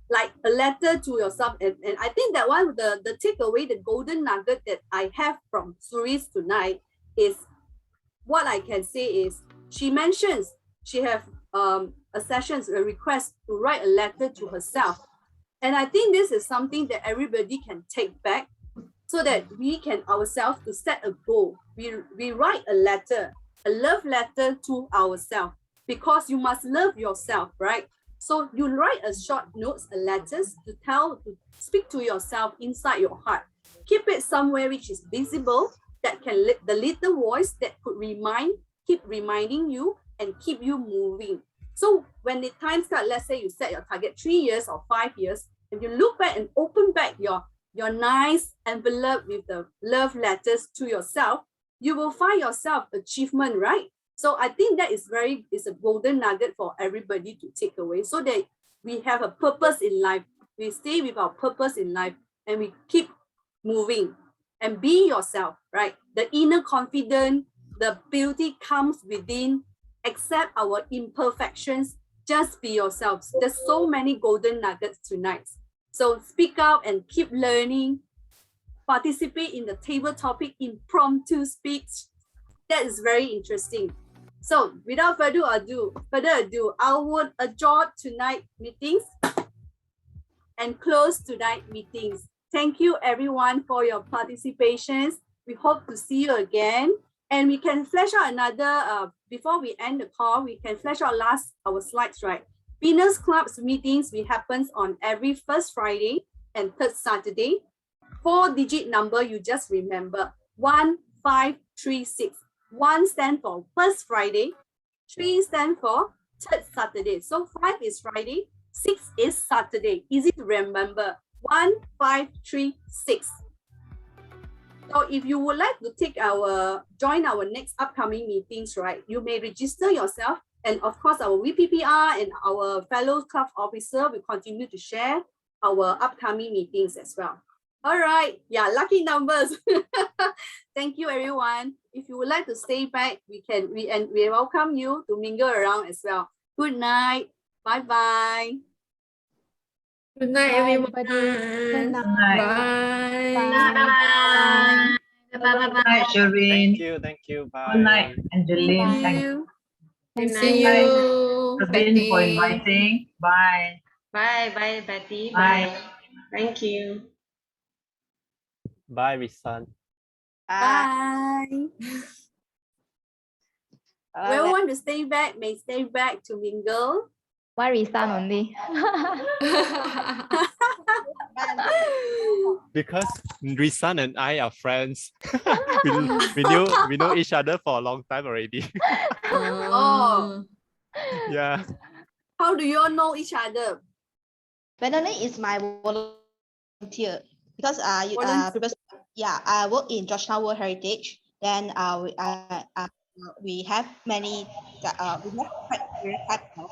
like a letter to yourself. And I think that one of the takeaway, the golden nugget that I have from Suris tonight is, what I can say is, she mentions she have a session, a request to write a letter to herself. And I think this is something that everybody can take back, so that we can ourselves to set a goal. We write a letter, a love letter to ourselves, because you must love yourself, right? So you write a short notes, a letters to speak to yourself inside your heart. Keep it somewhere which is visible, that can the little voice that could keep reminding you and keep you moving. So when the time starts, let's say you set your target 3 years or 5 years, and you look back and open back your nice envelope with the love letters to yourself, you will find yourself achievement, right? So I think that is a golden nugget for everybody to take away, so that we have a purpose in life. We stay with our purpose in life and we keep moving and be yourself, right? The inner confidence, the beauty comes within. Accept our imperfections. Just be yourselves. There's so many golden nuggets tonight. So speak out and keep learning. Participate in the table topic impromptu speech. That is very interesting. So without further ado, I would adjourn tonight meetings and close tonight meetings. Thank you everyone for your participations. We hope to see you again. And we can flash out another, before we end the call, we can flash out our slides, right? Venus Club's meetings happens on every first Friday and third Saturday. 4-digit number, you just remember, 1536. 1 stands for first Friday, 3 stands for third Saturday. So 5 is Friday, 6 is Saturday. Easy to remember, 1536. So if you would like to join our next upcoming meetings, right, you may register yourself. And of course, our VPPR and our fellow club officer will continue to share our upcoming meetings as well. All right. Yeah, lucky numbers. Thank you, everyone. If you would like to stay back, we welcome you to mingle around as well. Good night. Bye-bye. Good night, everyone. Good night. Bye. Bye. Good night, Shireen. Thank you. Bye. Good night, Angeline. Thank you. Good See night, you, Praveen, for inviting. Bye. Bye, Betty. Bye. Thank you. Bye, Risan. Bye. Whoever want to stay back may stay back to mingle. Why resign only? Because Risan and I are friends. we know each other for a long time already. Oh, Yeah. how do you all know each other? Benoni is my volunteer because I work in Georgetown World Heritage. Then we have many we have quite various types of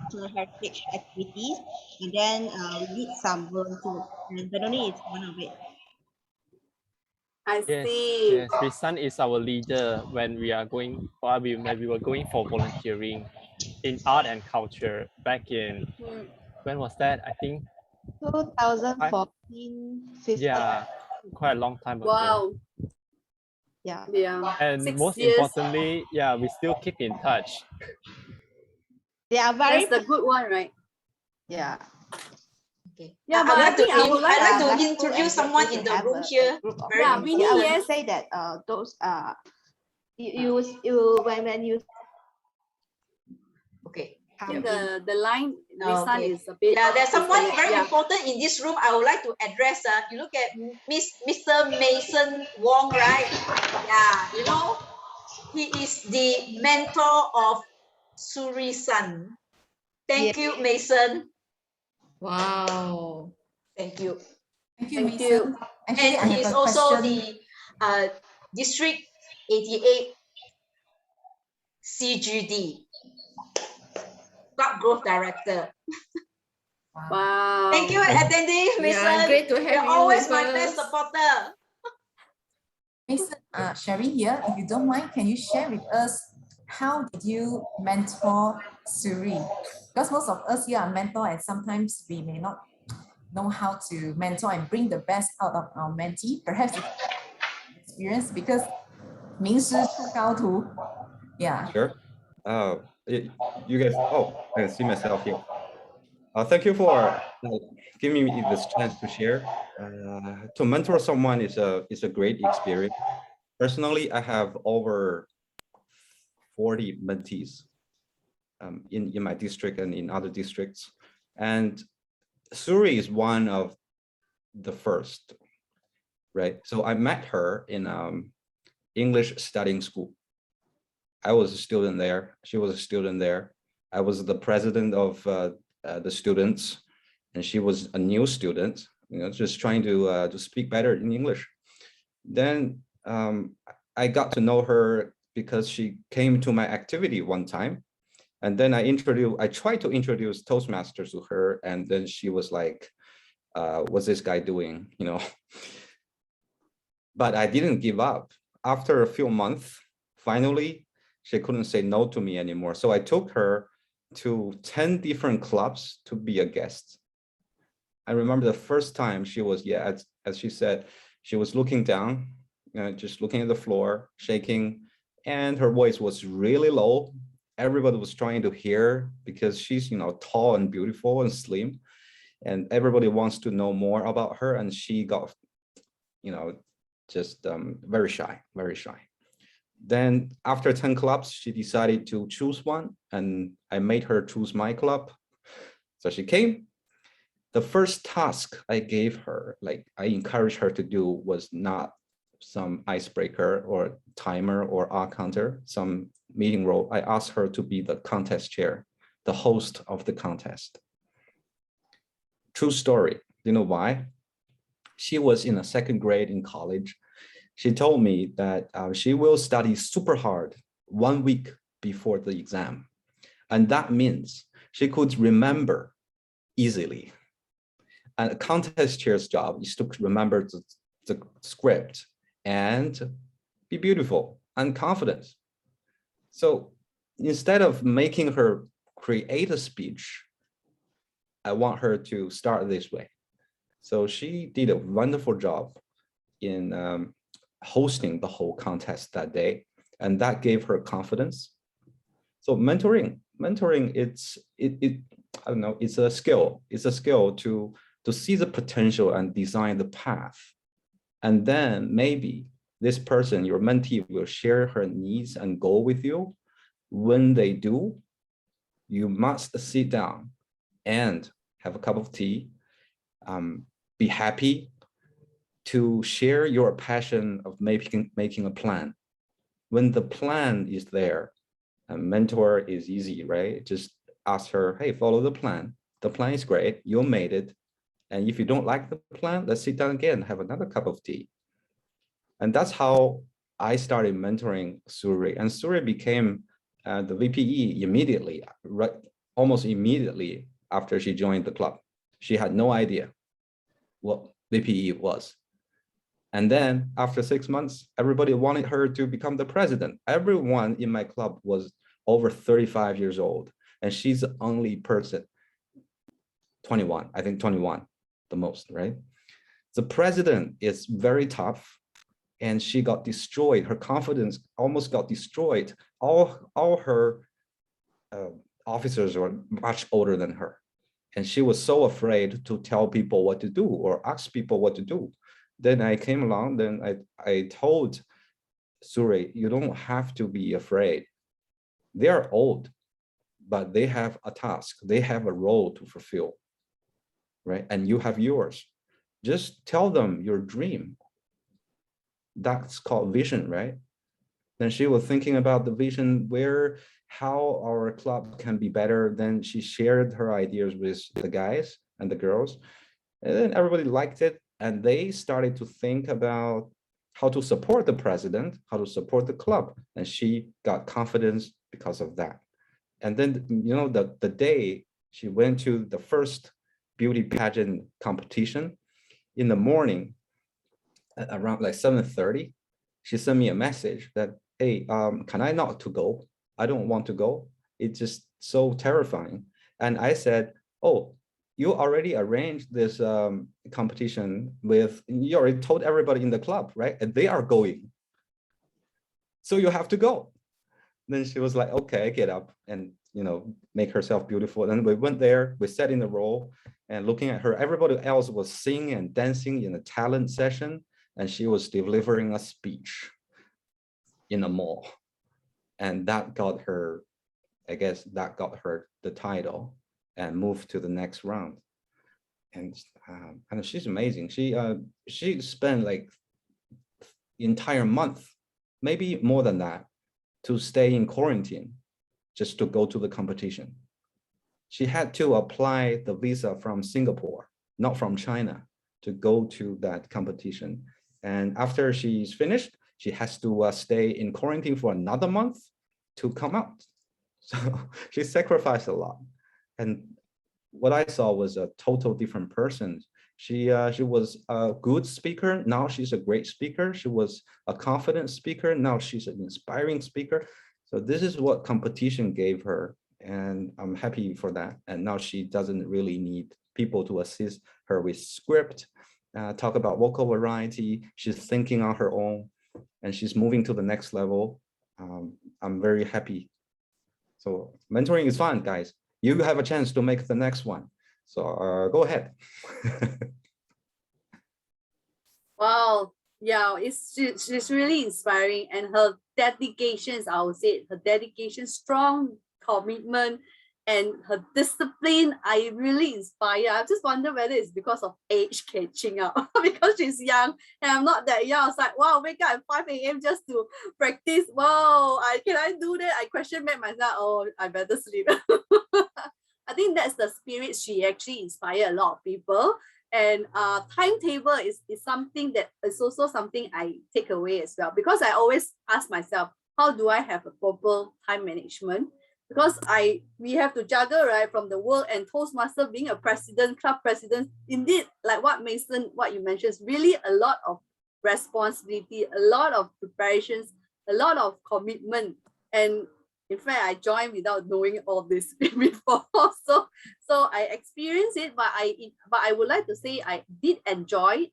cultural heritage activities, and then we need some volunteers, and Benoni is one of it. I Yes, see. yes. Risan is our leader when we are going, or when we were going for volunteering in art and culture back in, when was that? I think 2014, 15. yeah, quite a long time ago. Wow. Yeah. Yeah. And 6 most years. importantly, yeah, we still keep in touch. They are very. That's the good one, right? Yeah. Okay. Yeah, but I'd I would like to to introduce someone in the room here. Yeah, Very Winnie, I would yes. say that those you when you okay. I think the line Risan Okay. is a bit. Yeah, there's someone very yeah. important in this room. I would like to address. You look at Mr. Mason Wong, right? Yeah, you know, he is the mentor of Suri-san. Thank you, Mason. Wow. Thank you. Thank you, Thank Mason. you. Actually, I And have he's a also question. the District 88 CGD, Club Growth Director. Wow. Thank you for attending, Mason. Yeah, great to have You're you always with my us. best supporter. Mason, Sherry here, if you don't mind, can you share with us how did you mentor Suri? Because most of us here are mentor and sometimes we may not know how to mentor and bring the best out of our mentee. Perhaps it's experience because 名师出高徒. Yeah. Sure. You guys, oh, I can see myself here. Thank you for giving me this chance to share. To mentor someone is a great experience. Personally, I have over 40 mentees in my district and in other districts. And Suri is one of the first, right? So I met her in English studying school. I was a student there. She was a student there. I was the president of the students, and she was a new student, just trying to speak better in English. Then I got to know her because she came to my activity one time, and then I tried to introduce Toastmasters to her, and then she was like, "What's this guy doing?" But I didn't give up. After a few months, finally, she couldn't say no to me anymore. So I took her to 10 different clubs to be a guest. I remember the first time she was, as she said, she was looking down, just looking at the floor, shaking, and her voice was really low. Everybody was trying to hear because she's, tall and beautiful and slim, and everybody wants to know more about her. And she got, just very shy, very shy. Then after 10 clubs, she decided to choose one, and I made her choose my club. So she came. The first task I gave her, like I encouraged her to do, was not some icebreaker or timer or R counter, some meeting role. I asked her to be the contest chair, the host of the contest. True story. You know why? She was in a second grade in college. She told me that she will study super hard 1 week before the exam. And that means she could remember easily. And a contest chair's job is to remember the script and be beautiful and confident. So instead of making her create a speech, I want her to start this way. So she did a wonderful job in hosting the whole contest that day, and that gave her confidence. So mentoring, I don't know, it's a skill. It's a skill to see the potential and design the path. And then maybe this person, your mentee, will share her needs and goal with you. When they do, you must sit down and have a cup of tea, be happy to share your passion of making a plan. When the plan is there, a mentor is easy, right? Just ask her, hey, follow the plan. The plan is great, you made it. And if you don't like the plan, let's sit down again, have another cup of tea. And that's how I started mentoring Suri. And Suri became the VPE immediately, right, almost immediately after she joined the club. She had no idea what VPE was. And then after 6 months, everybody wanted her to become the president. Everyone in my club was over 35 years old. And she's the only person, 21, I think 21, the most, right? The president is very tough and she got destroyed. Her confidence almost got destroyed. All her officers were much older than her. And she was so afraid to tell people what to do or ask people what to do. Then I came along, then I told Suri, you don't have to be afraid. They're old, but they have a task. They have a role to fulfill, right? And you have yours. Just tell them your dream. That's called vision, right? Then she was thinking about the vision how our club can be better. Then she shared her ideas with the guys and the girls. And then everybody liked it. And they started to think about how to support the president, how to support the club. And she got confidence because of that. And then, you know, the day she went to the first beauty pageant competition, in the morning, around like 7:30, she sent me a message that, hey, can I not to go? I don't want to go. It's just so terrifying. And I said, oh, you already arranged this competition you already told everybody in the club, right? And they are going. So you have to go. Then she was like, okay, get up and, you know, make herself beautiful. And then we went there, we sat in the row and looking at her, everybody else was singing and dancing in a talent session. And she was delivering a speech in a mall. And that got her, I guess that got her the title and moved to the next round. And she's amazing. She spent like entire month, maybe more than that, to stay in quarantine just to go to the competition. She had to apply the visa from Singapore, not from China, to go to that competition. And after she's finished, she has to stay in quarantine for another month to come out. So she sacrificed a lot. And what I saw was a total different person. She was a good speaker. Now she's a great speaker. She was a confident speaker. Now she's an inspiring speaker. So this is what competition gave her. And I'm happy for that. And now she doesn't really need people to assist her with script, talk about vocal variety. She's thinking on her own and she's moving to the next level. I'm very happy. So mentoring is fun, guys. You have a chance to make the next one. So go ahead. Wow. Yeah, she's really inspiring, and her dedications, I would say, her dedication, strong commitment, and her discipline, I really inspire. I just wonder whether it's because of age catching up, because she's young and I'm not that young. I was like, wow, wake up at 5 a.m. just to practice. Wow, can I do that? I question myself, oh, I better sleep. I think that's the spirit. She actually inspired a lot of people. And timetable is something that is also something I take away as well, because I always ask myself, how do I have a proper time management? Because we have to juggle, right, from the work and Toastmaster, being a president, club president. Indeed, like what you mentioned, is really a lot of responsibility, a lot of preparations, a lot of commitment. And in fact, I joined without knowing all this before. So I experienced it, but I would like to say I did enjoy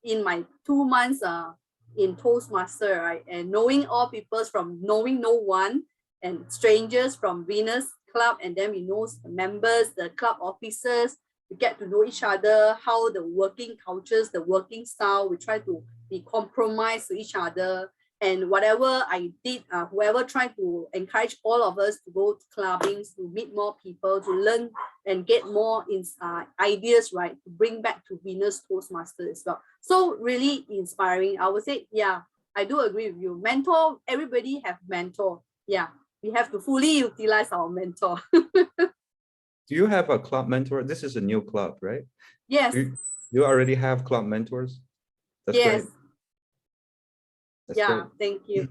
in my 2 months in Toastmaster, right? And knowing all people from knowing no one, and strangers from Venus Club, and then we know the members, the club officers, we get to know each other, how the working cultures, the working style, we try to be compromised to each other. And whatever I did, whoever tried to encourage all of us to go to clubbings, to meet more people, to learn and get more ideas, right, to bring back to Winners Toastmasters as well. So really inspiring. I would say, yeah, I do agree with you. Mentor, everybody have mentor. Yeah, we have to fully utilize our mentor. Do you have a club mentor? This is a new club, right? Yes. You already have club mentors? That's yes. great. That's yeah, great. thank you.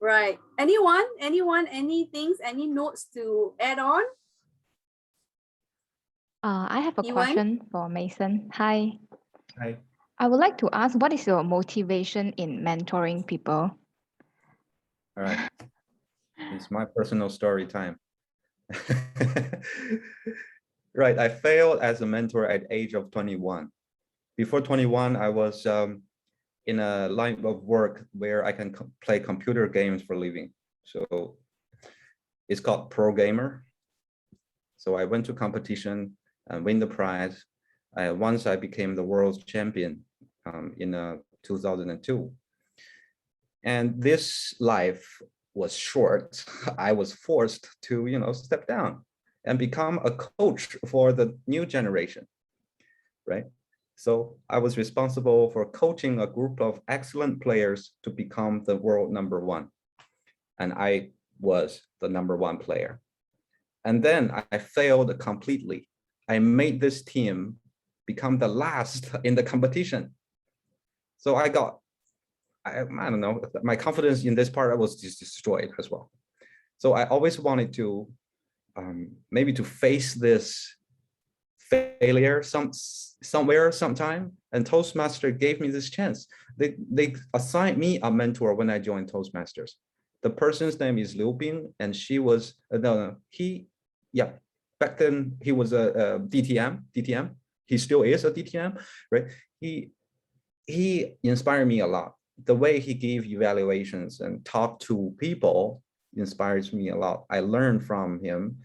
Right. Anyone, any things, any notes to add on? I have a Ewan? question for Mason. Hi. Hi. I would like to ask, what is your motivation in mentoring people? All right. It's my personal story time. Right. I failed as a mentor at age of 21. Before 21, I was in a line of work where I can play computer games for a living. So it's called pro gamer. So I went to competition and win the prize. Once I became the world champion in 2002. And this life was short. I was forced to, step down and become a coach for the new generation, right? So I was responsible for coaching a group of excellent players to become the world #1. And I was the #1 player. And then I failed completely. I made this team become the last in the competition. So I don't know, my confidence in this part was just destroyed as well. So I always wanted to maybe to face this failure somewhere, sometime, and Toastmaster gave me this chance. They assigned me a mentor when I joined Toastmasters. The person's name is Liu Bing, and she was back then he was a DTM. He still is a DTM, right? He inspired me a lot. The way he gave evaluations and talked to people inspires me a lot. I learned from him.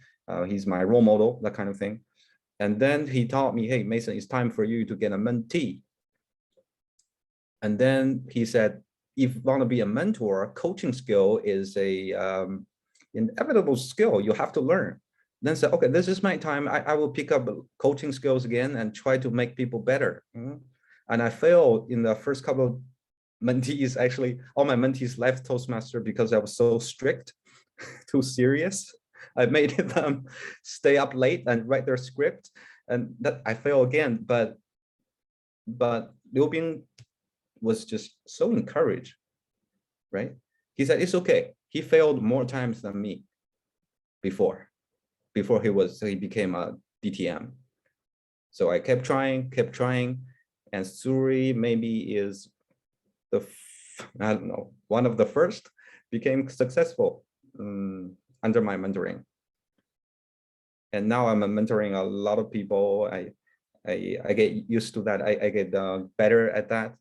He's my role model, that kind of thing. And then he taught me, hey, Mason, it's time for you to get a mentee. And then he said, if you want to be a mentor, coaching skill is a inevitable skill you have to learn. Then said, okay, this is my time. I will pick up coaching skills again and try to make people better. And I failed in the first couple of mentees. Actually, all my mentees left Toastmaster because I was so strict, too serious. I made them stay up late and write their script, and that I failed again. But Liu Bing was just so encouraged, right? He said, it's okay. He failed more times than me before he became a DTM. So I kept trying, and Suri maybe is I don't know, one of the first became successful under my mentoring. And now I'm mentoring a lot of people. I get used to that. I get better at that.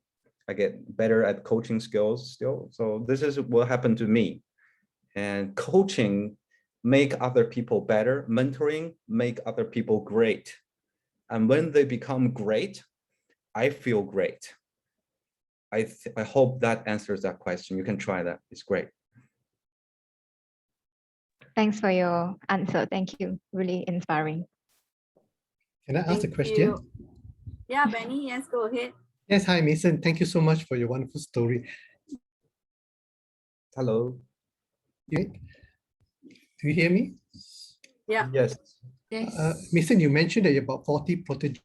I get better at coaching skills still. So this is what happened to me. And coaching make other people better. Mentoring make other people great. And when they become great, I feel great. I hope that answers that question. You can try that. It's great. Thanks for your answer. Thank you. Really inspiring. Can I ask a question? Yeah, Benny, yes, go ahead. Yes, hi, Mason. Thank you so much for your wonderful story. Hello. Yeah. Do you hear me? Yeah. Yes. Mason, you mentioned that you're about 40 proteges.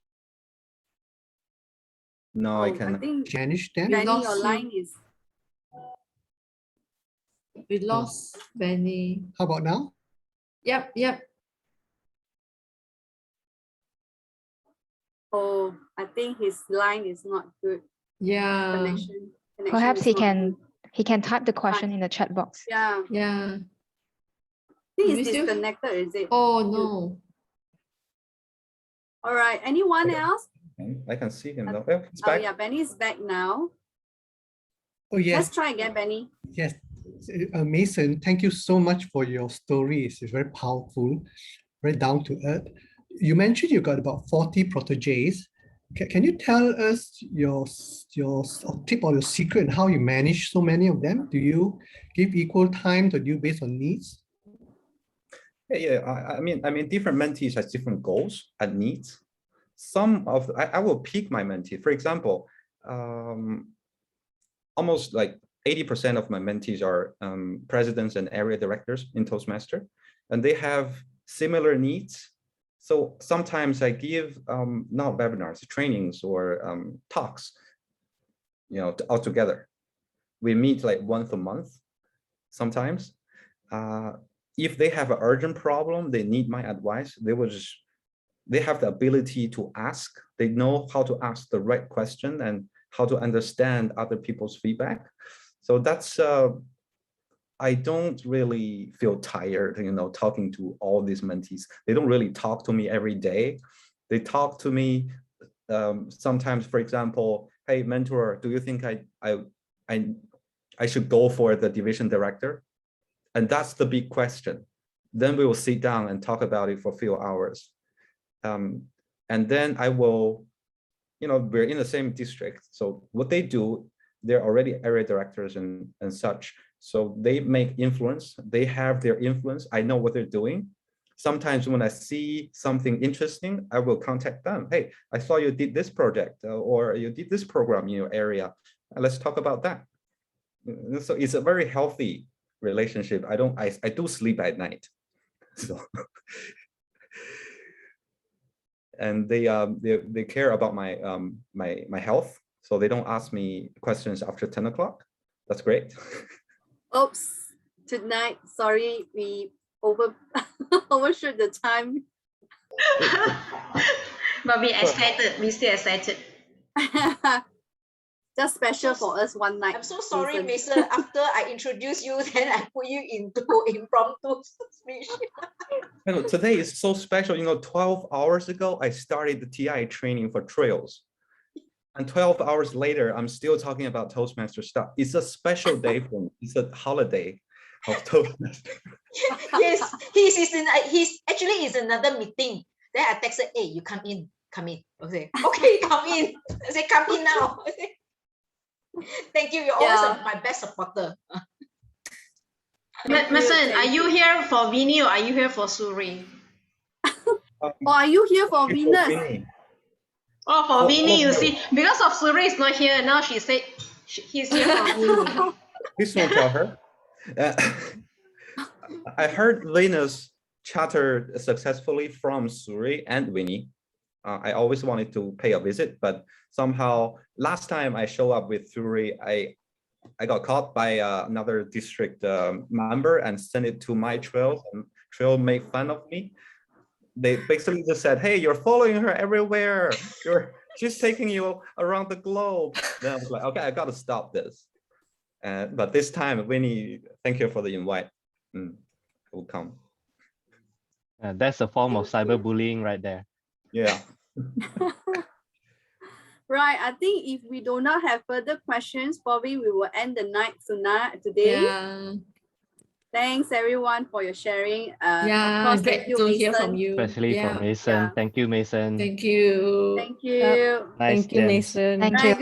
No, I cannot. I think Janish then? Benny, your line is... We lost Benny. How about now? Yep. Oh, I think his line is not good. Yeah. Connection Perhaps is he not can good. type the question in the chat box. Yeah. Yeah. I think We it's still- disconnected, is it? Oh no. All right. Anyone else? I can see him now. He's Oh back. yeah, Benny's back now. Oh yes. Let's try again, Benny. Yes. Mason, thank you so much for your stories. It's very powerful, very down to earth. You mentioned you got about 40 proteges. Can you tell us your tip or your secret and how you manage so many of them? Do you give equal time to do based on needs? Yeah, I mean, different mentees has different goals and needs. Some of I will pick my mentee. For example, almost like 80% of my mentees are presidents and area directors in Toastmaster, and they have similar needs. So sometimes I give not webinars, trainings or talks, all together. We meet like once a month sometimes. If they have an urgent problem, they need my advice, they have the ability to ask. They know how to ask the right question and how to understand other people's feedback. So that's, I don't really feel tired, talking to all these mentees. They don't really talk to me every day. They talk to me sometimes, for example, hey, mentor, do you think I should go for the division director? And that's the big question. Then we will sit down and talk about it for a few hours. And then I will, we're in the same district. So what they do, they're already area directors and such. So they make influence. They have their influence. I know what they're doing. Sometimes when I see something interesting, I will contact them. Hey, I saw you did this project or you did this program in your area. Let's talk about that. So it's a very healthy relationship. I do sleep at night. So and they care about my my health, so they don't ask me questions after 10 o'clock. That's great. Oops, tonight, sorry, we overshoot the time. But we excited, we still excited. Just special for us one night. I'm so sorry, Mason. After I introduce you, then I put you into impromptu speech. Today is so special. 12 hours ago, I started the TI training for trails. And 12 hours later, I'm still talking about Toastmaster stuff. It's a special day for me. It's a holiday of Toastmaster. Yes, he's actually is another meeting. Then I texted, hey, you come in. Okay, come in. I say, come in now. Thank you. You're always my best supporter. Mason, are you here for Vinny or are you here for Suri? Or are you here for Venus? Oh, for Vinny, you see, because of Suri is not here, now she said he's here for Vinny. Please don't tell her. I heard Venus chattered successfully from Suri and Winnie. I always wanted to pay a visit, but somehow last time I show up with Suri, I got caught by another district member and sent it to my trail, and trail made fun of me. They basically just said, hey, you're following her everywhere. She's taking you around the globe. Then I was like, okay, I got to stop this. But this time, Winnie, thank you for the invite. I will come. That's a form of cyberbullying right there. Yeah. Right. I think if we do not have further questions, probably we will end the night today. Yeah. Thanks everyone for your sharing. Yeah, of course, great thank you, to hear Mason. from you. Especially from Mason. Yeah. Thank you, Mason. Thank you. Thank you. Nice Thank you, gems. Mason. Thank Right, you. good